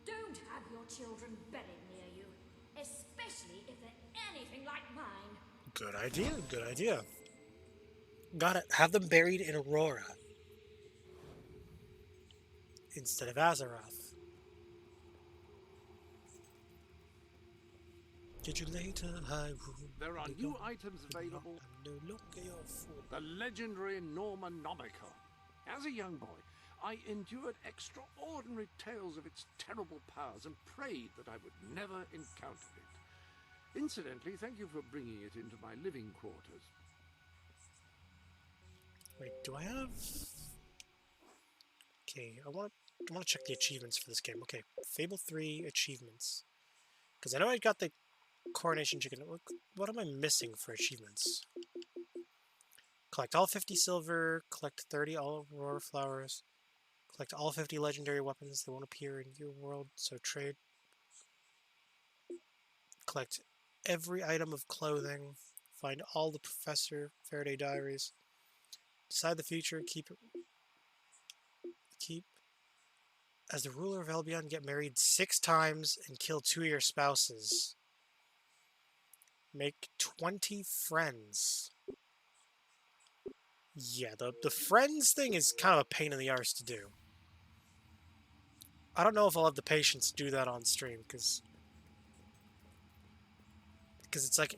Don't have your children buried near you, especially if they're anything like mine. Good idea, good idea. Got it. Have them buried in Aurora. Instead of Azeroth. Did you later, Hyrule? There are new items available. No longer your fool. The legendary Normanomica. As a young boy, I endured extraordinary tales of its terrible powers and prayed that I would never encounter it. Incidentally, thank you for bringing it into my living quarters. Wait, do I have... Okay, I want to check the achievements for this game. Okay, Fable 3 achievements. Because I know I got the Coronation Chicken. What am I missing for achievements? Collect all 50 silver, collect 30 all Aurora flowers, collect all 50 legendary weapons. They won't appear in your world, so trade. Collect every item of clothing. Find all the Professor Faraday diaries. Decide the future. Keep as the ruler of Albion, get married 6 times and kill 2 of your spouses. Make 20 friends. Yeah, the friends thing is kind of a pain in the arse to do. I don't know if I'll have the patience to do that on stream, because it's like,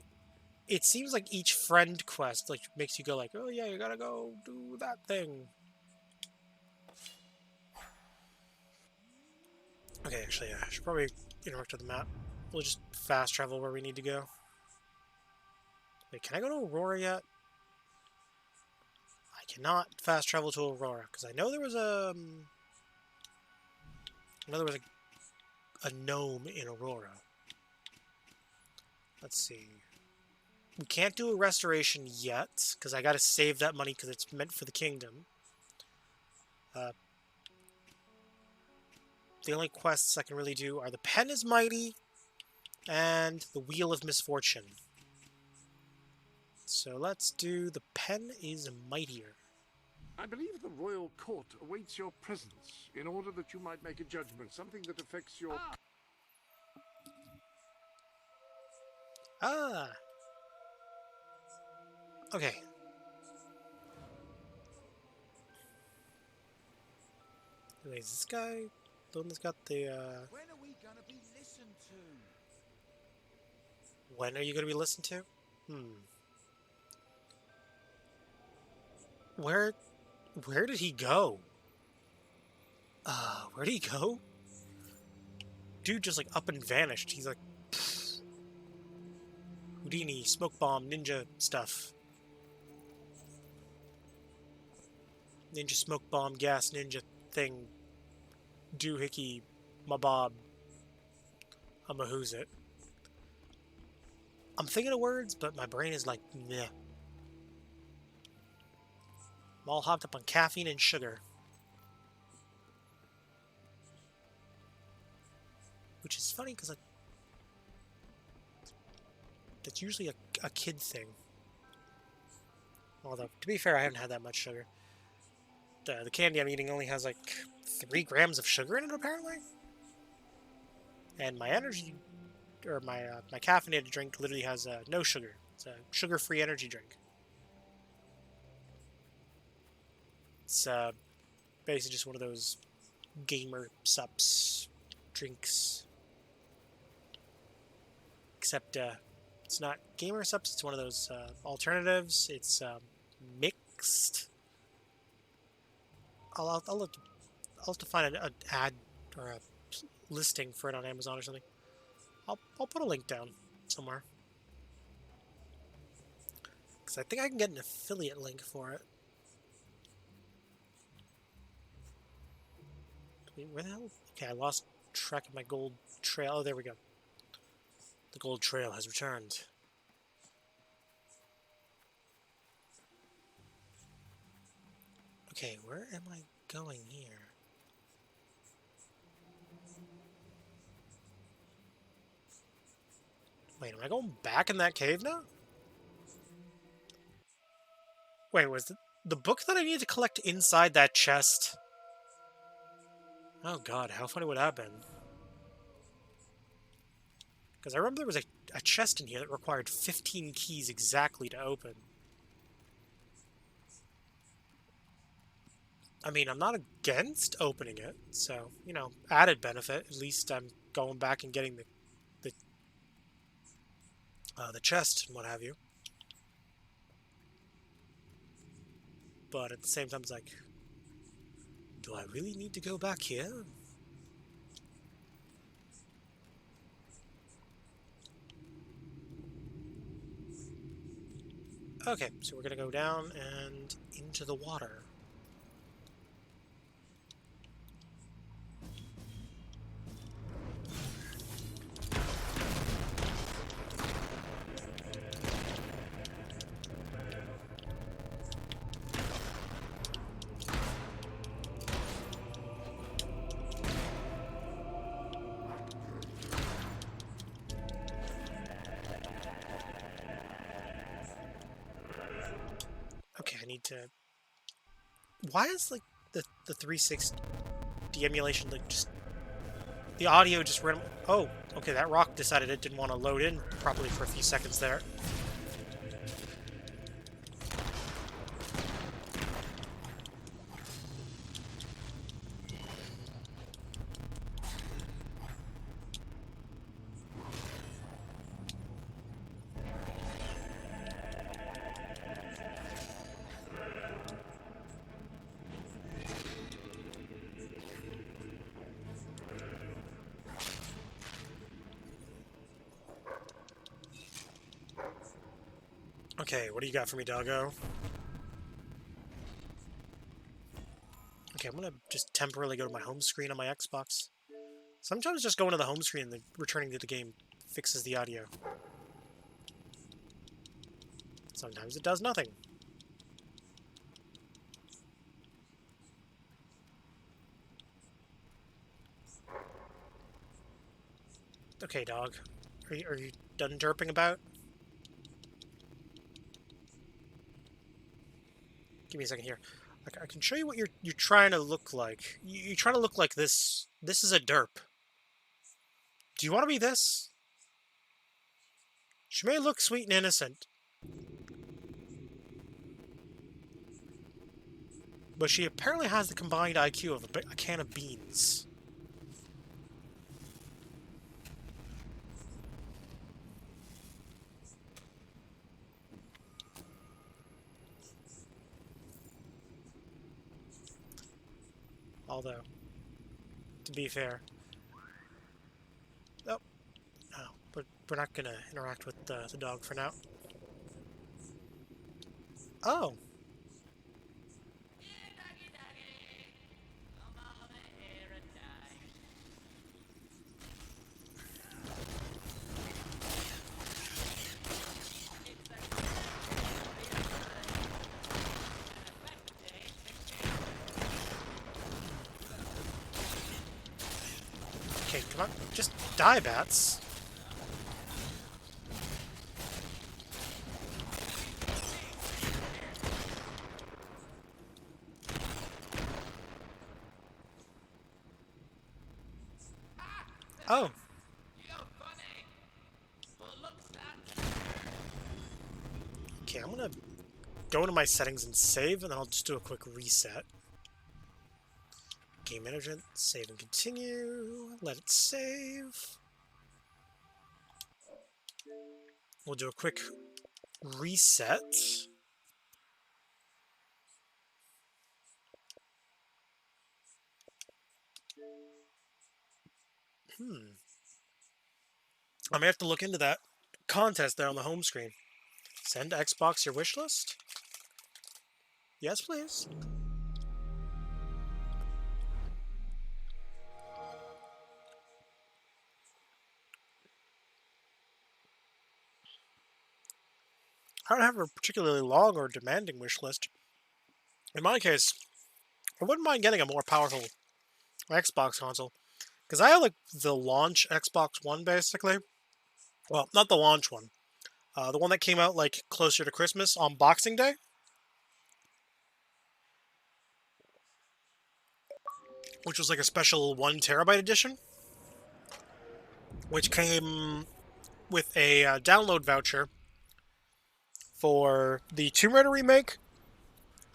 it seems like each friend quest like makes you go like, oh yeah, you gotta go do that thing. Okay, actually, yeah, I should probably interact with the map. We'll just fast travel where we need to go. Wait, can I go to Aurora yet? I cannot fast travel to Aurora, because I know there was a... a gnome in Aurora. Let's see. We can't do a restoration yet, because I gotta save that money because it's meant for the kingdom. The only quests I can really do are the Pen is Mighty and the Wheel of Misfortune. So let's do the Pen is Mightier. I believe the royal court awaits your presence in order that you might make a judgment, something that affects your... Ah! Okay. Wait, is this guy the one that's got the, When are we gonna be listened to? When are you gonna be listened to? Where did he go? Where'd he go? Dude just like up and vanished. He's like... Pfft. Houdini, smoke bomb, ninja stuff. Ninja smoke bomb, gas ninja thing. Doohickey, mabob. I'm a who's it. I'm thinking of words, but my brain is like, meh. I'm all hopped up on caffeine and sugar. Which is funny, because that's usually a kid thing. Although, to be fair, I haven't had that much sugar. The candy I'm eating only has like 3 grams of sugar in it, apparently. And my energy, or my caffeinated drink literally has no sugar. It's a sugar-free energy drink. It's basically just one of those gamer sups drinks. Except it's not gamer sups, it's one of those alternatives. It's mixed. I'll have to find an ad or a listing for it on Amazon or something. I'll put a link down somewhere. Because I think I can get an affiliate link for it. Wait, where the hell? Okay, I lost track of my gold trail. Oh, there we go. The gold trail has returned. Okay, where am I going here? Wait, am I going back in that cave now? Wait, was the book that I needed to collect inside that chest? Oh god, how funny would that have been? Because I remember there was a chest in here that required 15 keys exactly to open. I mean, I'm not against opening it, so, you know, added benefit. At least I'm going back and getting the chest and what have you. But at the same time, it's like, do I really need to go back here? Okay, so we're gonna go down and into the water. Okay, I need to... Why is, like, the 360 emulation, like, just... The audio just ran... Oh, okay, that rock decided it didn't want to load in properly for a few seconds there. Okay, what do you got for me, doggo? Okay, I'm gonna just temporarily go to my home screen on my Xbox. Sometimes just going to the home screen and then returning to the game fixes the audio. Sometimes it does nothing. Okay, dog. Are you done derping about? Give me a second here. I can show you what you're trying to look like. You're trying to look like this. This is a derp. Do you want to be this? She may look sweet and innocent, but she apparently has the combined IQ of a can of beans. Although, to be fair, oh, no, but we're not gonna interact with the dog for now. Oh. Okay, come on, just die, bats. Oh. Okay, I'm gonna go into my settings and save, and then I'll just do a quick reset. Game management, save and continue, let it save. We'll do a quick reset. I may have to look into that contest there on the home screen. Send Xbox your wish list? Yes, please. I don't have a particularly long or demanding wish list. In my case, I wouldn't mind getting a more powerful Xbox console. Because I have, like, the launch Xbox One, basically. Well, not the launch one. The one that came out, like, closer to Christmas on Boxing Day. Which was, like, a special 1 terabyte edition. Which came with a download voucher for the Tomb Raider remake,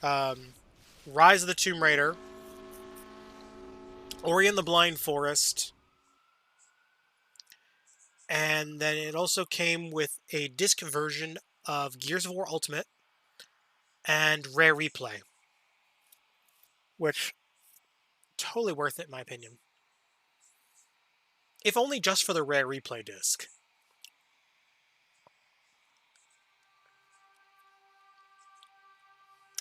Rise of the Tomb Raider, Ori and the Blind Forest, and then it also came with a disc version of Gears of War Ultimate and Rare Replay, which, totally worth it in my opinion. If only just for the Rare Replay disc.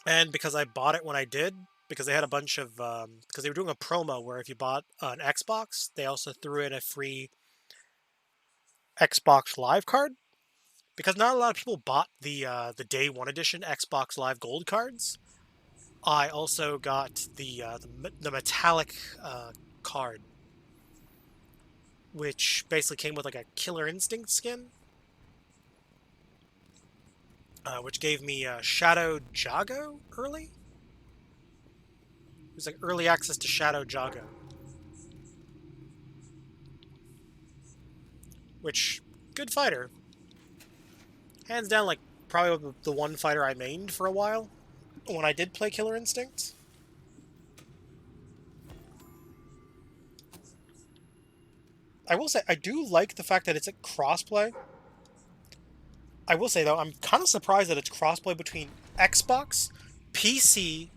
And because I bought it when I did, because they had a bunch of, because they were doing a promo where if you bought an Xbox, they also threw in a free Xbox Live card. Because not a lot of people bought the Day 1 edition Xbox Live Gold cards. I also got the metallic card, which basically came with like a Killer Instinct skin, which gave me Shadow Jago early. It was like early access to Shadow Jago, which good fighter, hands down. Like probably the one fighter I mained for a while when I did play Killer Instinct. I will say, I do like the fact that it's a crossplay. I will say, though, I'm kind of surprised that it's crossplay between Xbox, PC,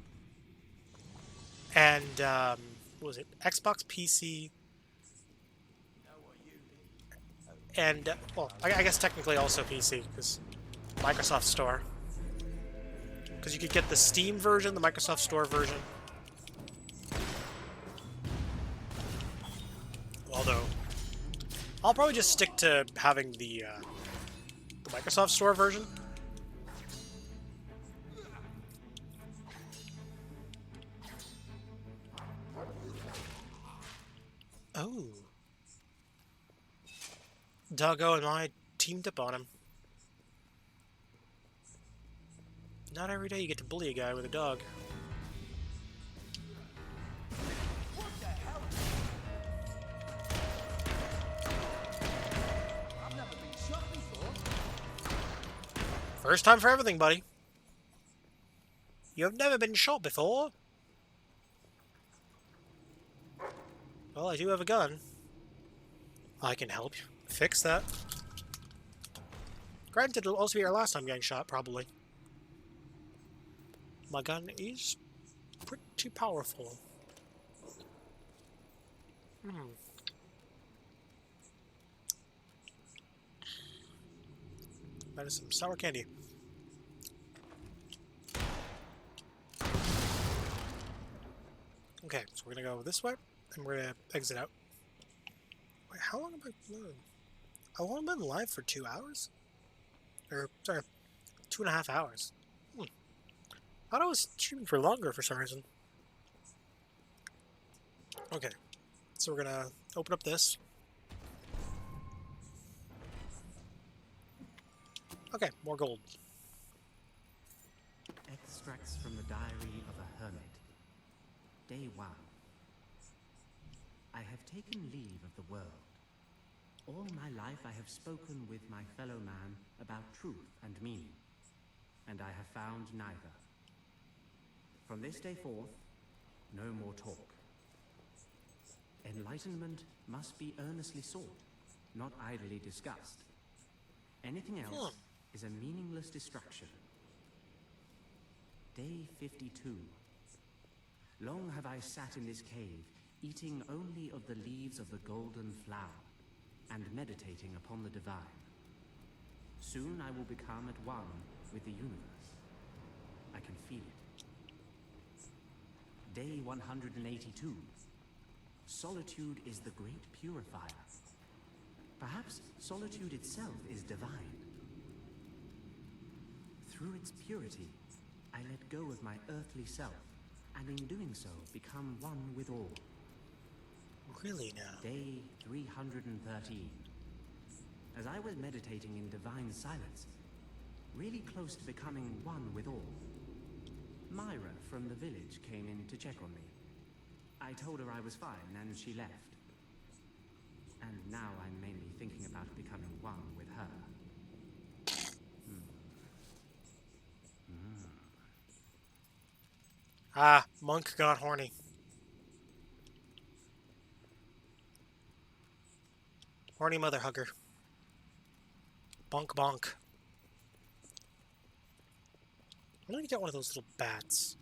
and, what was it? Xbox, PC, and, well, I guess technically also PC, because Microsoft Store. Because you could get the Steam version, the Microsoft Store version. Although, I'll probably just stick to having the Microsoft Store version. Oh. Doggo and I teamed up on him. Not every day you get to bully a guy with a dog. I've never been shot before. First time for everything, buddy. You've never been shot before? Well, I do have a gun. I can help you fix that. Granted, it'll also be our last time getting shot, probably. My gun is pretty powerful. That is some sour candy. Okay, so we're gonna go this way, and we're gonna exit out. Wait, how long have I been? I've only been live for 2 hours? Or, sorry, 2.5 hours. I thought I was streaming for longer for some reason. Okay, so we're gonna open up this. Okay, more gold. Extracts from the diary of a hermit. Day 1. I have taken leave of the world. All my life I have spoken with my fellow man about truth and meaning, and I have found neither. From this day forth, no more talk. Enlightenment must be earnestly sought, not idly discussed. Anything else is a meaningless distraction. Day 52. Long have I sat in this cave, eating only of the leaves of the golden flower, and meditating upon the divine. Soon I will become at one with the universe. I can feel it. Day 182. Solitude is the great purifier. Perhaps solitude itself is divine. Through its purity, I let go of my earthly self, and in doing so, become one with all. Really now? Day 313. As I was meditating in divine silence, really close to becoming one with all, Myra from the village came in to check on me. I told her I was fine, and she left. And now I'm mainly thinking about becoming one with her. Ah, Monk got horny. Horny mother hugger. Bonk bonk. I'm gonna get one of those little bats.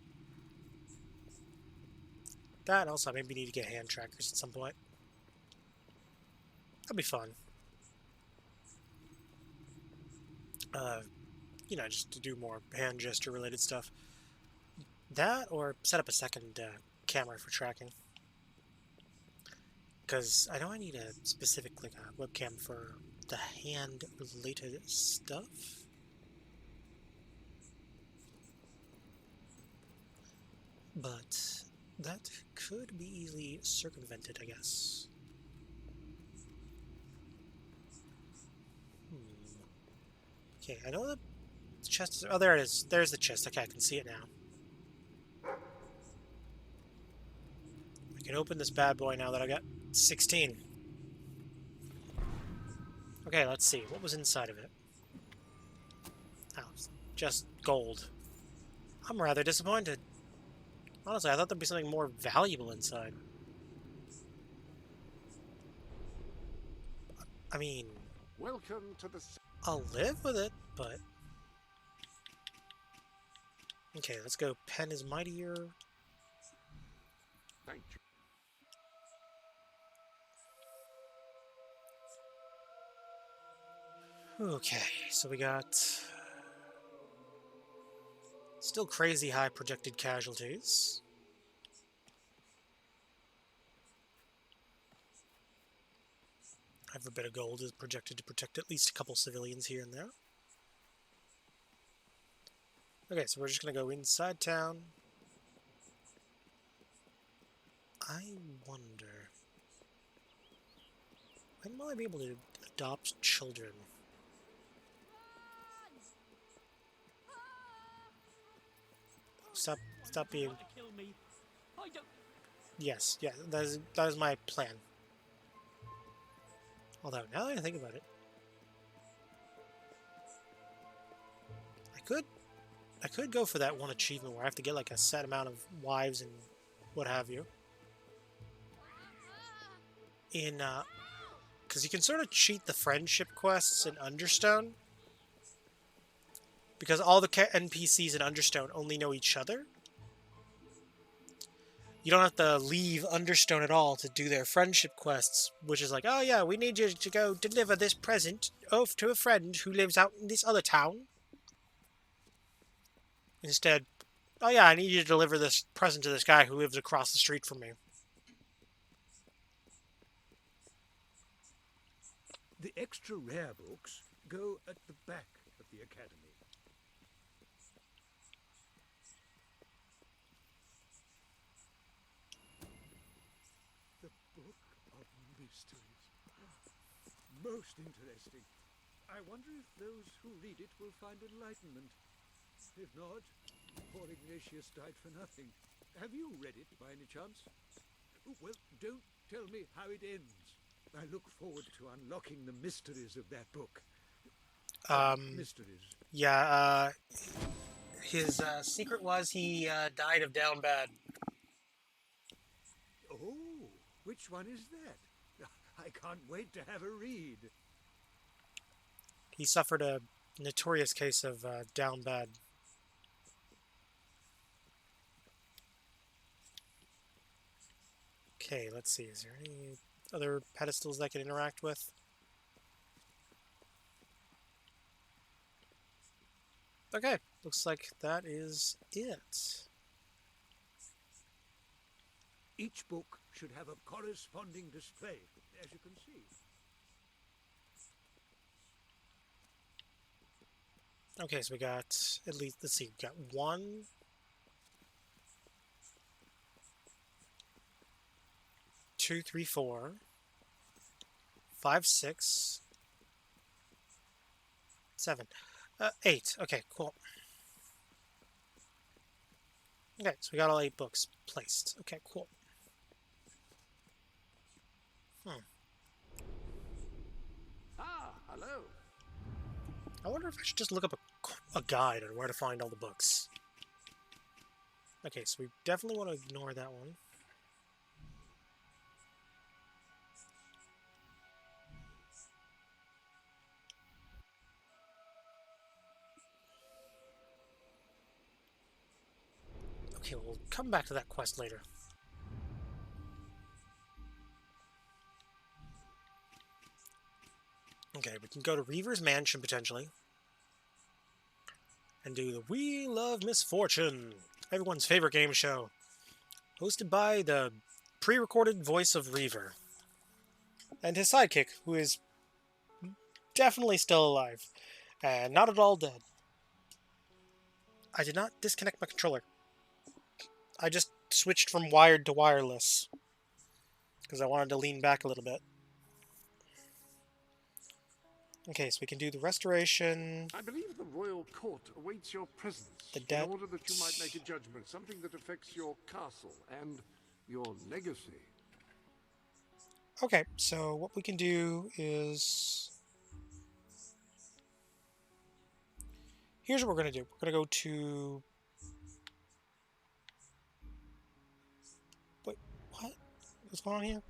That, and also maybe need to get hand trackers at some point. That'd be fun. You know, just to do more hand gesture related stuff. That, or set up a second camera for tracking. Because I know I need a specific like a webcam for the hand-related stuff. But that could be easily circumvented, I guess. Okay, I know the chest is... Oh, there it is. There's the chest. Okay, I can see it now. I can open this bad boy now that I got 16. Okay, let's see. What was inside of it? Oh, just gold. I'm rather disappointed. Honestly, I thought there'd be something more valuable inside. I mean... Welcome to the... I'll live with it, but... Okay, let's go. Pen is mightier. Thank you. Okay, so we got... Still crazy high projected casualties. Every bit of gold is projected to protect at least a couple civilians here and there. Okay, so we're just going to go inside town. I wonder... when will I be able to adopt children? Stop being... Yes, yeah, that is my plan. Although, now that I think about it, I could go for that one achievement where I have to get like a set amount of wives and what have you. Because you can sort of cheat the friendship quests in Understone. Because all the NPCs in Understone only know each other. You don't have to leave Understone at all to do their friendship quests, which is like, oh yeah, we need you to go deliver this present off to a friend who lives out in this other town. Instead, oh yeah, I need you to deliver this present to this guy who lives across the street from me. The extra rare books go at the back of the academy. The Book of Mysteries. Most interesting. I wonder if those who read it will find enlightenment. If not, poor Ignatius died for nothing. Have you read it by any chance? Well, don't tell me how it ends. I look forward to unlocking the mysteries of that book. Mysteries. Yeah, his secret was he died of down bad. Oh, which one is that? I can't wait to have a read. He suffered a notorious case of down bad. Okay, let's see. Is there any other pedestals I can interact with? Okay, looks like that is it. Each book should have a corresponding display, as you can see. Okay, so we got at least, let's see, we got 1, 2, 3, 4, 5, 6, 7, 8. Okay, cool. Okay, so we got all 8 books placed. Okay, cool. Ah, hello. I wonder if I should just look up a guide on where to find all the books. Okay, so we definitely want to ignore that one. Okay, we'll come back to that quest later. Okay, we can go to Reaver's Mansion, potentially. And do the Wheel of Misfortune. Everyone's favorite game show. Hosted by the pre-recorded voice of Reaver. And his sidekick, who is definitely still alive. And not at all dead. I did not disconnect my controller. I just switched from wired to wireless. Because I wanted to lean back a little bit. Okay, so we can do the restoration. I believe the royal court awaits your presence in order that you might make a judgment, something that affects your castle and your legacy. Okay, so what we can do is... Here's what we're going to do. We're going to go to... Wait, what? What's going on here?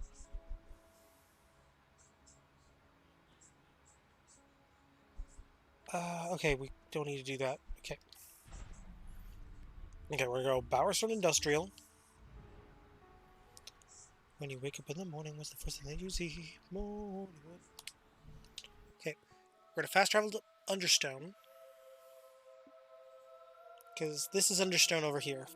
Okay, we don't need to do that. Okay. Okay, we're going to go Bowerstone Industrial. When you wake up in the morning, what's the first thing that you see? Morning. Okay, we're going to fast travel to Understone. Because this is Understone over here.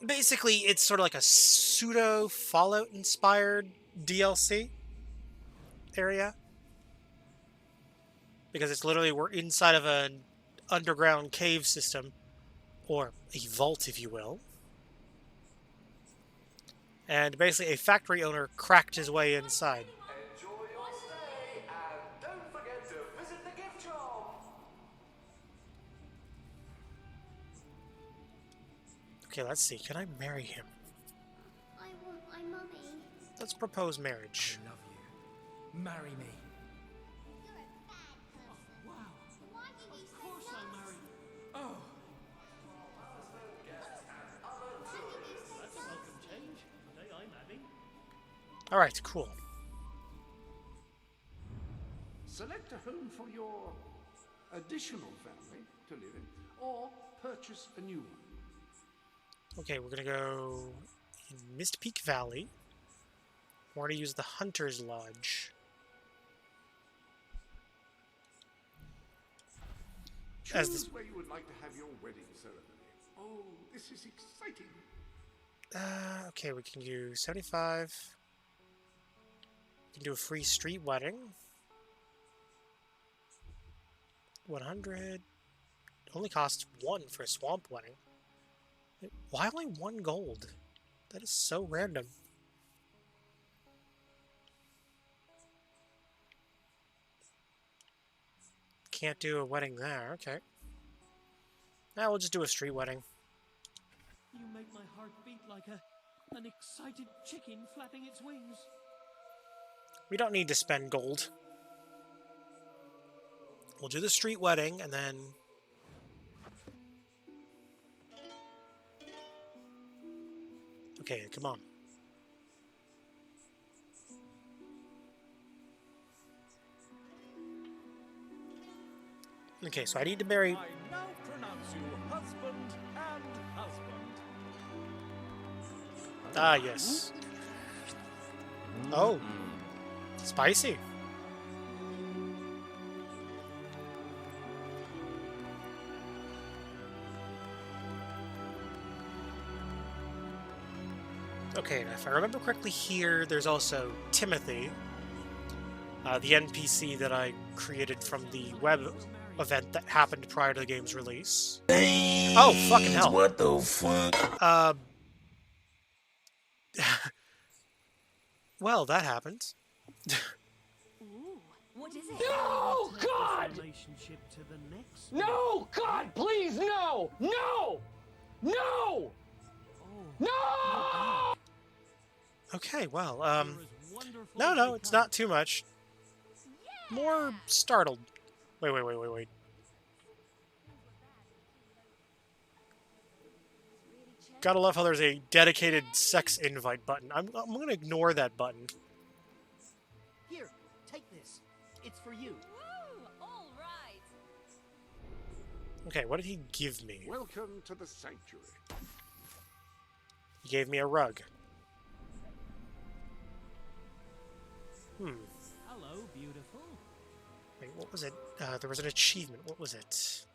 Basically, it's sort of like a pseudo Fallout-inspired DLC area. Because it's literally, we're inside of an underground cave system. Or a vault, if you will. And basically, a factory owner cracked his way inside. Enjoy your stay, and don't forget to visit the gift shop. Okay, let's see. Can I marry him? I want my mummy. Let's propose marriage. I love you. Marry me. You're a bad person. Wow. Why did you Of course say I'll no? marry you. Oh. That's a welcome change. The day I'm having. Alright, cool. Select a home for your additional family to live in, or purchase a new one. Okay, we're gonna go in Mist Peak Valley. We're gonna use the Hunter's Lodge. Choose where you would like to have your wedding ceremony. Oh, this is exciting. Okay, we can do 75. We can do a free street wedding. 100. Only costs 1 for a swamp wedding. Why only 1 gold? That is so random. Can't do a wedding there, okay. Now we'll just do a street wedding. You make my heart beat like an excited chicken flapping its wings. We don't need to spend gold. We'll do the street wedding and then... Okay, come on. Okay, so I need to marry... I now pronounce you husband and husband. Ah, yes. Oh. Spicy. Okay, now if I remember correctly here, there's also Timothy, the NPC that I created from the web event that happened prior to the game's release. Dang, oh, fucking hell. What the fuck? Well, that happened. What is it? No, God! No, God, please, no! No! No! No! Okay, well, no, it's not too much. More startled. Wait. Gotta love how there's a dedicated sex invite button. I'm gonna ignore that button. Here, take this. It's for you. Woo! All right. Okay, what did he give me? Welcome to the sanctuary. He gave me a rug. Hello, beautiful. Wait, what was it? There was an achievement. What was it?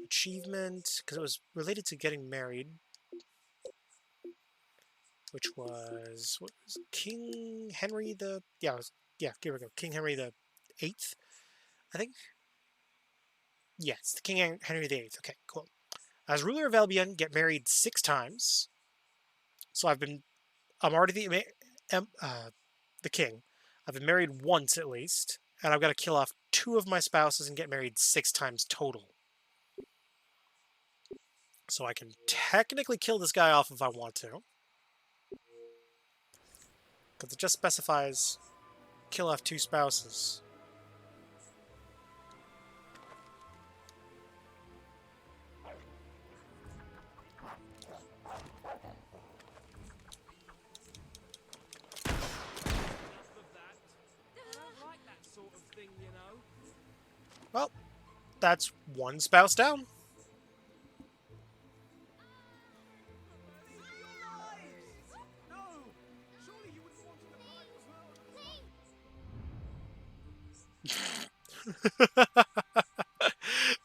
achievement, because it was related to getting married, which was, what was it? King Henry the, yeah, here we go, King Henry the 8th, I think. Yes, King Henry the 8th. Okay, cool. As ruler of Albion, get married 6 times. So I'm already the king. I've been married once at least, and I've got to kill off 2 of my spouses and get married 6 times total. So I can technically kill this guy off if I want to. Because it just specifies kill off 2 spouses. Well, that's 1 spouse down.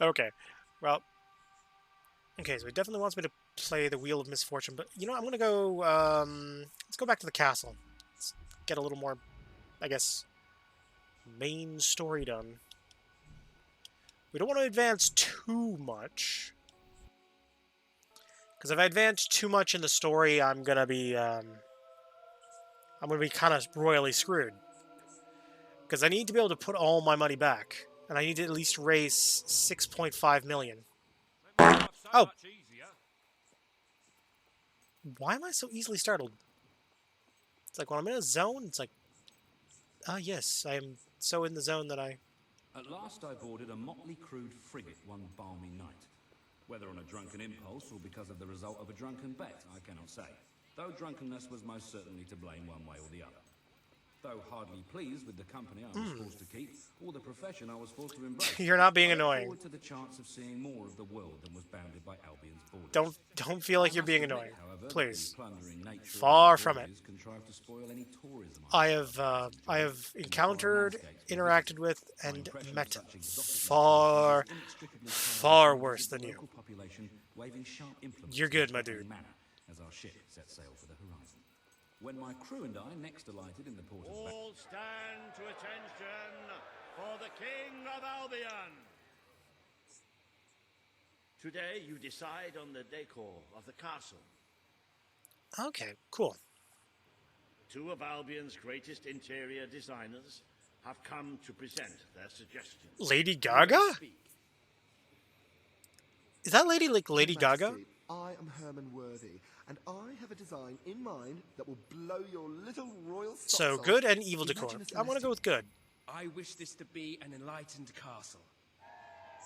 Okay, well, okay, so he definitely wants me to play the Wheel of Misfortune, but you know, I'm gonna go, let's go back to the castle. Let's get a little more, I guess, main story done. We don't want to advance too much, because if I advance too much in the story, I'm gonna be kind of royally screwed. Because I need to be able to put all my money back, and I need to at least raise 6.5 million. Oh! Why am I so easily startled? It's like when I'm in a zone, it's like, ah yes, I am so in the zone that I... At last I boarded a motley crewed frigate one balmy night. Whether on a drunken impulse or because of the result of a drunken bet, I cannot say. Though drunkenness was most certainly to blame one way or the other. Though hardly pleased with the company I was forced to keep, or the profession I was forced to embrace. You're not being I look annoying. forward to the chance of seeing more of the world than was bounded by Albion's borders. Don't feel like you're being annoying, However, please. the plundering nature of Far the from it. voyages contrived to spoil any tourism I have encountered, interacted with, and met far worse than you. You're good, my dude. As our ship set sail for the horizon. When my crew and I next alighted in the port of All stand to attention for the King of Albion. Today you decide on the decor of the castle. Okay, cool. 2 of Albion's greatest interior designers have come to present their suggestions. Lady Gaga? Is that lady like Lady Gaga? I am Herman Worthy, and I have a design in mind that will blow your little royal socks So off. good and evil decor. Imagine a I want to go with good. I wish this to be an enlightened castle.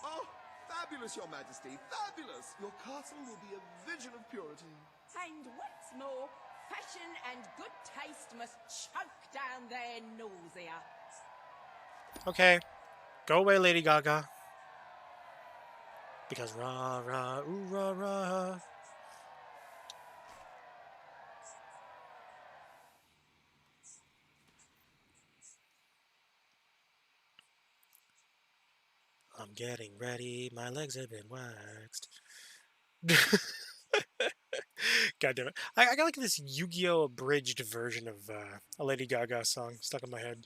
Oh, fabulous, Your Majesty, fabulous! Your castle will be a vision of purity. And what's more, fashion and good taste must choke down their nausea. Okay. Go away, Lady Gaga. Because rah rah ooh rah rah. I'm getting ready. My legs have been waxed. God damn it! I got like this Yu-Gi-Oh! Abridged version of a Lady Gaga song stuck in my head.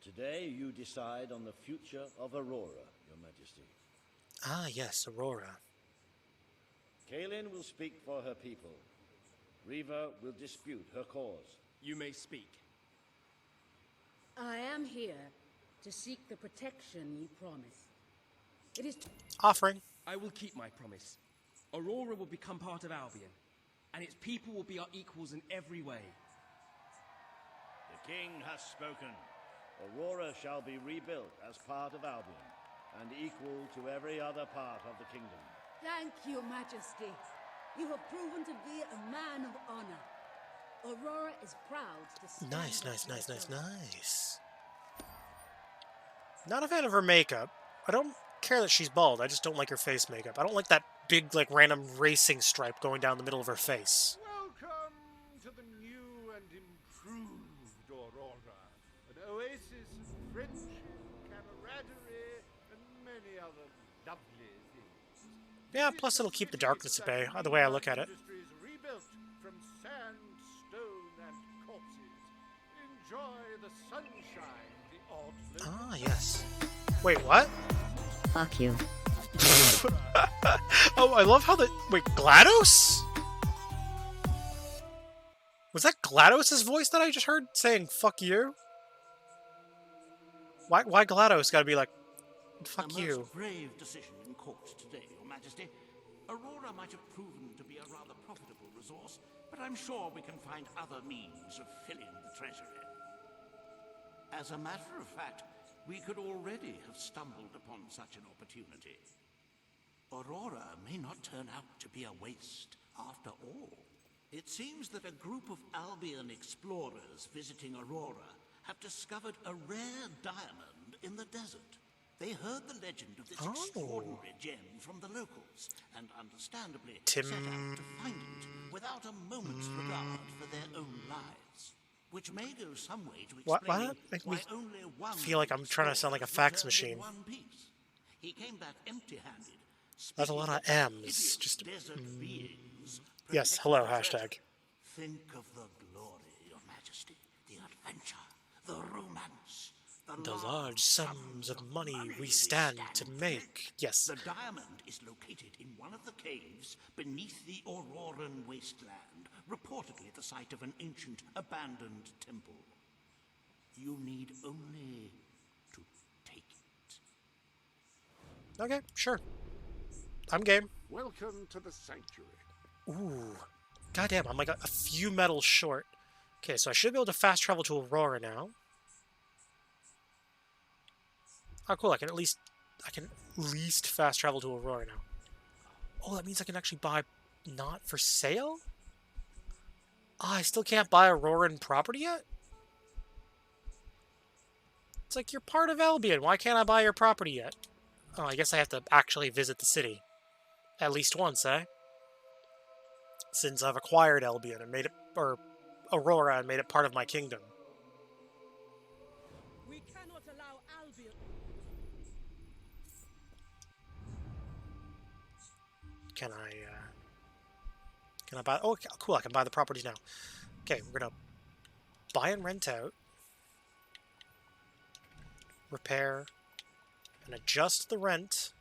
Today you decide on the future of Aurora, Your Majesty. Ah, yes, Aurora. Kaelin will speak for her people. Reva will dispute her cause. You may speak. I am here to seek the protection you promised. It is offering. I will keep my promise. Aurora will become part of Albion, and its people will be our equals in every way. The king has spoken. Aurora shall be rebuilt as part of Albion, and equal to every other part of the kingdom. Thank you, Majesty. You have proven to be a man of honor. Aurora is proud to stand Nice. Not a fan of her makeup. I don't care that she's bald. I just don't like her face makeup. I don't like that big, like, random racing stripe going down the middle of her face. Welcome to the new and improved Aurora. An oasis of friendship, camaraderie, and many other lovely things. Yeah, plus it'll keep the darkness at bay, the way I look at it. Industries rebuilt from sand, stone, and corpses. Enjoy the sunshine, the odd Ah, yes. Wait, what? Fuck you. Oh, I love how the... Wait, GLaDOS? Was that GLaDOS' voice that I just heard saying, fuck you? Why GLaDOS gotta be like, fuck you? A most brave decision in court today, Your Majesty. Aurora might have proven to be a rather profitable resource, but I'm sure we can find other means of filling the treasury. As a matter of fact, we could already have stumbled upon such an opportunity. Aurora may not turn out to be a waste after all. It seems that a group of Albion explorers visiting Aurora have discovered a rare diamond in the desert. They heard the legend of this extraordinary gem from the locals, and understandably set out to find it without a moment's regard for their own lives. Which may go some way to Why explaining not make me why only one feel like I'm trying to sound like a fax returned in machine? one piece. He came back empty-handed. That's a lot of M's. Just... Desert beings. Yes, hello, hashtag. Think of the glory, Your Majesty, the adventure, the romance, The large sums of money we stand to make. Yes. The diamond is located in one of the caves beneath the Auroran wasteland, reportedly the site of an ancient, abandoned temple. You need only to take it. Okay, sure. I'm game. Welcome to the sanctuary. Ooh. Goddamn, I'm like a few medals short. Okay, so I should be able to fast travel to Aurora now. Oh, cool, I can at least fast travel to Aurora now. Oh, that means I can actually buy not for sale? Ah, I still can't buy Auroran property yet? It's like, you're part of Albion. Why can't I buy your property yet? Oh, I guess I have to actually visit the city. At least once, eh? Since I've acquired Albion and made it, or Aurora and made it part of my kingdom. We cannot allow Albion. Can I buy... Oh, cool, I can buy the properties now. Okay, we're gonna buy and rent out. Repair. And adjust the rent.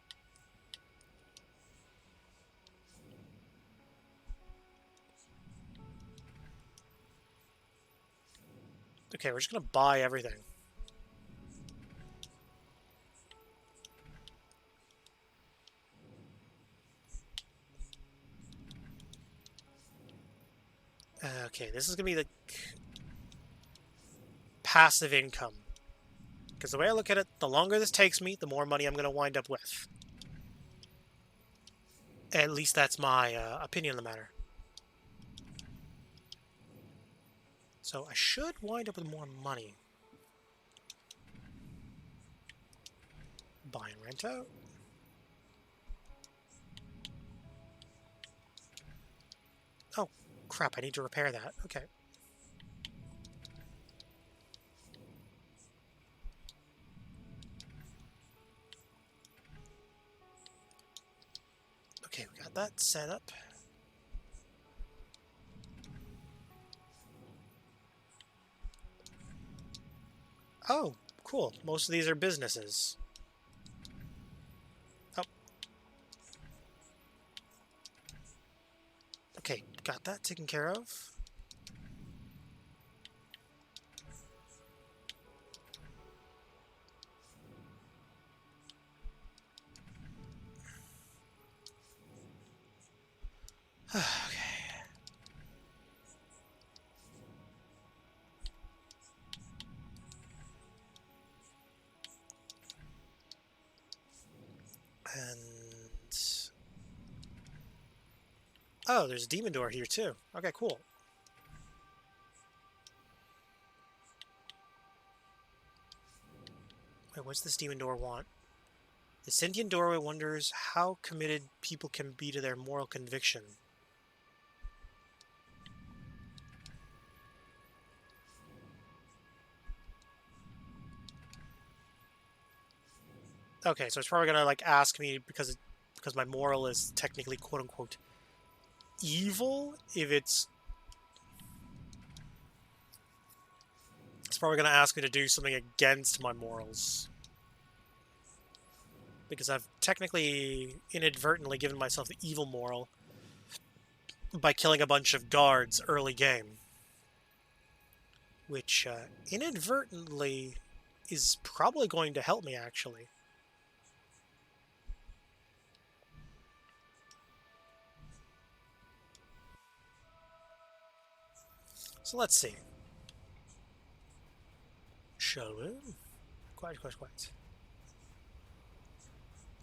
Okay, we're just gonna buy everything. Okay, this is gonna be the passive income. Because the way I look at it, the longer this takes me, the more money I'm gonna wind up with. At least that's my opinion on the matter. So I should wind up with more money. Buy and rent out. Oh, crap, I need to repair that. Okay. Okay, we got that set up. Oh, cool. Most of these are businesses. Oh. Okay, got that taken care of. Okay. And... oh, there's a demon door here too. Okay, cool. Wait, what's this demon door want? The sentient doorway wonders how committed people can be to their moral conviction. Okay, so it's probably gonna like ask me because my moral is technically quote unquote evil. If it's probably gonna ask me to do something against my morals. Because I've technically inadvertently given myself the evil moral by killing a bunch of guards early game. Which inadvertently is probably going to help me, actually. So let's see. Shall we? Quiet.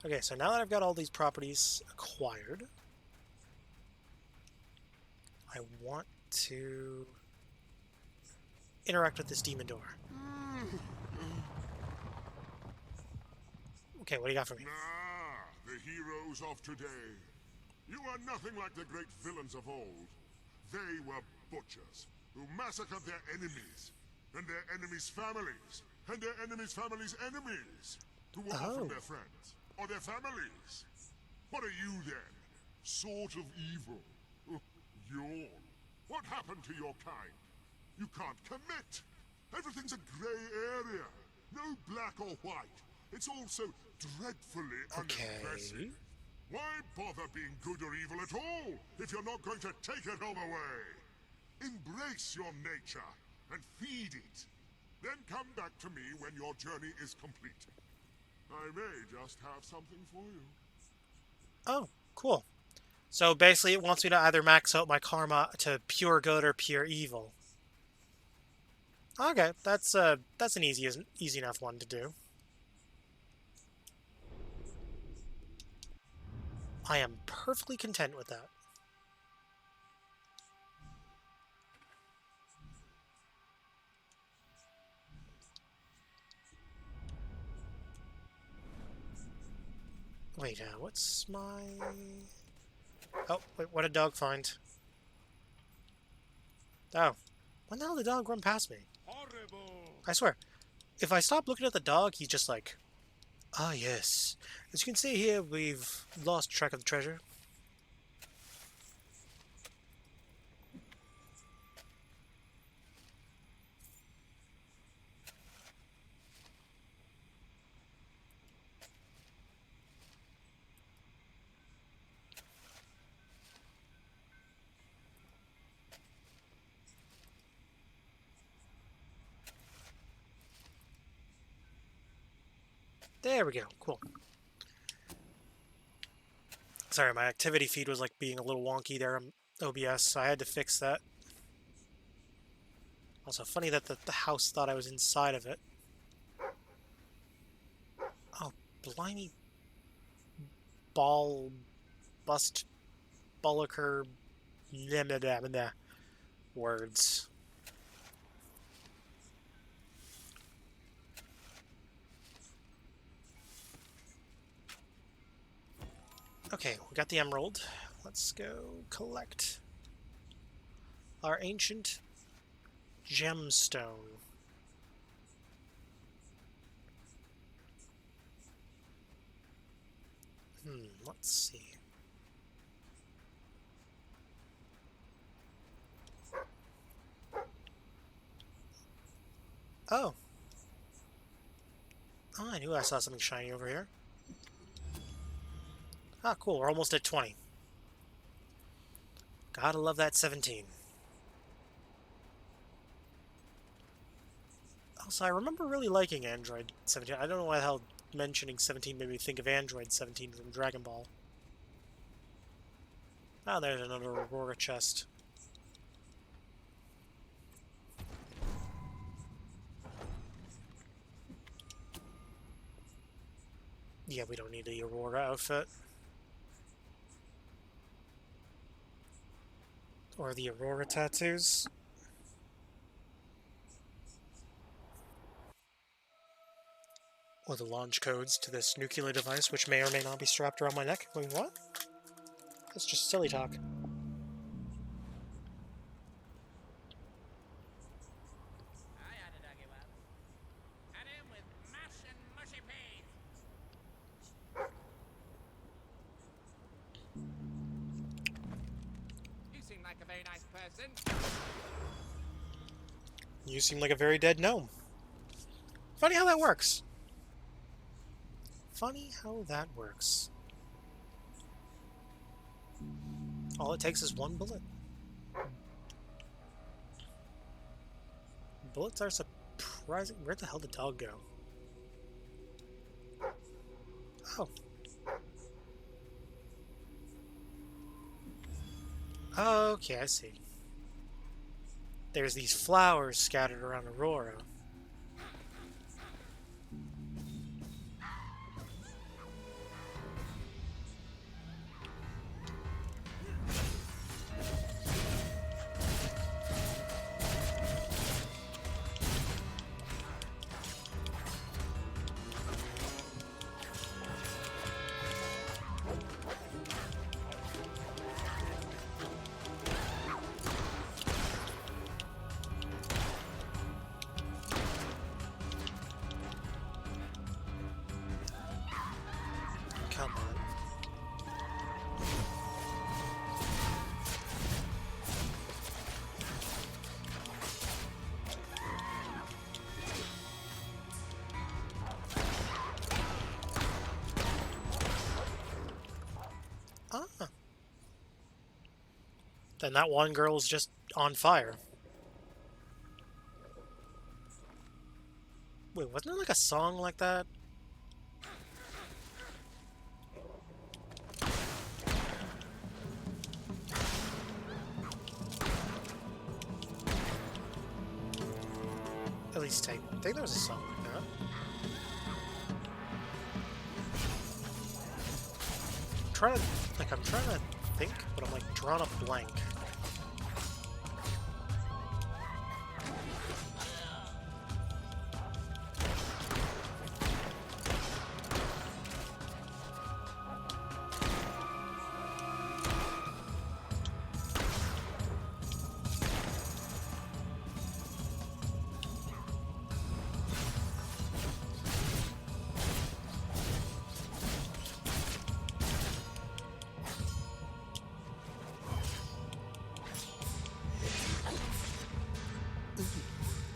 Okay, so now that I've got all these properties acquired, I want to interact with this demon door. Okay, what do you got for me? The heroes of today. You are nothing like the great villains of old. They were butchers who massacred their enemies, and their enemies' families, and their enemies' families' enemies, who were often their friends, or their families. What are you then? Sort of evil. Yawn. What happened to your kind? You can't commit. Everything's a grey area. No black or white. It's all so dreadfully unimpressive. Why bother being good or evil at all if you're not going to take it all away? Embrace your nature and feed it. Then come back to me when your journey is complete. I may just have something for you. Oh, cool. So basically it wants me to either max out my karma to pure good or pure evil. Okay, that's an easy enough one to do. I am perfectly content with that. Wait, what's my... Oh, wait, what did dog find? Oh. When the hell did the dog run past me? I swear, if I stop looking at the dog, he's just like... Ah, yes. As you can see here, we've lost track of the treasure. There we go. Cool. Sorry, my activity feed was like being a little wonky there on OBS, so I had to fix that. Also, funny that the house thought I was inside of it. Oh, blimey. Bust, bullocker, words. Okay, we got the emerald. Let's go collect our ancient gemstone. Let's see. Oh. Oh, I knew I saw something shiny over here. Ah, cool. We're almost at 20. Gotta love that 17. Also, I remember really liking Android 17. I don't know why the hell mentioning 17 made me think of Android 17 from Dragon Ball. Ah, there's another Aurora chest. Yeah, we don't need the Aurora outfit. Or the Aurora tattoos. Or the launch codes to this nuclear device, which may or may not be strapped around my neck. Wait, what? That's just silly talk. very nice person. You seem like a very dead gnome. Funny how that works. Funny how that works. All it takes is one bullet. Bullets are surprising. Where the hell did the dog go? Oh. Okay, I see. There's these flowers scattered around Aurora. Come on. Ah. Then that one girl's just on fire. Wait, wasn't there like a song like that? At least I think there was a song like that. I'm trying to think, but I'm like drawing a blank.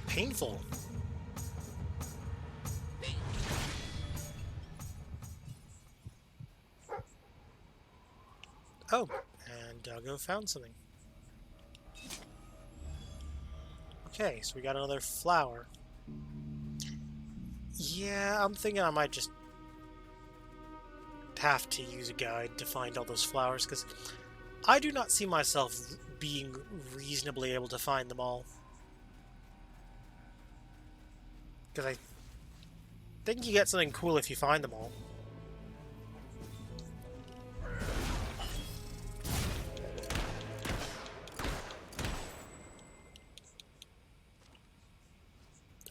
Painful. Oh, and Doggo found something. Okay, so we got another flower. Yeah, I'm thinking I might just have to use a guide to find all those flowers, because I do not see myself being reasonably able to find them all. Because I think you get something cool if you find them all.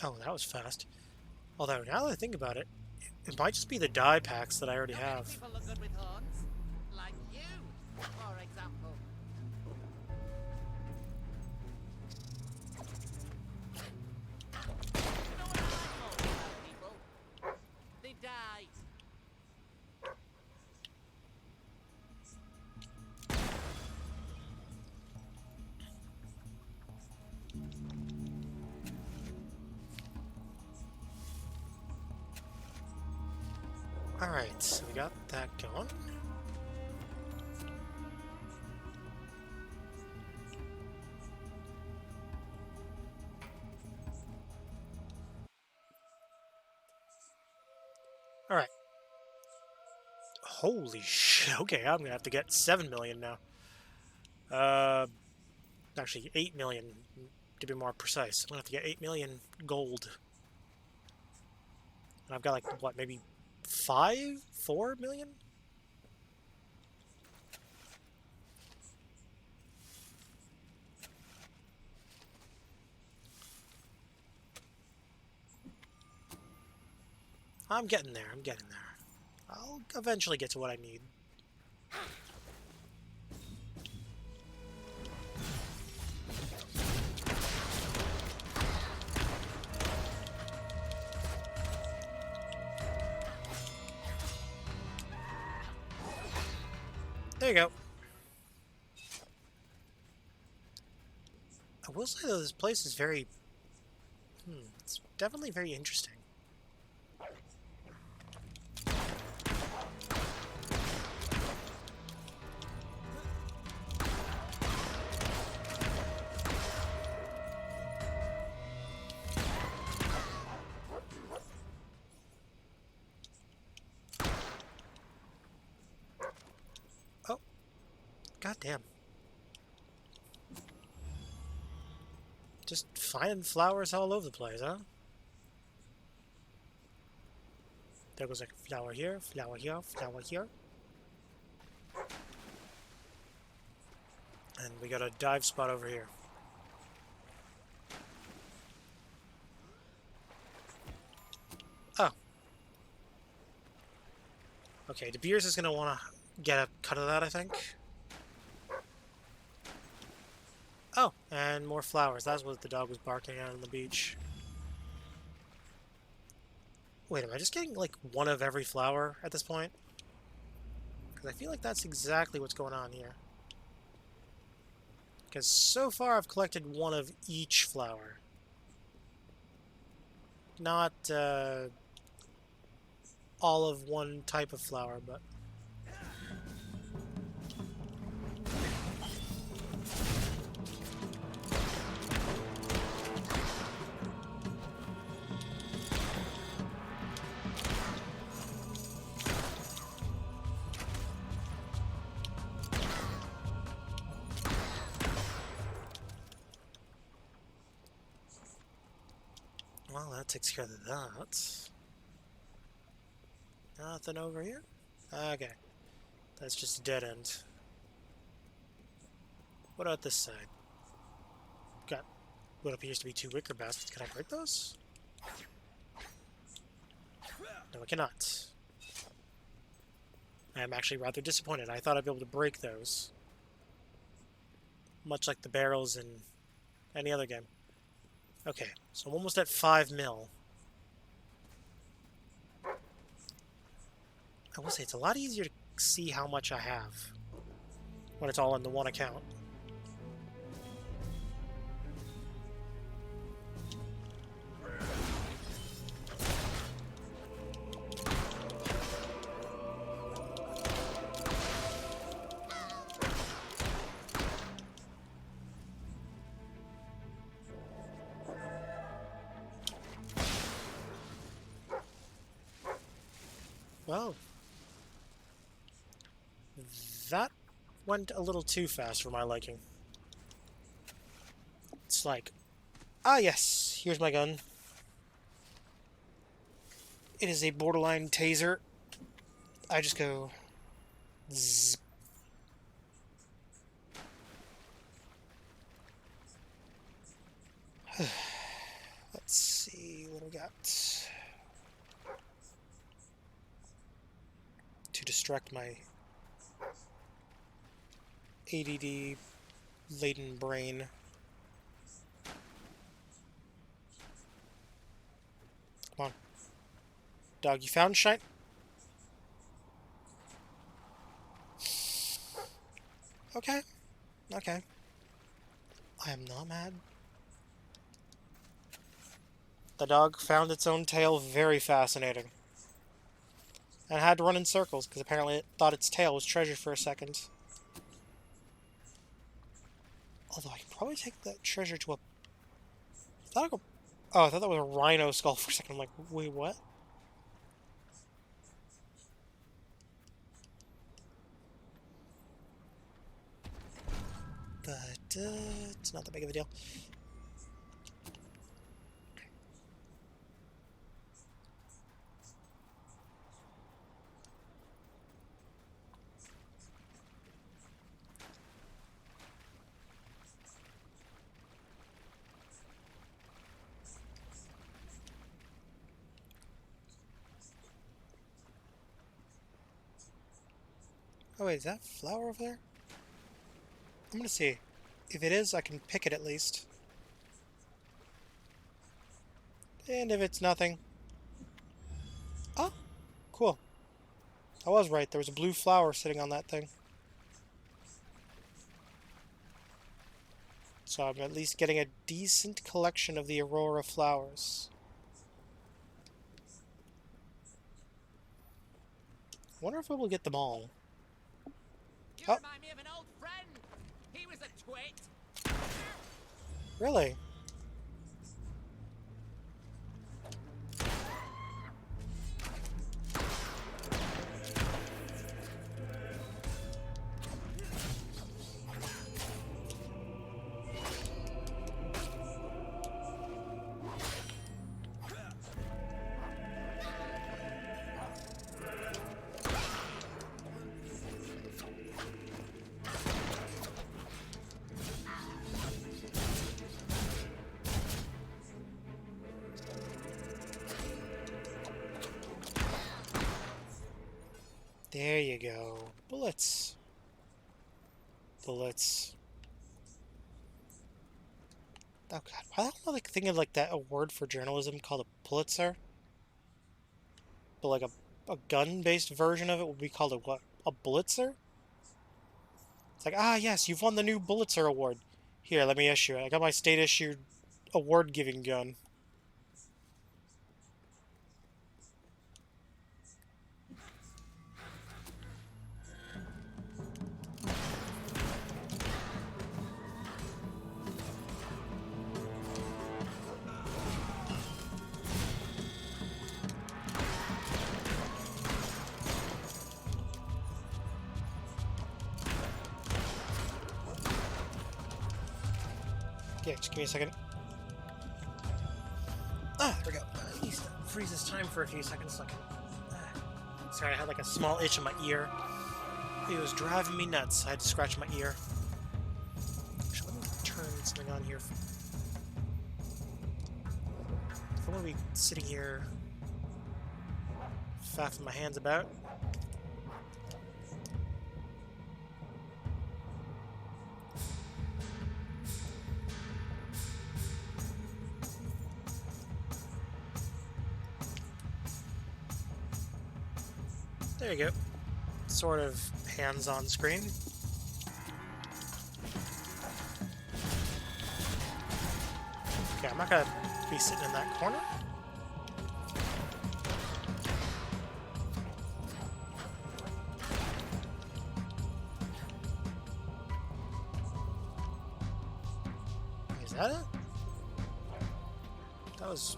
Oh, that was fast. Although, now that I think about it, it might just be the dye packs that I already have. People look good with horns, like you, for example. They died. Alright, so we got that going. Alright. Holy shit, okay, I'm gonna have to get 7 million now. Actually 8 million, to be more precise. I'm gonna have to get 8 million gold. And I've got like, what, maybe 4 million? I'm getting there, I'm getting there. I'll eventually get to what I need. There you go. I will say though, this place is very... it's definitely very interesting. Oh. God damn. Just finding flowers all over the place, huh? There goes like a flower here, flower here, flower here. And we got a dive spot over here. Oh. Okay, De Beers is going to want to get a cut of that, I think. Oh, and more flowers. That's what the dog was barking at on the beach. Wait, am I just getting, like, one of every flower at this point? Because I feel like that's exactly what's going on here. Because so far I've collected one of each flower. Not, all of one type of flower, but... Well, that takes care of that. Nothing over here? Okay. That's just a dead end. What about this side? Got what appears to be 2 wicker baskets. Can I break those? No, I cannot. I am actually rather disappointed. I thought I'd be able to break those. Much like the barrels in any other game. Okay, so I'm almost at 5 mil. I will say it's a lot easier to see how much I have when it's all in the one account. Well, that went a little too fast for my liking. It's like, ah yes, here's my gun. It is a borderline taser. I just go zzz. Let's see what we got. To distract my ADD laden brain. Come on. Dog, you found shine? Okay. Okay. I am not mad. The dog found its own tail very fascinating. And it had to run in circles, because apparently it thought its tail was treasure for a second. Although I can probably take that treasure to a... I thought that was a rhino skull for a second. I'm like, wait, what? But, it's not that big of a deal. Oh wait, is that flower over there? I'm gonna see. If it is, I can pick it at least. And if it's nothing... Oh! Cool. I was right, there was a blue flower sitting on that thing. So I'm at least getting a decent collection of the Aurora flowers. Wonder if I will get them all. You Oh. remind me of an old friend. He was a twit. Really? There you go. Bullets. Bullets. Oh god, why don't I like think of like that award for journalism called a Pulitzer? But like a gun-based version of it would be called a what? A Bullitzer? It's like, ah yes, you've won the new Bullitzer award. Here, let me issue it. I got my state-issued award-giving gun. Yeah, just give me a second. Ah, there we go. At least that freezes time for a few seconds. So I can... Sorry, I had like a small itch in my ear. It was driving me nuts. I had to scratch my ear. Actually, let me turn something on here. If I'm gonna be sitting here faffing my hands about. There you go. Sort of hands-on screen. Okay, I'm not gonna be sitting in that corner. Is that it? That was...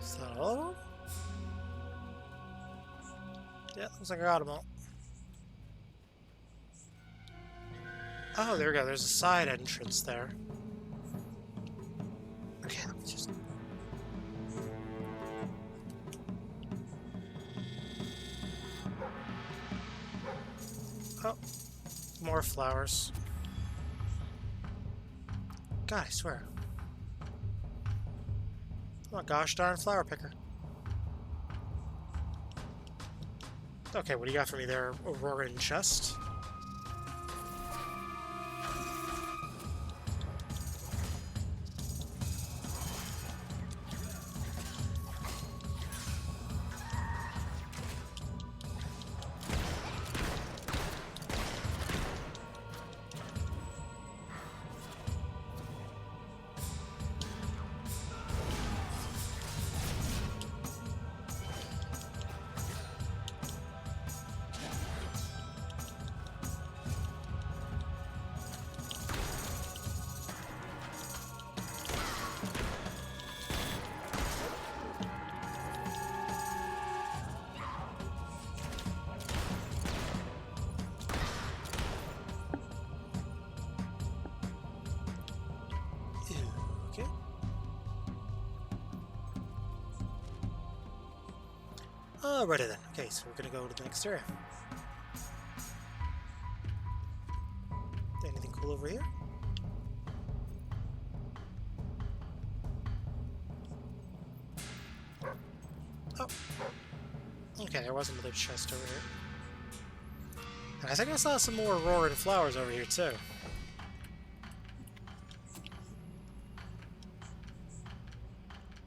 So... yeah, looks like I got them all. Oh, there we go. There's a side entrance there. Okay, let me just... oh, more flowers. God, I swear. I'm a gosh darn flower picker. Okay, what do you got for me there, Auroran chest? Alrighty then. Okay, so we're gonna go to the next area. Anything cool over here? Oh. Okay, there was another chest over here. And I think I saw some more roaring flowers over here too.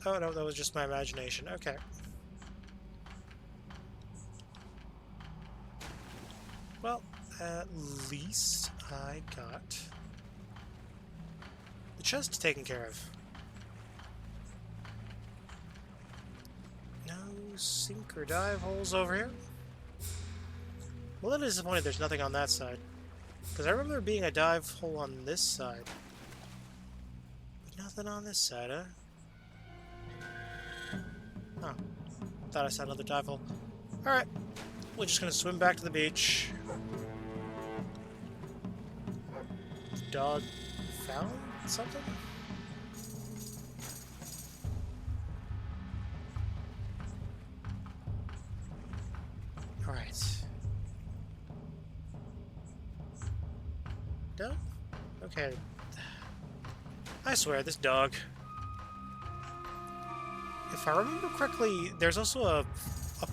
Oh no, that was just my imagination. Okay. Well, at least I got the chest taken care of. No sink or dive holes over here. Well, that is disappointed there's nothing on that side. Because I remember there being a dive hole on this side. But nothing on this side, huh? Oh. Thought I saw another dive hole. Alright. We're just gonna swim back to the beach. Dog found something? Alright. No? Okay. I swear, this dog. If I remember correctly, there's also a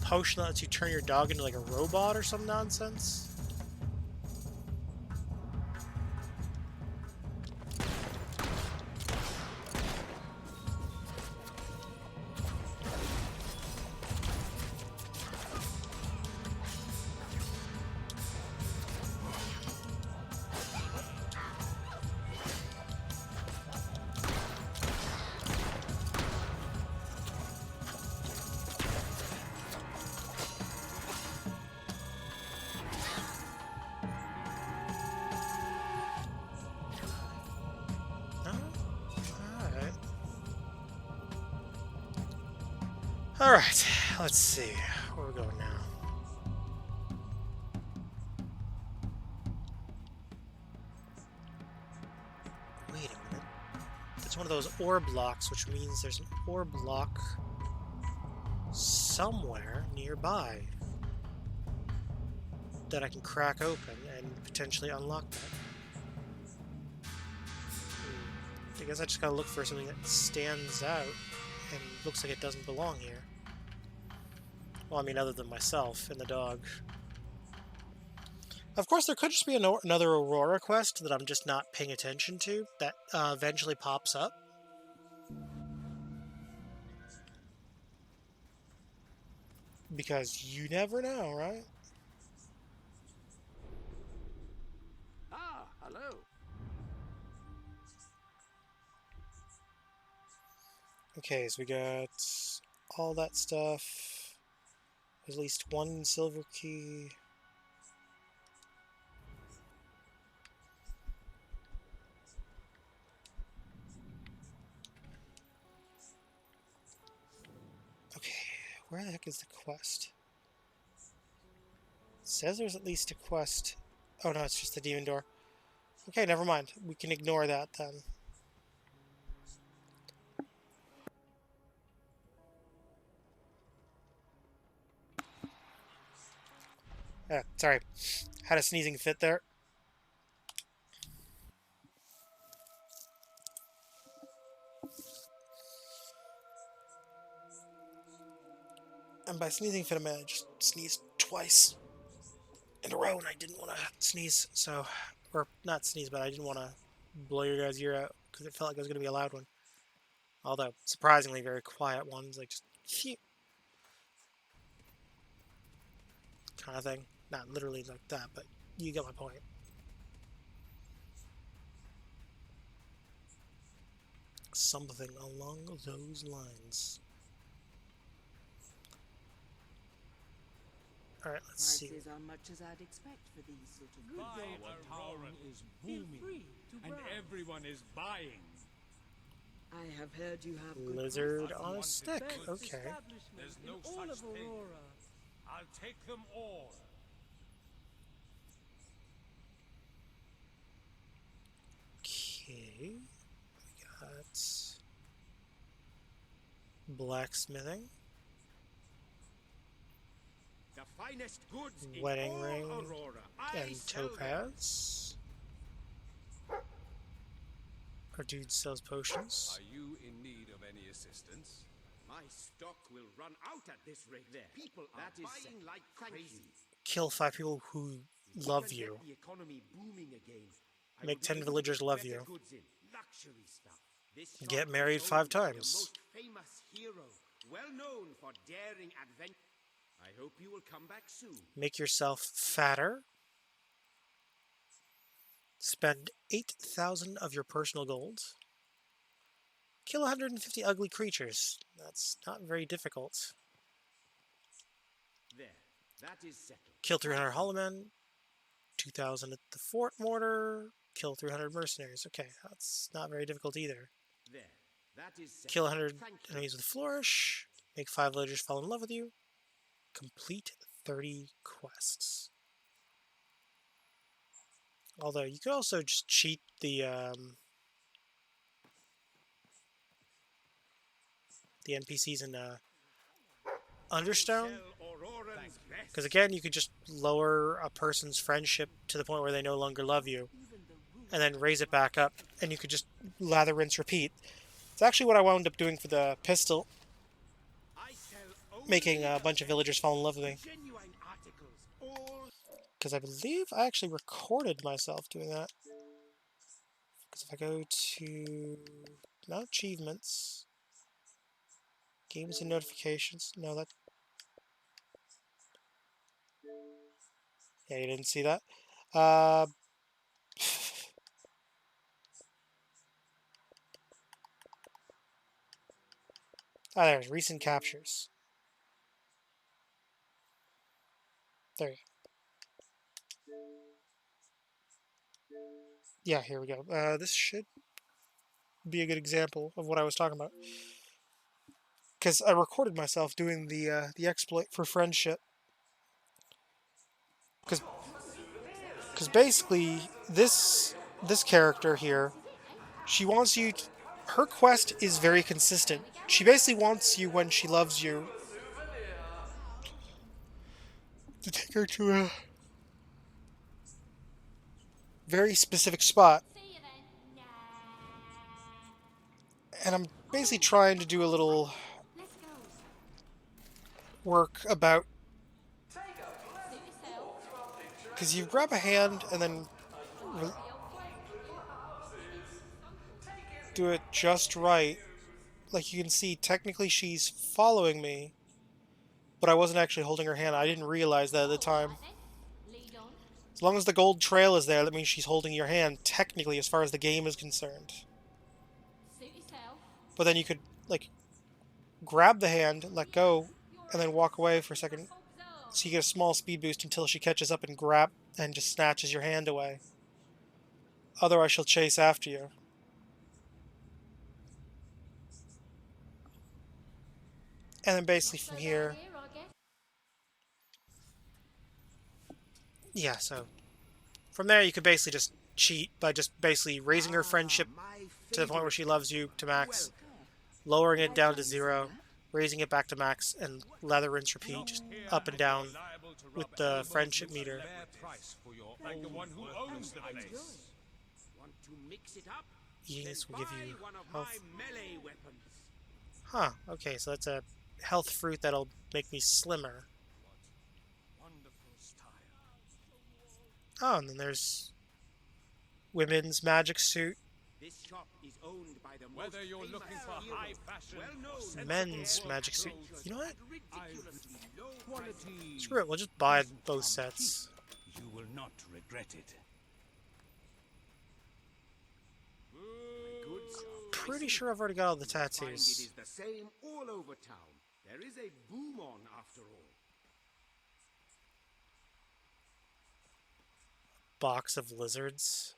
potion that lets you turn your dog into like a robot or some nonsense. Alright, let's see where we're going now. Wait a minute. It's one of those ore blocks, which means there's an ore block somewhere nearby that I can crack open and potentially unlock that. I guess I just gotta look for something that stands out and looks like it doesn't belong here. Well, I mean, other than myself and the dog. Of course, there could just be another Aurora quest that I'm just not paying attention to that eventually pops up. Because you never know, right? Ah, hello. Okay, so we got all that stuff. At least one silver key. Okay, where the heck is the quest? It says there's at least a quest. Oh no, it's just the demon door. Okay, never mind. We can ignore that then. Sorry. Had a sneezing fit there. And by sneezing fit, I meant I just sneezed twice in a row, and I didn't want to sneeze, so... Or, not sneeze, but I didn't want to blow your guys' ear out, because it felt like it was going to be a loud one. Although, surprisingly, very quiet ones, like just... Phew, kind of thing. Not literally like that, but you get my point. Something along those lines. Alright, let's see. Prices are much as I'd expect for these sort of goods. Our town is booming, and everyone is buying. I have heard you have good Lizard prices. on a stick, okay. There's no all such of thing. Aurora. I'll take them all. Okay, we got blacksmithing. finest goods in Wedding all ring Aurora. I and sell them. topaz. Our dude sells potions. Are you in need of any assistance? My stock will run out at this rate. There. People are buying like crazy. Kill 5 people who love you. The economy booming again. Make 10 villagers love you. Goods in, luxury stuff. This Get shop married is 5 owned by the times. most famous hero, well known for daring adventure. I hope you will come back soon. Make yourself fatter. Spend 8,000 of your personal gold. Kill 150 ugly creatures. That's not very difficult. There, that is settled. Kill 300 hollow men. 2,000 at the fort mortar. Kill 300 mercenaries. Okay, that's not very difficult either. There, that is settled. Kill 100 Thank you. enemies with flourish. Make 5 villagers fall in love with you. Complete 30 quests. Although you could also just cheat the NPCs in Understone, because again you could just lower a person's friendship to the point where they no longer love you, and then raise it back up, and you could just lather, rinse, repeat. It's actually what I wound up doing for the pistol, making a bunch of villagers fall in love with me. Because I believe I actually recorded myself doing that. Because if I go to not achievements, games and notifications, no, that. Yeah, you didn't see that. There's recent captures. There you go. Yeah, here we go. This should be a good example of what I was talking about. Because I recorded myself doing the exploit for friendship. Because basically, this character here, she wants you... Her quest is very consistent. She basically wants you when she loves you to take her to a very specific spot. And I'm basically trying to do a little work about, because you grab a hand and then do it just right. Like you can see, technically she's following me, but I wasn't actually holding her hand. I didn't realize that at the time. As long as the gold trail is there, that means she's holding your hand, technically, as far as the game is concerned. But then you could, like, grab the hand, let go, and then walk away for a second. So you get a small speed boost until she catches up and and just snatches your hand away. Otherwise, she'll chase after you. And then basically from here... Yeah, so from there you could basically just cheat by just basically raising her friendship to the point where she loves you to max, lowering it down to 0, raising it back to max, and lather, rinse, repeat, just up and down with the friendship meter. Like the one who owns the place. Want to mix it up? Eating this will give you one of health. my melee weapons. Huh, okay, so that's a health fruit that'll make me slimmer. Oh, and then there's women's magic suit. This shop is owned by the Whether you're looking for high fashion, Men's magic suit. You know what? Quality. Screw it, we'll just buy both sets. you will not regret it. Pretty sure I've already got all the Find it tattoos. is the same all over town. There is a boom on after all. Box of lizards.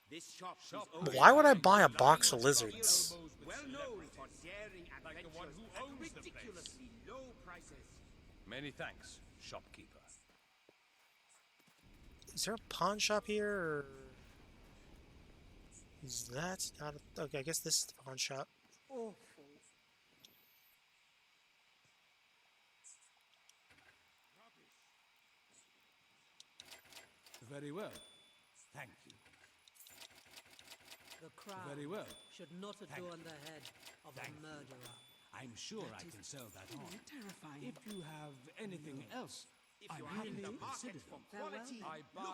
This shop is owned Why would I by buy a box of lizards? well known for daring adventures at ridiculously low prices. Many thanks, shopkeeper. Is there a pawn shop here, or is that not a... Okay, I guess this is the pawn shop. Awful. Very well. Thank you. The crown Very well. should not Thank adorn you. the head of Thank a you. murderer. I'm sure I can sell that on. Terrifying. If you have anything else, I'm happy to consider them. Quality.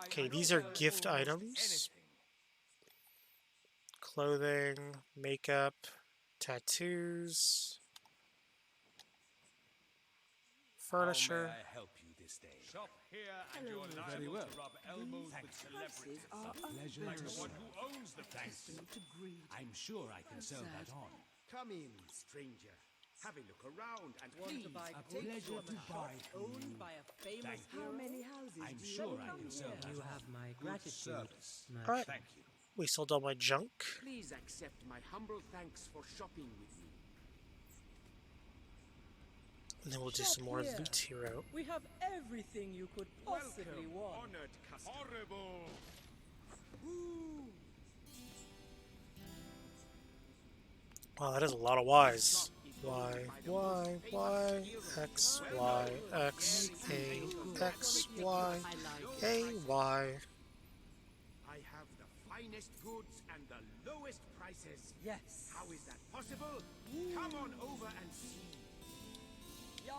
Okay, these are gift items. Clothing, makeup, tattoos, furniture. How may I help you this day? Shop here and Hello, you're very liable well. to rub elbows Thank with you. celebrities. Pleasure Like to the one serve. who owns the place. I'm sure I can sell that on. Come in, stranger. Have a look around and Want please to buy A cakes pleasure from to a buy shop from owned you. by a famous Thank you. hero? How many houses I'm do you sure own I can sell here? that You on. have my Good gratitude. service. Alright, Thank you. we sold all my junk. Please accept my humble thanks for shopping with me. And then we'll do Shop some more here. Loot Hero. We have everything you could possibly want. honored customer. Horrible! Wow, that is a lot of Ys. Y, X, Y, X, A, X, Y, A, Y. I have the finest goods and the lowest prices. Yes. How is that possible? Come on over and see. Yeah.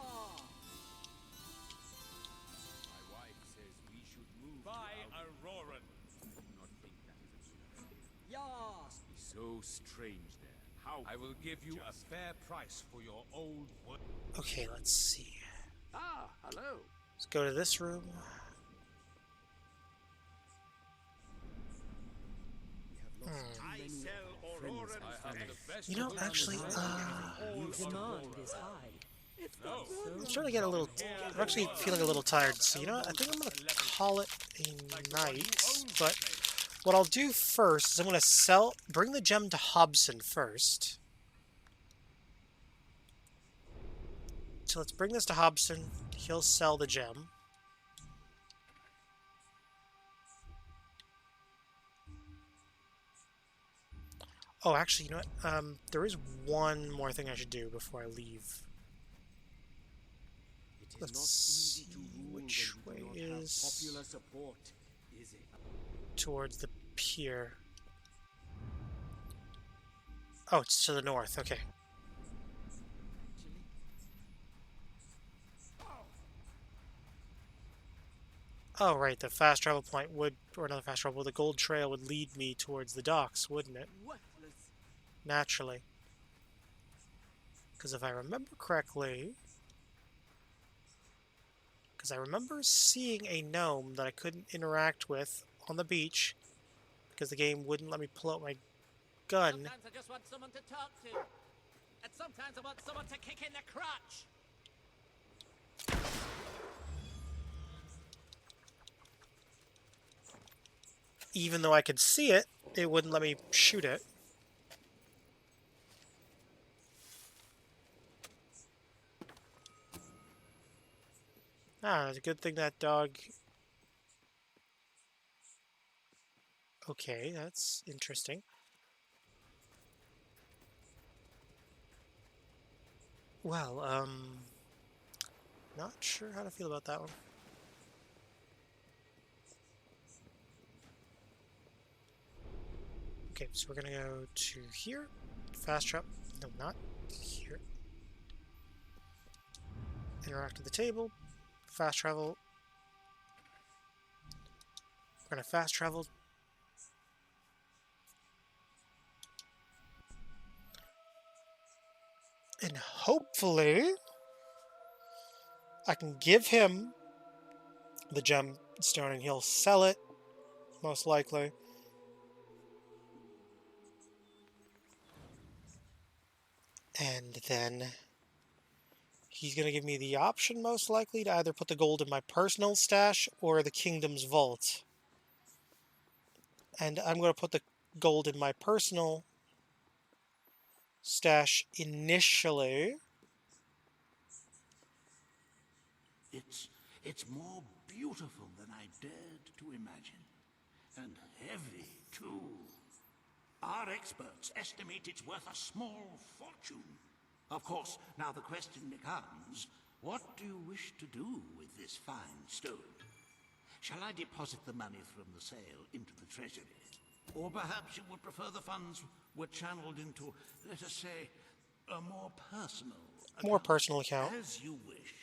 My wife says we should move by Auroran. Not think that is a Yeah. so strange there. How I will give you a fair price for your old work. Okay, let's see. Ah, hello. Let's go to this room. I sell Auroran. I have the best You know, goods actually, in Demand is high. No. I'm starting to get a little. I'm actually feeling a little tired. So you know what? I think I'm gonna call it a night. But what I'll do first is I'm gonna bring the gem to Hobson first. So let's bring this to Hobson. He'll sell the gem. Oh, actually, you know what? There is one more thing I should do before I leave. Let's see which way is Popular support, is it? towards the pier. Oh, it's to the north. Okay. Oh, right. The fast travel point would, or not the fast travel, the gold trail would lead me towards the docks, wouldn't it? Worthless. Naturally. Because if I remember correctly... Because I remember seeing a gnome that I couldn't interact with on the beach because the game wouldn't let me pull out my gun. Sometimes I just want someone to talk to. And sometimes I want someone to kick in the crotch. Even though I could see it, it wouldn't let me shoot it. Ah, it's a good thing that dog... Okay, that's interesting. Well, not sure how to feel about that one. Okay, so we're gonna go to here. Fast travel. No, not here. Interact with the table. Fast travel. We're gonna fast travel. And hopefully I can give him the gemstone and he'll sell it, most likely. And then he's going to give me the option, most likely, to either put the gold in my personal stash or the kingdom's vault. And I'm going to put the gold in my personal stash initially. It's more beautiful than I dared to imagine. And heavy, too. Our experts estimate it's worth a small fortune. Of course, now the question becomes, what do you wish to do with this fine stone? Shall I deposit the money from the sale into the treasury? Or perhaps you would prefer the funds were channeled into, let us say, a more personal More personal account. As you wish.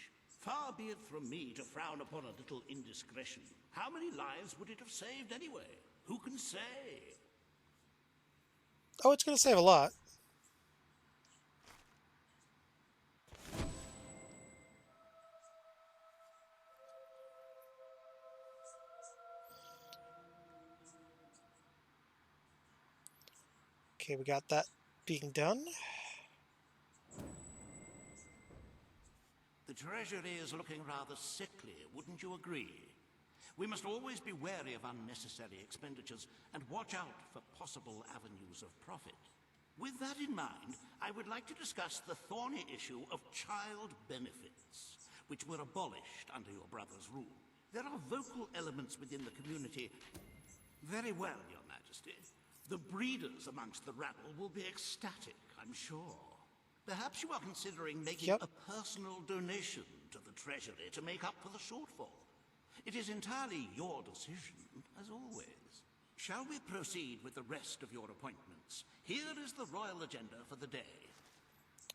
Far be it from me to frown upon a little indiscretion. How many lives would it have saved anyway? Who can say? Oh, it's going to save a lot. Okay, we got that being done. The treasury is looking rather sickly, wouldn't you agree? We must always be wary of unnecessary expenditures and watch out for possible avenues of profit. With that in mind, I would like to discuss the thorny issue of child benefits, which were abolished under your brother's rule. There are vocal elements within the community. Very well, Your Majesty. The breeders amongst the rabble will be ecstatic, I'm sure. Perhaps you are considering making a personal donation to the treasury to make up for the shortfall. It is entirely your decision, as always. Shall we proceed with the rest of your appointments? Here is the royal agenda for the day.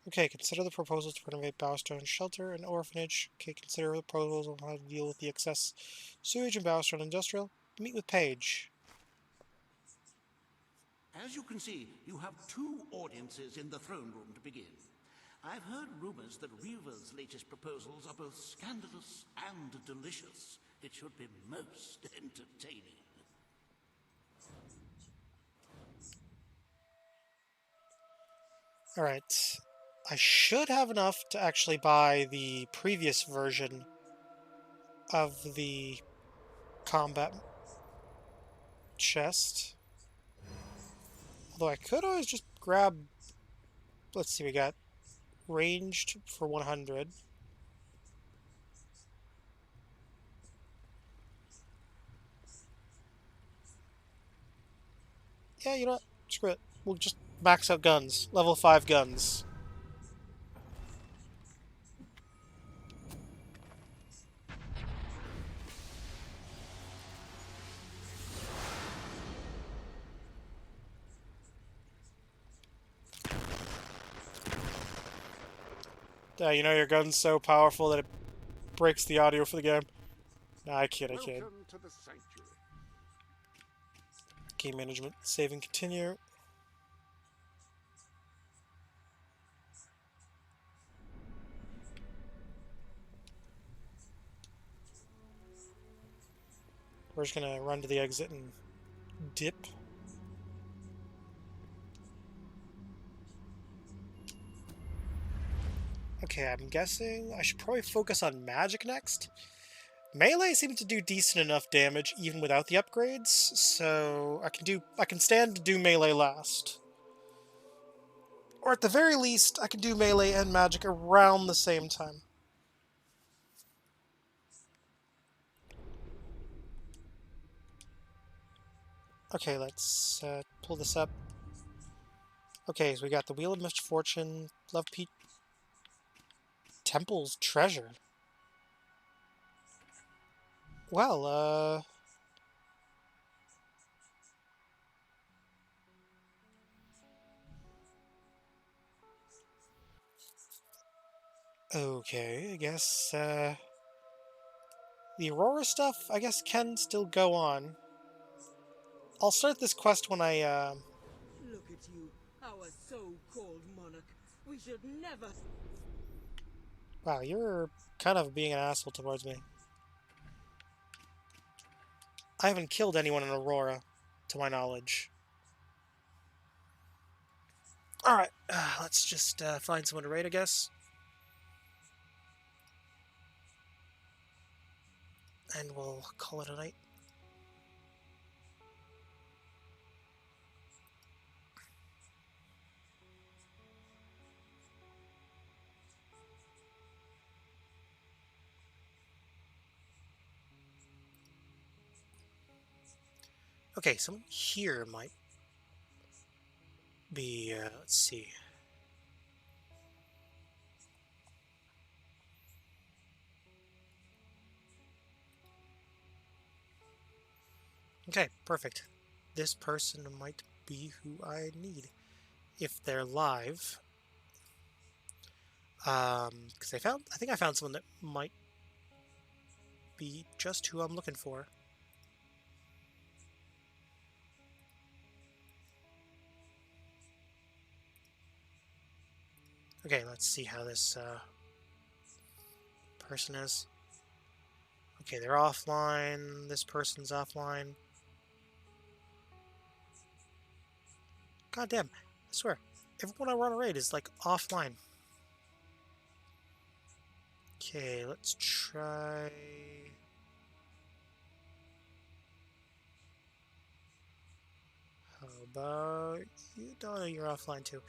Okay, consider the proposals to renovate Bowstone Shelter and Orphanage. Okay, consider the proposals on how to deal with the excess sewage in Bowstone Industrial. Meet with Paige. As you can see, you have two audiences in the throne room to begin. I've heard rumors that Reaver's latest proposals are both scandalous and delicious. It should be most entertaining. Alright. I should have enough to actually buy the previous version of the combat chest. Although I could always just grab... Let's see, we got ranged for 100. Yeah, you know what? Screw it. We'll just max out guns. Level 5 guns. You know your gun's so powerful that it breaks the audio for the game. Nah, I kid, I kid. Welcome to the sanctuary. Game management. Save and continue. We're just gonna run to the exit and dip. Okay, I'm guessing I should probably focus on magic next. Melee seems to do decent enough damage even without the upgrades, so I can stand to do melee last. Or at the very least, I can do melee and magic around the same time. Okay, let's pull this up. Okay, so we got the Wheel of Misfortune, Love Peach, Temple's Treasure. Well, okay, I guess, the Aurora stuff, I guess, can still go on. I'll start this quest when I, Look at you, our so-called monarch. We should never... Wow, you're kind of being an asshole towards me. I haven't killed anyone in Aurora, to my knowledge. Alright, let's just find someone to raid, I guess. And we'll call it a night. Okay, someone here might be, let's see. Okay, perfect. This person might be who I need. If they're live. Because I think I found someone that might be just who I'm looking for. Okay, let's see how this person is. Okay, they're offline. This person's offline. God damn, I swear, everyone I run a raid is like offline. Okay, let's try. How about you? No, you're offline too.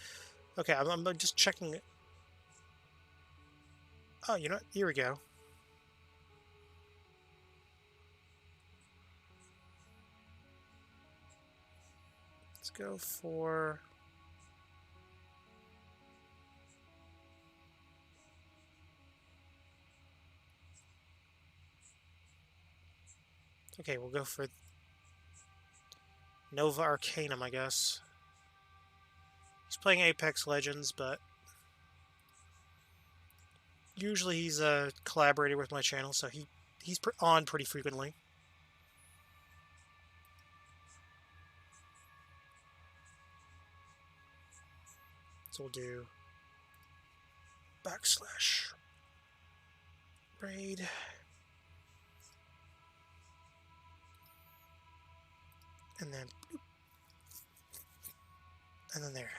Okay, I'm just checking. Oh, you know what? Here we go. Let's go for. Okay, we'll go for Nova Arcanum, I guess. He's playing Apex Legends, but usually he's a collaborator with my channel, so he's on pretty frequently. So we'll do /raid. And then bloop. And then there.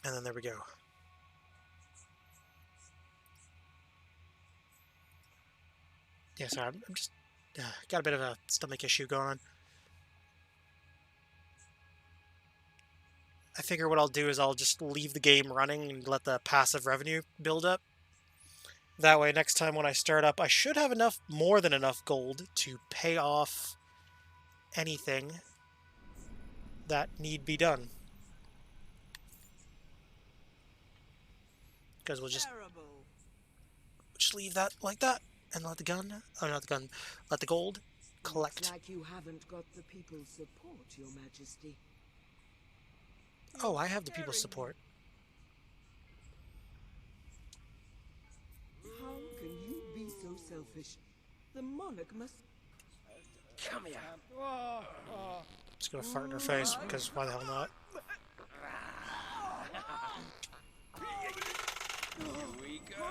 And then there we go. Yeah, sorry, I'm just got a bit of a stomach issue going on. I figure what I'll do is I'll just leave the game running and let the passive revenue build up. That way, next time when I start up, I should have more than enough gold to pay off anything that need be done. Because we'll just leave that like that and let the gun, oh not the gun, let the gold collect. Looks like you haven't got the people's support, Your Majesty. Oh, I have the people's support. How can you be so selfish? The monarch must... Come here. Just gonna fart in her face, because why the hell not? Here we go.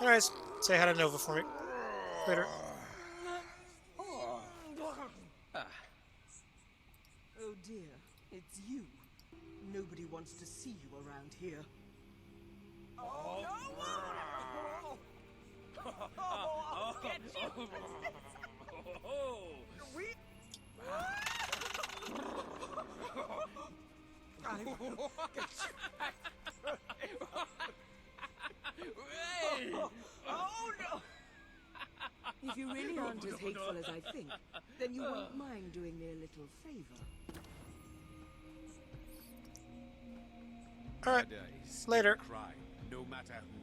Anyways, say hi to Nova for me. Later. Oh dear, it's you. Nobody wants to see you around here. Oh, get you! Oh no! If you really aren't as hateful as I think, then you won't mind doing me a little favor. Alright, later. Cry, no matter who